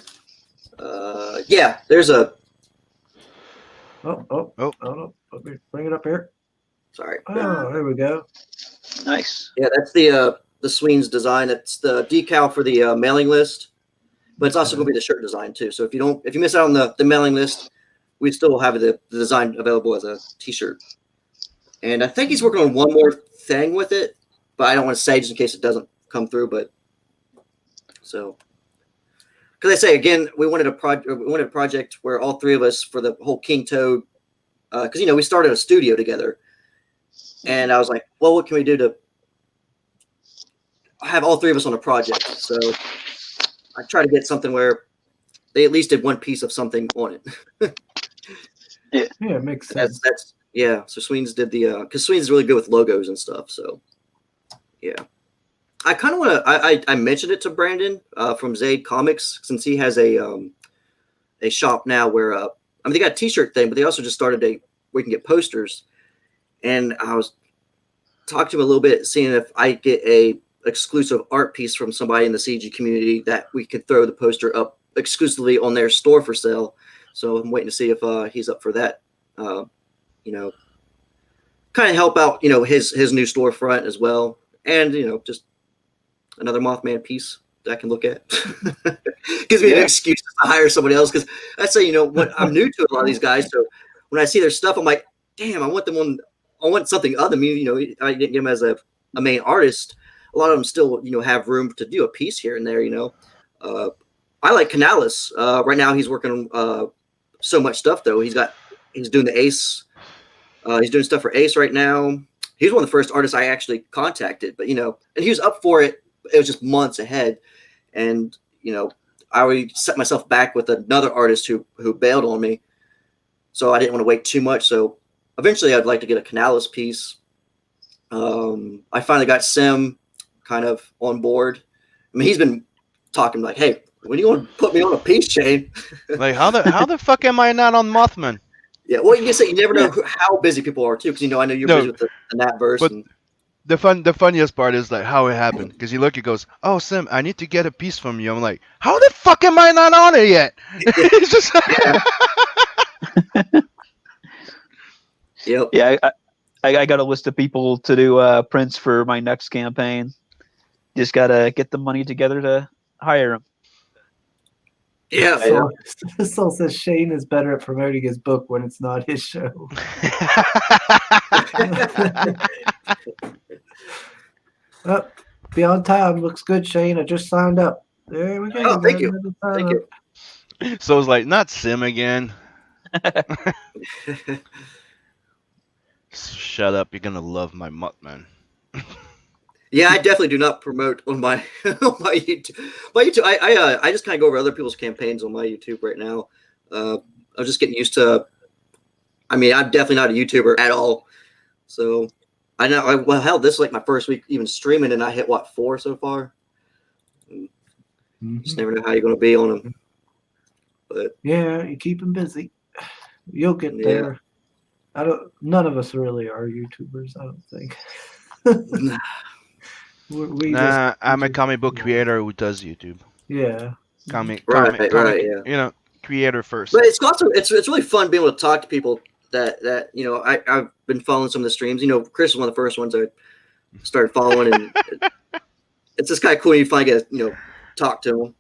Yeah, there's a. Oh. Let me bring it up here. Sorry. Oh, there we go. Nice. Yeah, that's the Sweens design. It's the decal for the mailing list, but it's also going to be the shirt design too. So if you miss out on the mailing list, we still have the design available as a T-shirt. And I think he's working on one more thing with it, but I don't want to say just in case it doesn't come through. But so, because I say again, we wanted a project where all three of us for the whole King Toad, because we started a studio together. And I was like, well, what can we do to have all three of us on a project? So I tried to get something where they at least did one piece of something on it. Yeah, it makes sense. That's yeah. So Sweens did the because Sweens is really good with logos and stuff. So yeah, I kind of want to. I mentioned it to Brandon from Zaid Comics since he has a shop now where they got a T-shirt thing, but they also just started where you can get posters. And I was talking to him a little bit, seeing if I get a exclusive art piece from somebody in the CG community that we could throw the poster up exclusively on their store for sale. So I'm waiting to see if he's up for that. Kind of help out, his new storefront as well, and just another Mothman piece that I can look at. Gives me an excuse to hire somebody else because I say, what I'm new to a lot of these guys, so when I see their stuff, I'm like, damn, I want them on. I want something other than me. I didn't get him as a main artist. A lot of them still, have room to do a piece here and there. I like Canales. Right now, he's working on so much stuff though. He's doing the Ace. He's doing stuff for Ace right now. He's one of the first artists I actually contacted. But and he was up for it. It was just months ahead, and I already set myself back with another artist who bailed on me. So I didn't want to wait too much. So eventually, I'd like to get a Canales piece. I finally got Sim kind of on board. I mean, he's been talking like, "Hey, when are you going to put me on a piece, Shane?" Like, how the fuck am I not on Mothman? Yeah, well, you never know how busy people are too, because I know you're busy with the Natverse. the funniest part is like how it happened because he goes, "Oh, Sim, I need to get a piece from you." I'm like, "How the fuck am I not on it yet?" It's just Yep. Yeah, I got a list of people to do prints for my next campaign. Just gotta get the money together to hire them. Yeah. Soul says Shane is better at promoting his book when it's not his show. Oh, Beyond Time looks good, Shane. I just signed up. There we go. Oh, thank you. Thank you. So it's like not Sim again. Shut up! You're gonna love my mutt, man. Yeah, I definitely do not promote on my on my YouTube. I just kind of go over other people's campaigns on my YouTube right now. I'm just getting used to. I mean, I'm definitely not a YouTuber at all. So I know. Well, hell, this is like my first week even streaming, and I hit what 4 so far. Just never know how you're going to be on them. But yeah, you keep them busy. You'll get there. None of us really are YouTubers. I don't think. I'm a comic book creator who does YouTube. Yeah. Comic, yeah. You know, creator first. But it's also it's really fun being able to talk to people that you know. I've been following some of the streams. You know, Chris was one of the first ones I started following, and it's just kind of cool when you finally get talk to him.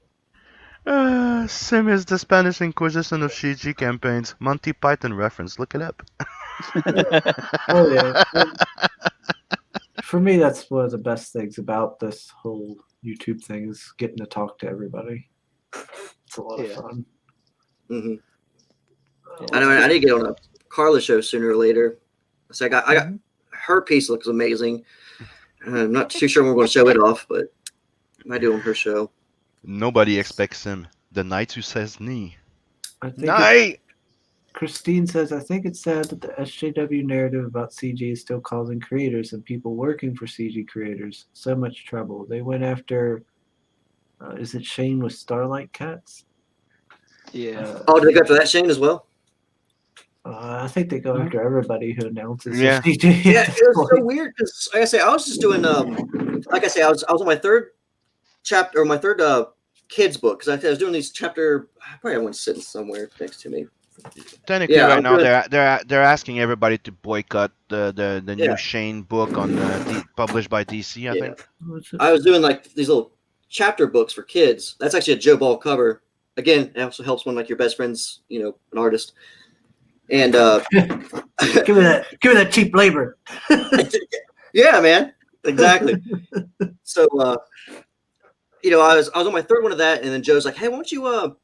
Sim is the Spanish Inquisition of CG campaigns. Monty Python reference. Look it up. Oh yeah. For me, that's one of the best things about this whole YouTube thing is getting to talk to everybody. It's a lot of fun. Mm-hmm. I know. I need to get on a Carla show sooner or later. So I got her piece looks amazing. I'm not too sure when we're going to show it off, but I might do on her show. Nobody expects him. The knight who says knee. Knight! Christine says, I think it's sad that the SJW narrative about CG is still causing creators and people working for CG creators so much trouble. They went after, is it Shane with Starlight Cats? Yeah. Oh, did they go after that Shane as well? I think they go after everybody who announces Yeah. CG. Yeah, it was so weird because, like I say, I was just doing, like I say, I was on my third chapter or my third kids book because I was doing these chapter. I probably have one sitting somewhere next to me. Technically, right now they're asking everybody to boycott the new Shane book on published by DC. I think. I was doing like these little chapter books for kids. That's actually a Joe Ball cover. Again, it also helps when like your best friend's an artist. And give me that cheap labor. Yeah, man, exactly. So I was on my third one of that, and then Joe's like, "Hey, why don't you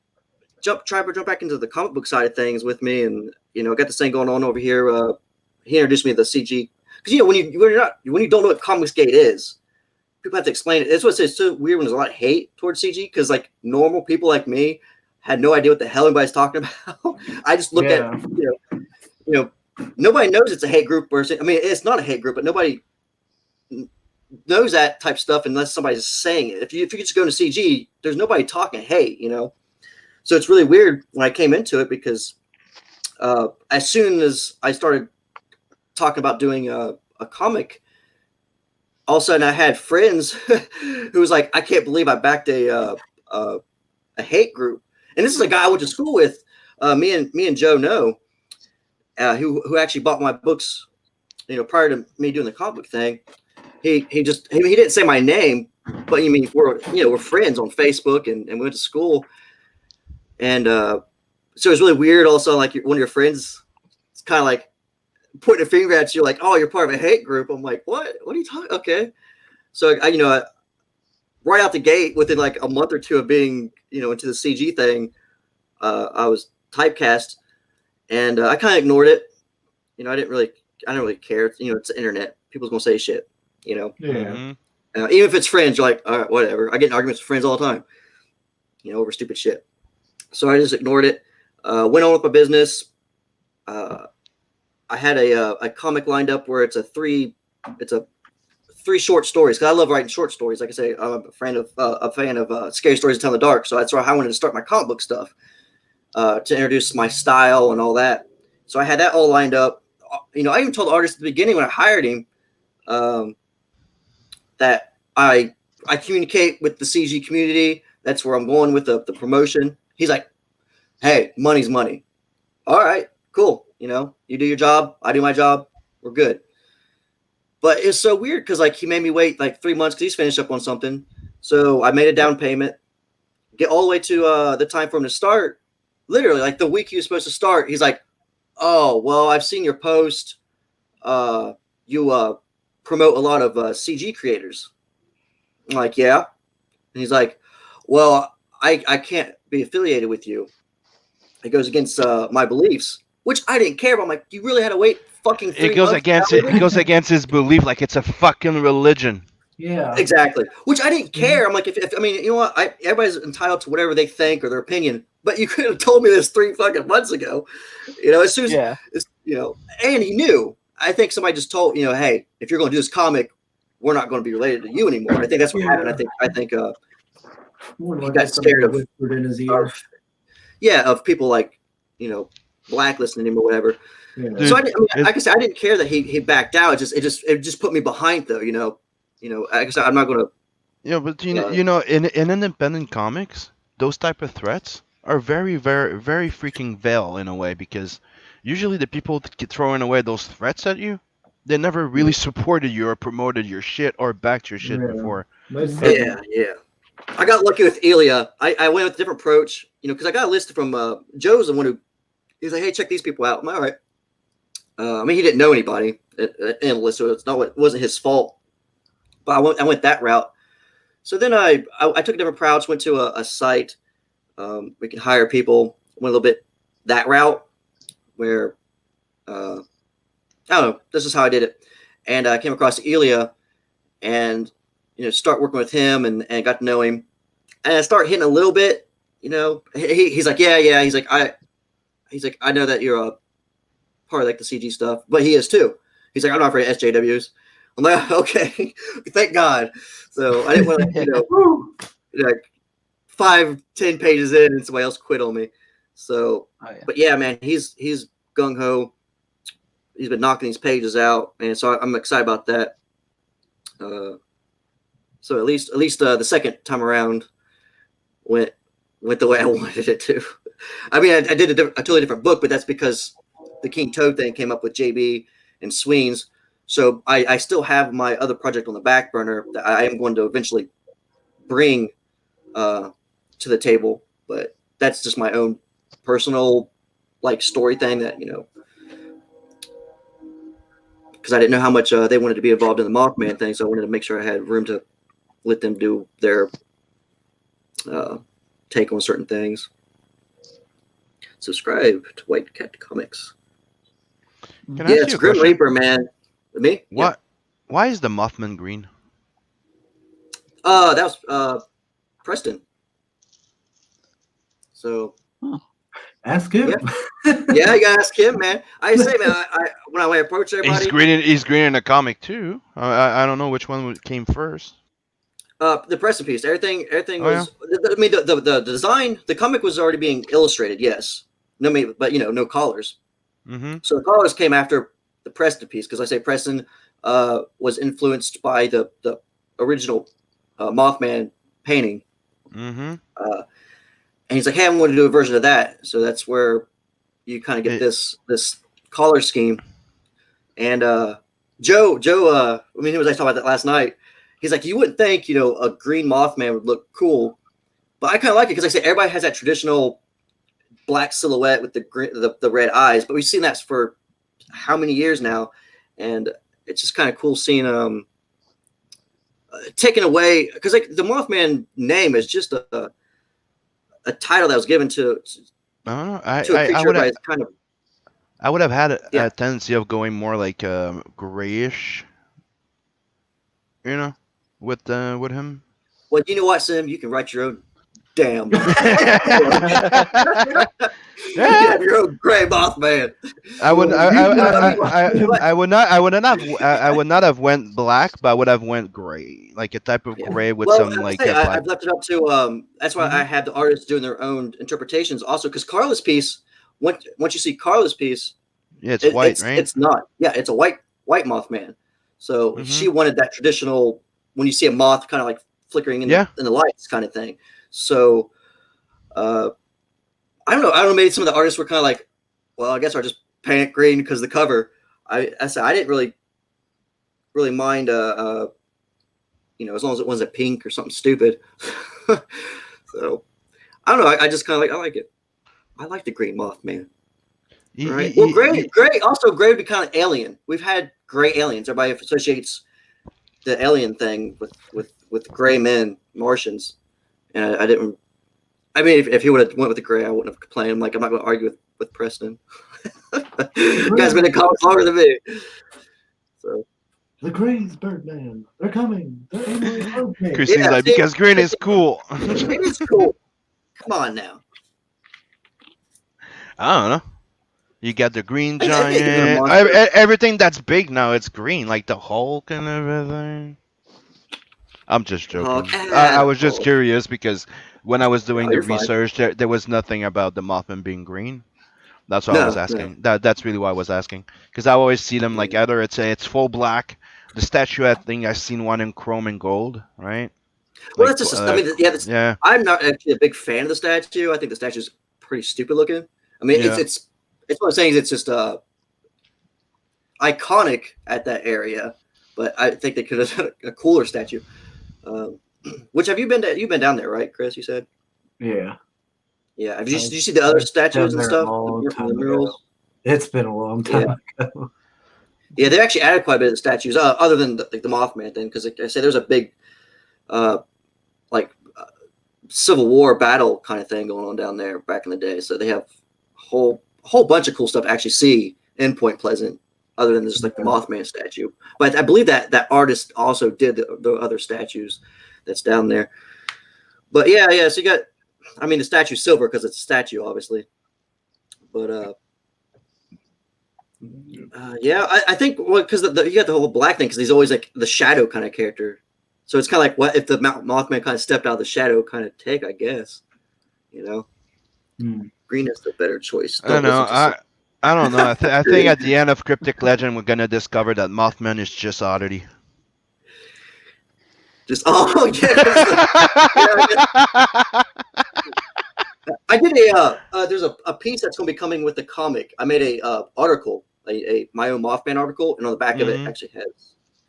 jump back into the comic book side of things with me?" And I got this thing going on over here. He introduced me to the CG because when you don't know what Comicsgate is, people have to explain it. That's what it's so weird when there's a lot of hate towards CG because like normal people like me had no idea what the hell anybody's talking about. I just look at nobody knows it's a hate group person. I mean, it's not a hate group, but nobody knows that type of stuff unless somebody's saying it. If you just go to CG, there's nobody talking hate, So it's really weird when I came into it because as soon as I started talking about doing a comic, all of a sudden I had friends who was like, "I can't believe I backed a hate group." And this is a guy I went to school with. Me and Joe know, who actually bought my books, prior to me doing the comic book thing. He didn't say my name, but we're friends on Facebook and we went to school. And so it's really weird. Also, like one of your friends, it's kind of like pointing a finger at you, like, "Oh, you're part of a hate group." I'm like, "What? What are you talking?" Okay, so I right out the gate, within like a month or two of being into the CG thing, I was typecast, and I kind of ignored it. I didn't really care. It's the internet. People's gonna say shit. Yeah. Even if it's friends, you're like, all right, whatever. I get in arguments with friends all the time. Over stupid shit. So I just ignored it. Went on with my business. I had a comic lined up where it's a three short stories because I love writing short stories. Like I say, I'm a fan of Scary Stories to Tell in the Dark. So that's why I wanted to start my comic book stuff to introduce my style and all that. So I had that all lined up. I even told the artist at the beginning when I hired him, that I communicate with the CG community. That's where I'm going with the promotion. He's like, hey, money's money. All right, cool. You know, you do your job, I do my job, we're good. But it's so weird because like he made me wait like 3 months because he's finished up on something. So I made a down payment, get all the way to the time for him to start. Literally, like the week he was supposed to start, he's like, oh, well, I've seen your post. You promote a lot of CG creators. I'm like, yeah. And he's like, well, I can't be affiliated with you. It goes against my beliefs, which I didn't care about. I'm like, you really had to wait fucking 3 It goes months? against it. It goes against his belief, like it's a fucking religion. Yeah. Exactly. Which I didn't care. I'm like, if I mean, you know what? Everybody's entitled to whatever they think or their opinion. But you could have told me this 3 fucking months ago. You know, as soon as it's, you know, and he knew. I think somebody just told, you know, hey, if you're going to do this comic, we're not going to be related to you anymore. I think that's what happened. I think he got scared of whispered in his ear. of people like, you know, blacklisting him or whatever. Yeah. Dude, so I mean, like I said, I didn't care that he backed out. It just put me behind though. You know, like I said, I'm not going to. Yeah, but you know, in independent comics, those type of threats are very, very, very freaking veiled in a way, because usually the people throwing away those threats at you, they never really supported you or promoted your shit or backed your shit before. Yeah. I got lucky with Elia. I went with a different approach, you know, because I got a list from Joe's the one who he's like, hey, check these people out. I'm like, all right. I mean, he didn't know anybody in the list, so it wasn't his fault. But I went that route. So then I took a different approach, went to a site. We can hire people. Went a little bit that route where I don't know. This is how I did it, and I came across Elia, and you know, start working with him and got to know him, and I start hitting a little bit. You know, he's like, yeah. He's like, I know that you're a part of like the CG stuff, but he is too. He's like, I'm not afraid of SJWs. I'm like, okay, thank God. So I didn't want to, you know, like 5-10 pages in and somebody else quit on me. So, but yeah, man, he's gung ho. He's been knocking these pages out, and so I'm excited about that. So at least the second time around went the way I wanted it to. I mean, I did a totally different book, but that's because the King Toad thing came up with JB and Sweens. So I still have my other project on the back burner that I am going to eventually bring to the table, but that's just my own personal like story thing that, you know, because I didn't know how much they wanted to be involved in the Mothman thing, so I wanted to make sure I had room to let them do their take on certain things. Subscribe to White Cat Comics. Can I ask it's you a Grim question? Reaper, man. Me? What? Why is the Mothman green? That was Preston. So ask him. Yeah, you gotta ask him, man. I say, man, when I approach everybody, He's green in the comic too. I don't know which one came first. the Preston piece, everything Oh, was. I mean, the design, the comic was already being illustrated, yes. But you know, no collars. Mm-hmm. So the collars came after the Preston piece, because I say Preston was influenced by the original Mothman painting. Mm-hmm. And he's like, hey, I'm going to do a version of that. So that's where you kind of get this collar scheme. And Joe, I mean, he was talking about that last night. He's like, you wouldn't think, you know, a green Mothman would look cool, but I kind of like it because, like I say, everybody has that traditional black silhouette with the red eyes. But we've seen that for how many years now, and it's just kind of cool seeing taken away, because like the Mothman name is just a title that was given to I don't know. a creature by its kind of. I would have had a tendency of going more like grayish, you know, with him. Well, you know what, Sim? You can write your own damn. You have your own gray Mothman. I would not have went black, but I would have went gray, like a type of gray with some like. I've left it up to. That's why I had the artists doing their own interpretations, also because Carla's piece. Once you see Carla's piece, yeah, it's white, right? It's not. Yeah, it's a white Mothman. So she wanted that traditional when you see a moth kind of like flickering in, in the lights kind of thing. So I don't know. Maybe some of the artists were kind of like, well, I guess I'll just paint it green because the cover. I said I didn't really mind. You know, as long as it wasn't pink or something stupid. So I don't know. I just kind of I like it. I like the Green Mothman. Right. Well, Gray would be kind of alien. We've had gray aliens. Everybody associates the alien thing with gray men, Martians, and I didn't. I mean, if he would have went with the gray, I wouldn't have complained. Like, I'm not going to argue with Preston. You guys been in comics longer than me. So the Green's Birdman. They're coming. They're Emily Birdman. Christine's like, because green is cool. Green is cool. Come on now. I don't know. You got the green giant. Everything that's big now, it's green, like the Hulk and everything. I'm just joking. I was just curious because when I was doing the research, there was nothing about the Mothman being green. That's why I was asking. That's really why I was asking. Because I always see them like either it's full black. The statue, I think I've seen one in chrome and gold, right? Well, that's just. I mean, I'm not actually a big fan of the statue. I think the statue's pretty stupid looking. I mean, it's what I'm saying is it's just iconic at that area, but I think they could have done a cooler statue. Which have you been to? You've been down there, right, Chris? You said. Yeah. Yeah. Did you see the other statues and stuff? The murals? It's been a long time ago. Yeah, they actually added quite a bit of statues, other than the Mothman thing, because like I say, there's a big, Civil War battle kind of thing going on down there back in the day. So they have a whole bunch of cool stuff to actually see in Point Pleasant, other than just like the Mothman statue. But I believe that artist also did the other statues that's down there. But yeah. So you got, I mean, the statue's silver because it's a statue, obviously. But I think because you got the whole black thing because he's always like the shadow kind of character. So it's kind of like what if the Mothman kind of stepped out of the shadow kind of take, I guess. You know, green is the better choice. I don't know. I don't know. I think at the end of Cryptic Legend, we're gonna discover that Mothman is just oddity. Just I did there's a piece that's going to be coming with the comic. I made a article, my own Mothman article, and on the back of it actually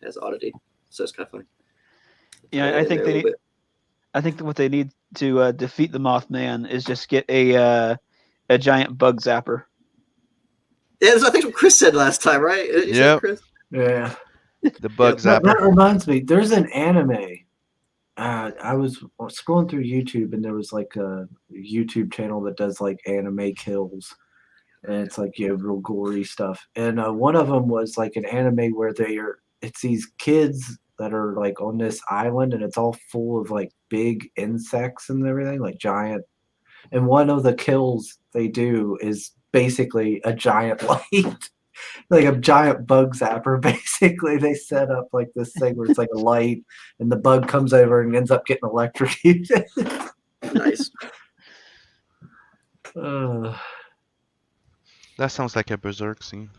has oddity. So it's kind of funny. Yeah, I think what they need to defeat the Mothman is just get a giant bug zapper. Yeah, that's I think what Chris said last time, right? Yeah. Yeah. The bug zapper. That reminds me, there's an anime. I was scrolling through YouTube and there was like a YouTube channel that does like anime kills, and it's like real gory stuff. And one of them was like an anime where it's these kids that are like on this island and it's all full of like big insects and everything, like giant. And one of the kills they do is basically a giant light. Like a giant bug zapper. Basically, they set up like this thing where it's like a light, and the bug comes over and ends up getting electrocuted. Nice. That sounds like a Berserk scene.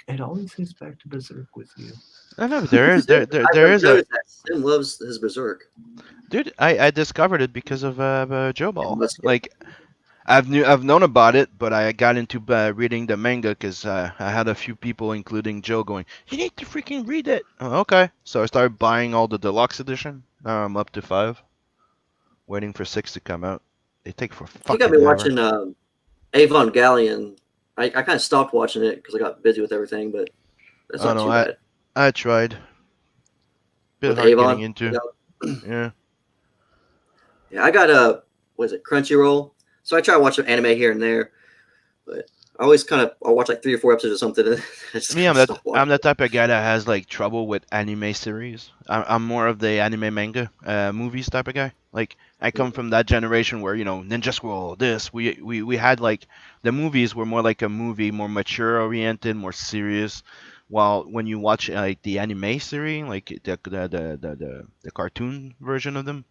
It always goes back to Berserk with you. I know there is a. Sim loves his Berserk. Dude, I discovered it because of Joe Ball. Like. I've known about it, but I got into reading the manga because I had a few people, including Joe, going, "You need to freaking read it." Oh, okay, so I started buying all the deluxe edition. Now I'm up to 5, waiting for 6 to come out. They take for fucking. I think I've been watching Evangelion. I kind of stopped watching it because I got busy with everything, but that's not too bad. I tried. Bit hard getting into. Yeah. Yeah, I got Crunchyroll. So I try to watch some anime here and there, but I'll watch like 3 or 4 episodes or something. I'm the type of guy that has like trouble with anime series. I'm more of the anime manga movies type of guy. Like I come from that generation where Ninja Scroll. We had like the movies were more like a movie, more mature oriented, more serious. While when you watch like the anime series, like the cartoon version of them.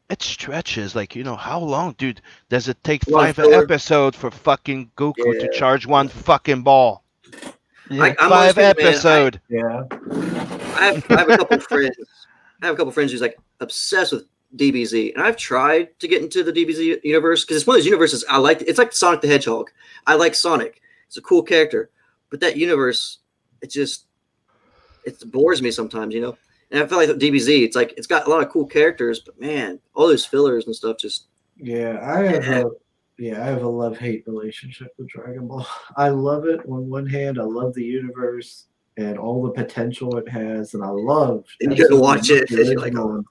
It stretches, like, how long, dude, does it take 5 episodes for fucking Goku to charge one fucking ball? Yeah. I'm 5 honestly, man, episode. Yeah. I have a couple friends. I have a couple friends who's like obsessed with DBZ, and I've tried to get into the DBZ universe because it's one of those universes I like. It's like Sonic the Hedgehog. I like Sonic. It's a cool character, but that universe, it bores me sometimes, you know. And I feel like DBZ, it's like it's got a lot of cool characters, but man, all those fillers and stuff just. Yeah, I have a love-hate relationship with Dragon Ball. I love it on one hand. I love the universe and all the potential it has, and I love. And you gotta watch it. the original one.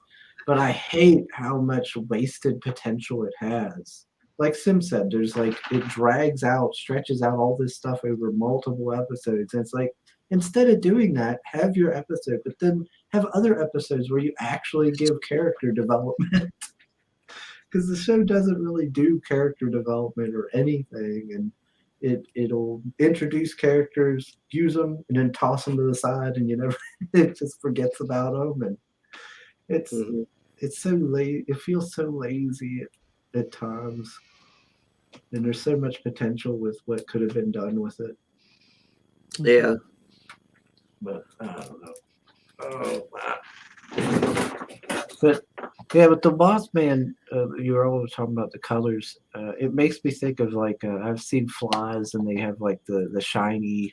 But I hate how much wasted potential it has. Like Sim said, there's like it drags out, stretches out all this stuff over multiple episodes. And it's like instead of doing that, have your episode, but then have other episodes where you actually give character development. Because the show doesn't really do character development or anything, and it'll introduce characters, use them, and then toss them to the side, and you never it just forgets about them, and it's so late. It feels so lazy at times, and there's so much potential with what could have been done with it. Yeah, but I don't know. Oh, wow. But yeah, with the Mothman, you were always talking about the colors. It makes me think of like I've seen flies, and they have like the shiny,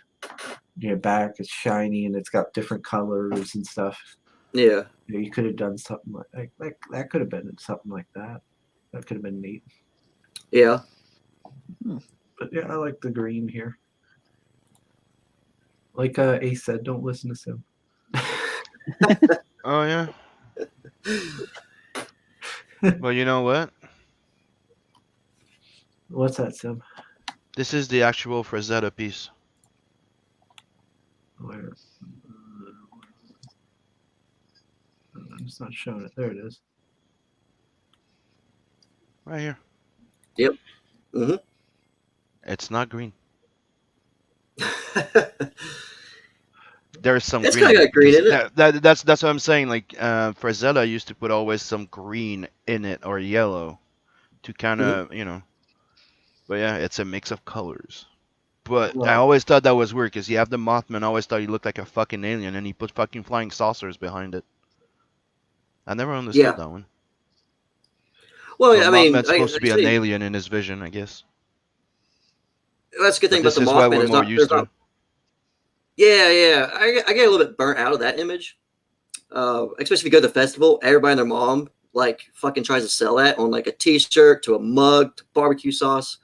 back is shiny, and it's got different colors and stuff. Yeah, you could have done something like that. Could have been something like that. That could have been neat. Yeah, but yeah, I like the green here. Like Ace said, don't listen to Sim. Oh yeah. Well, you know what? What's that, Sim? This is the actual Frazetta piece. Where? It's not showing it. There it is. Right here. Yep. Mm-hmm. It's not green. There's some It's green. kind of got green in it. That's what I'm saying. Like Frazella used to put always some green in it or yellow to kind of But yeah, it's a mix of colors. But I always thought that was weird because you have the Mothman. I always thought he looked like a fucking alien, and he put fucking flying saucers behind it. I never understood that one. Well, But I mean, Mothman's supposed to be an actually, alien in his vision, I guess. That's a good thing But about the this is what Mothman. we're It's more not, used there's to. not, yeah. I get a little bit burnt out of that image. Especially if you go to the festival, everybody and their mom like fucking tries to sell that on like a T-shirt to a mug to barbecue sauce.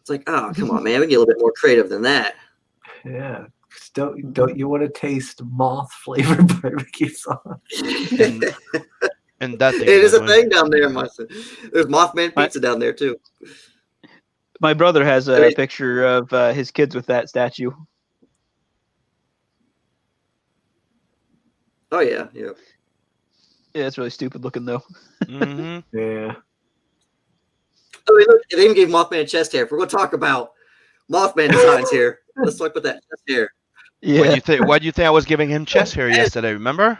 It's like, oh, come on, man, we can get a little bit more creative than that. Yeah. Don't you want to taste moth flavored barbecue sauce? And that thing. It is a thing down there, there's Mothman pizza down there too. My brother has a picture of his kids with that statue. Oh yeah. Yeah, it's really stupid looking though. Mm-hmm. Yeah. Oh, look, they even gave Mothman a chest hair. If we're going to talk about Mothman designs here, let's talk about that chest hair. Yeah. Why do you think I was giving him chest hair yesterday? Remember?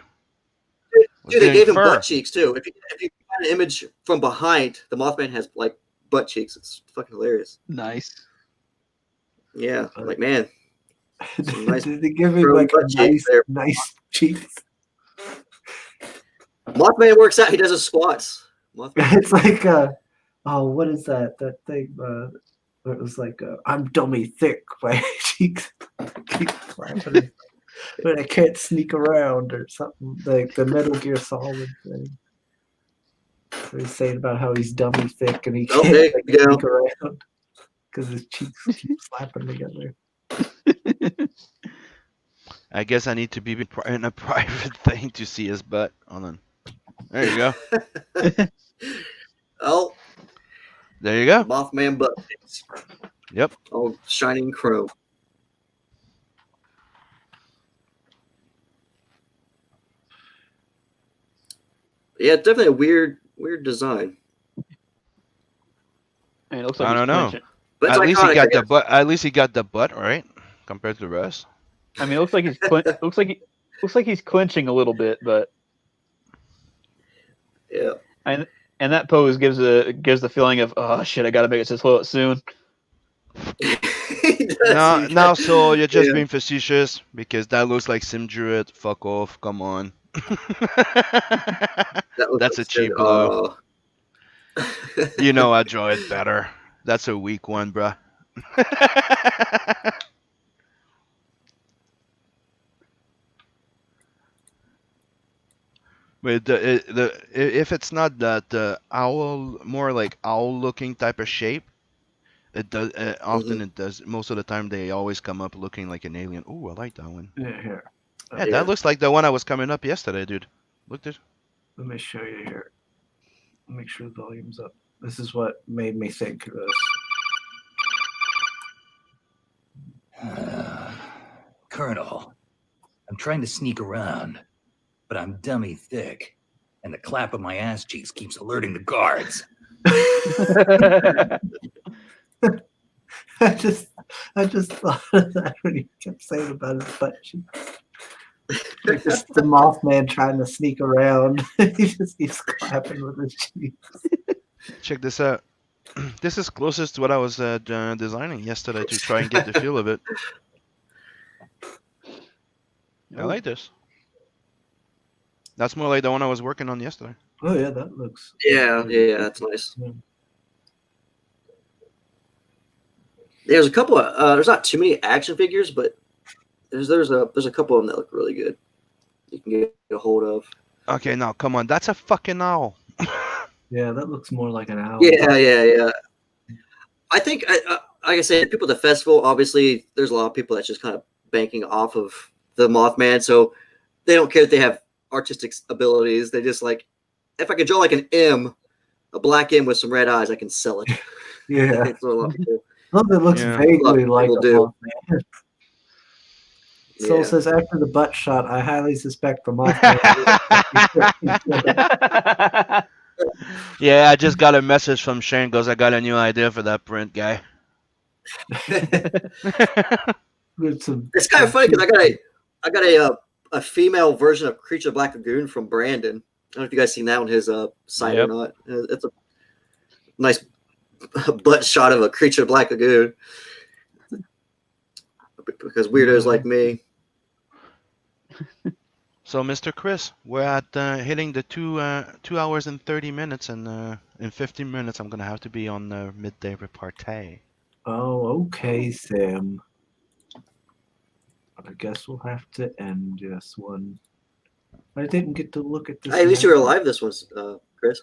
Dude, they gave him butt cheeks too. If you find an image from behind, the Mothman has like butt cheeks. It's fucking hilarious. Nice. Yeah, like man. Nice, they give him like a nice cheeks. Mothman works out. He does his squats. Mothman. It's like what is that thing? It was like I'm dummy thick. My cheeks keep flapping, but I can't sneak around or something like the Metal Gear Solid thing. So he's saying about how he's dummy thick and he can't sneak around because his cheeks keep slapping together. I guess I need to be in a private thing to see his butt. Hold on. There you go. Oh. There you go. Mothman butt cheeks. Yep. Oh, shining chrome. Yeah, definitely a weird design. And it looks like I don't know. But At least he iconic, got the butt. At least he got the butt right compared to the rest. I mean, it looks like he's looks like he's clinching a little bit, but yeah. And that pose gives the feeling of, oh shit, I gotta make it to the toilet soon. He Now, so you're just Yeah. being facetious because that looks like Sim Druid. Fuck off. Come on. That's a cheap blow. You know I draw it better. That's a weak one, bruh. But if it's not that owl, more like owl-looking type of shape, it does often. It does most of the time. They always come up looking like an alien. Ooh, I like that one. Yeah, here. Yeah, that looks like the one I was coming up yesterday, dude. Look at. Let me show you here. Make sure the volume's up. This is what made me think of this. Colonel, I'm trying to sneak around, but I'm dummy thick, and the clap of my ass cheeks keeps alerting the guards. I just thought of that when you kept saying about his butt cheeks. Like just the Mothman trying to sneak around. He just keeps clapping with his cheeks. Check this out. This is closest to what I was designing yesterday to try and get the feel of it. I like this. That's more like the one I was working on yesterday. Oh yeah, that looks. Yeah, that's nice. There's a couple of there's not too many action figures, but there's a couple of them that look really good. You can get a hold of. Okay, now come on, that's a fucking owl. Yeah, that looks more like an owl. Yeah. I think, like I said, people at the festival, obviously, there's a lot of people that's just kind of banking off of the Mothman, so they don't care if they have artistic abilities. They just like, if I could draw like an M, a black M with some red eyes, I can sell it. Yeah. That's what a lot of people. Look, it looks vaguely like a Mothman. Soul says, after the butt shot, I highly suspect the Mothman. Yeah, I just got a message from Shane. Goes, I got a new idea for that print, guy. It's kind of funny because I got a female version of Creature of Black Lagoon from Brandon. I don't know if you guys seen that on his site or not. It's a nice butt shot of a Creature of Black Lagoon. Because weirdos like me. So, Mr. Chris, we're at hitting the 2 hours and 30 minutes, and in 15 minutes, I'm gonna have to be on the midday repartee. Oh, okay, Sam. I guess we'll have to end this one. I didn't get to look at this. Hey, at least you were alive this one, Chris.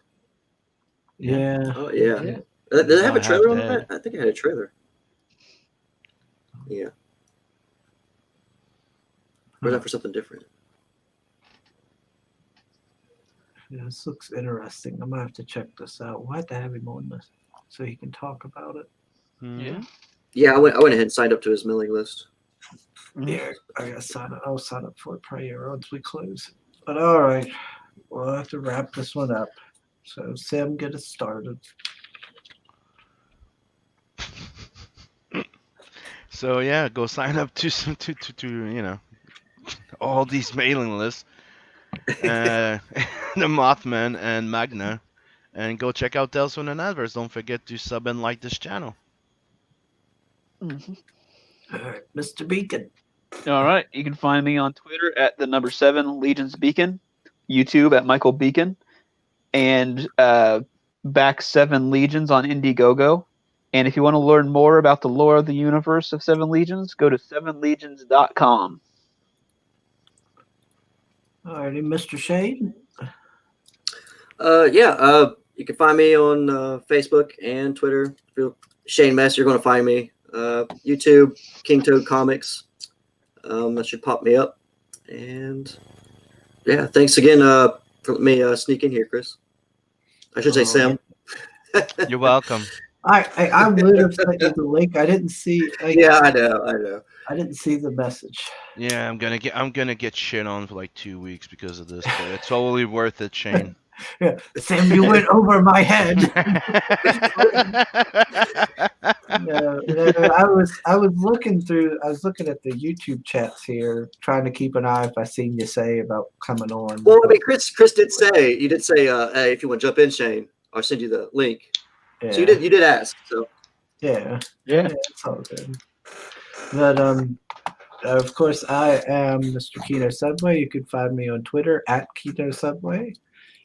Yeah. Oh, yeah. Did it have a trailer on that? I think it had a trailer. Yeah. Or is that for something different? Yeah, this looks interesting. I'm gonna have to check this out. We'll have to have him on this so he can talk about it. Yeah, I went ahead and signed up to his mailing list. Yeah, I gotta sign up. I'll sign up for it prior once we close. But all right, we'll have to wrap this one up. So Sam, get us started. So yeah, go sign up to some to all these mailing lists, the Mothman and Magna, and go check out Tales from the Netverse. Don't forget to sub and like this channel. All right, Mr. Beacon. All right, you can find me on Twitter at the number 7 Legions Beacon, YouTube at Michael Beacon, and back 7 Legions on Indiegogo. And if you want to learn more about the lore of the universe of 7 Legions, go to 7legions.com. All righty, Mr. Shane. You can find me on Facebook and Twitter. Shane Mess, you're going to find me. YouTube, King Toad Comics. That should pop me up. And yeah, thanks again for letting me sneak in here, Chris. I should say Sam. You're welcome. I would have sent you the link. I didn't see. Yeah, I know. I didn't see the message. Yeah, I'm gonna get shit on for like 2 weeks because of this, but it's totally worth it, Shane. Yeah, Sam, you went over my head. No, I was looking at the YouTube chats here, trying to keep an eye if I seen you say about coming on. Well, I mean, Chris did say hey, if you want to jump in, Shane, I'll send you the link. Yeah. So you did ask. So yeah, it's all good. But of course, I am Mr. Keto Subway. You can find me on Twitter at Keto Subway.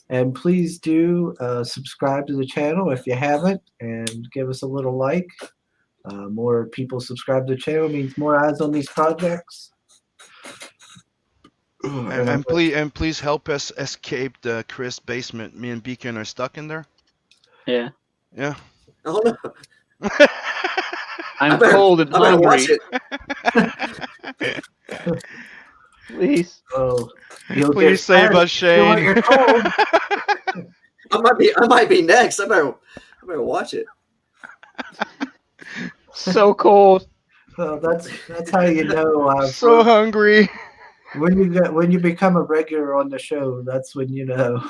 And please do subscribe to the channel if you haven't, and give us a little like. More people subscribe to the channel means more eyes on these projects. And please help us escape the Chris basement. Me and Beacon are stuck in there. Yeah. Yeah. Oh no. I'm better- cold and I better hungry. watch it. Please. Oh, you'll Please get save fed. us, Shane. You're cold. I might be next. I better watch it. So cold. Well, that's how you know. So hungry. When you become a regular on the show, that's when you know.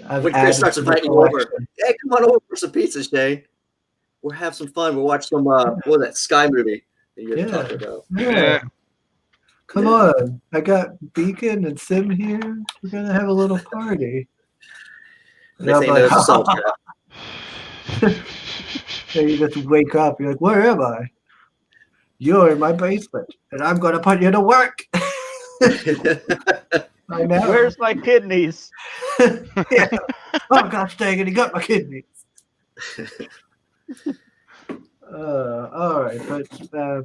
When Chris starts inviting you over, hey, come on over for some pizza, Shane. We'll have some fun. We'll watch some what was that Sky movie that you guys talked about. Yeah. Come on. I got Beacon and Sim here. We're going to have a little party. And Next I'm thing you know, like, it's a salt trap. and you just wake up. You're like, where am I? You're in my basement, and I'm going to put you to work. I know. Where's my kidneys? Yeah. Oh, gosh dang it, he got my kidneys. All right, but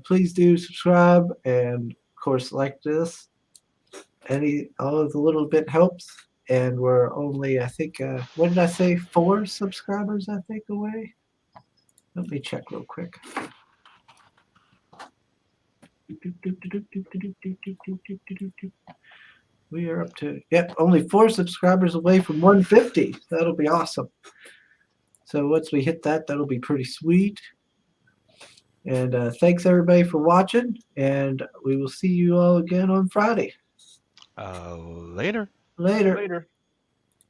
please do subscribe and, of course, like this. All of the little bit helps. And we're only, I think, what did I say? 4 subscribers, I think, away. Let me check real quick. We are up to, only 4 subscribers away from 150. That'll be awesome. So once we hit that, that'll be pretty sweet. And thanks everybody for watching, and we will see you all again on Friday. Later. Later. Later.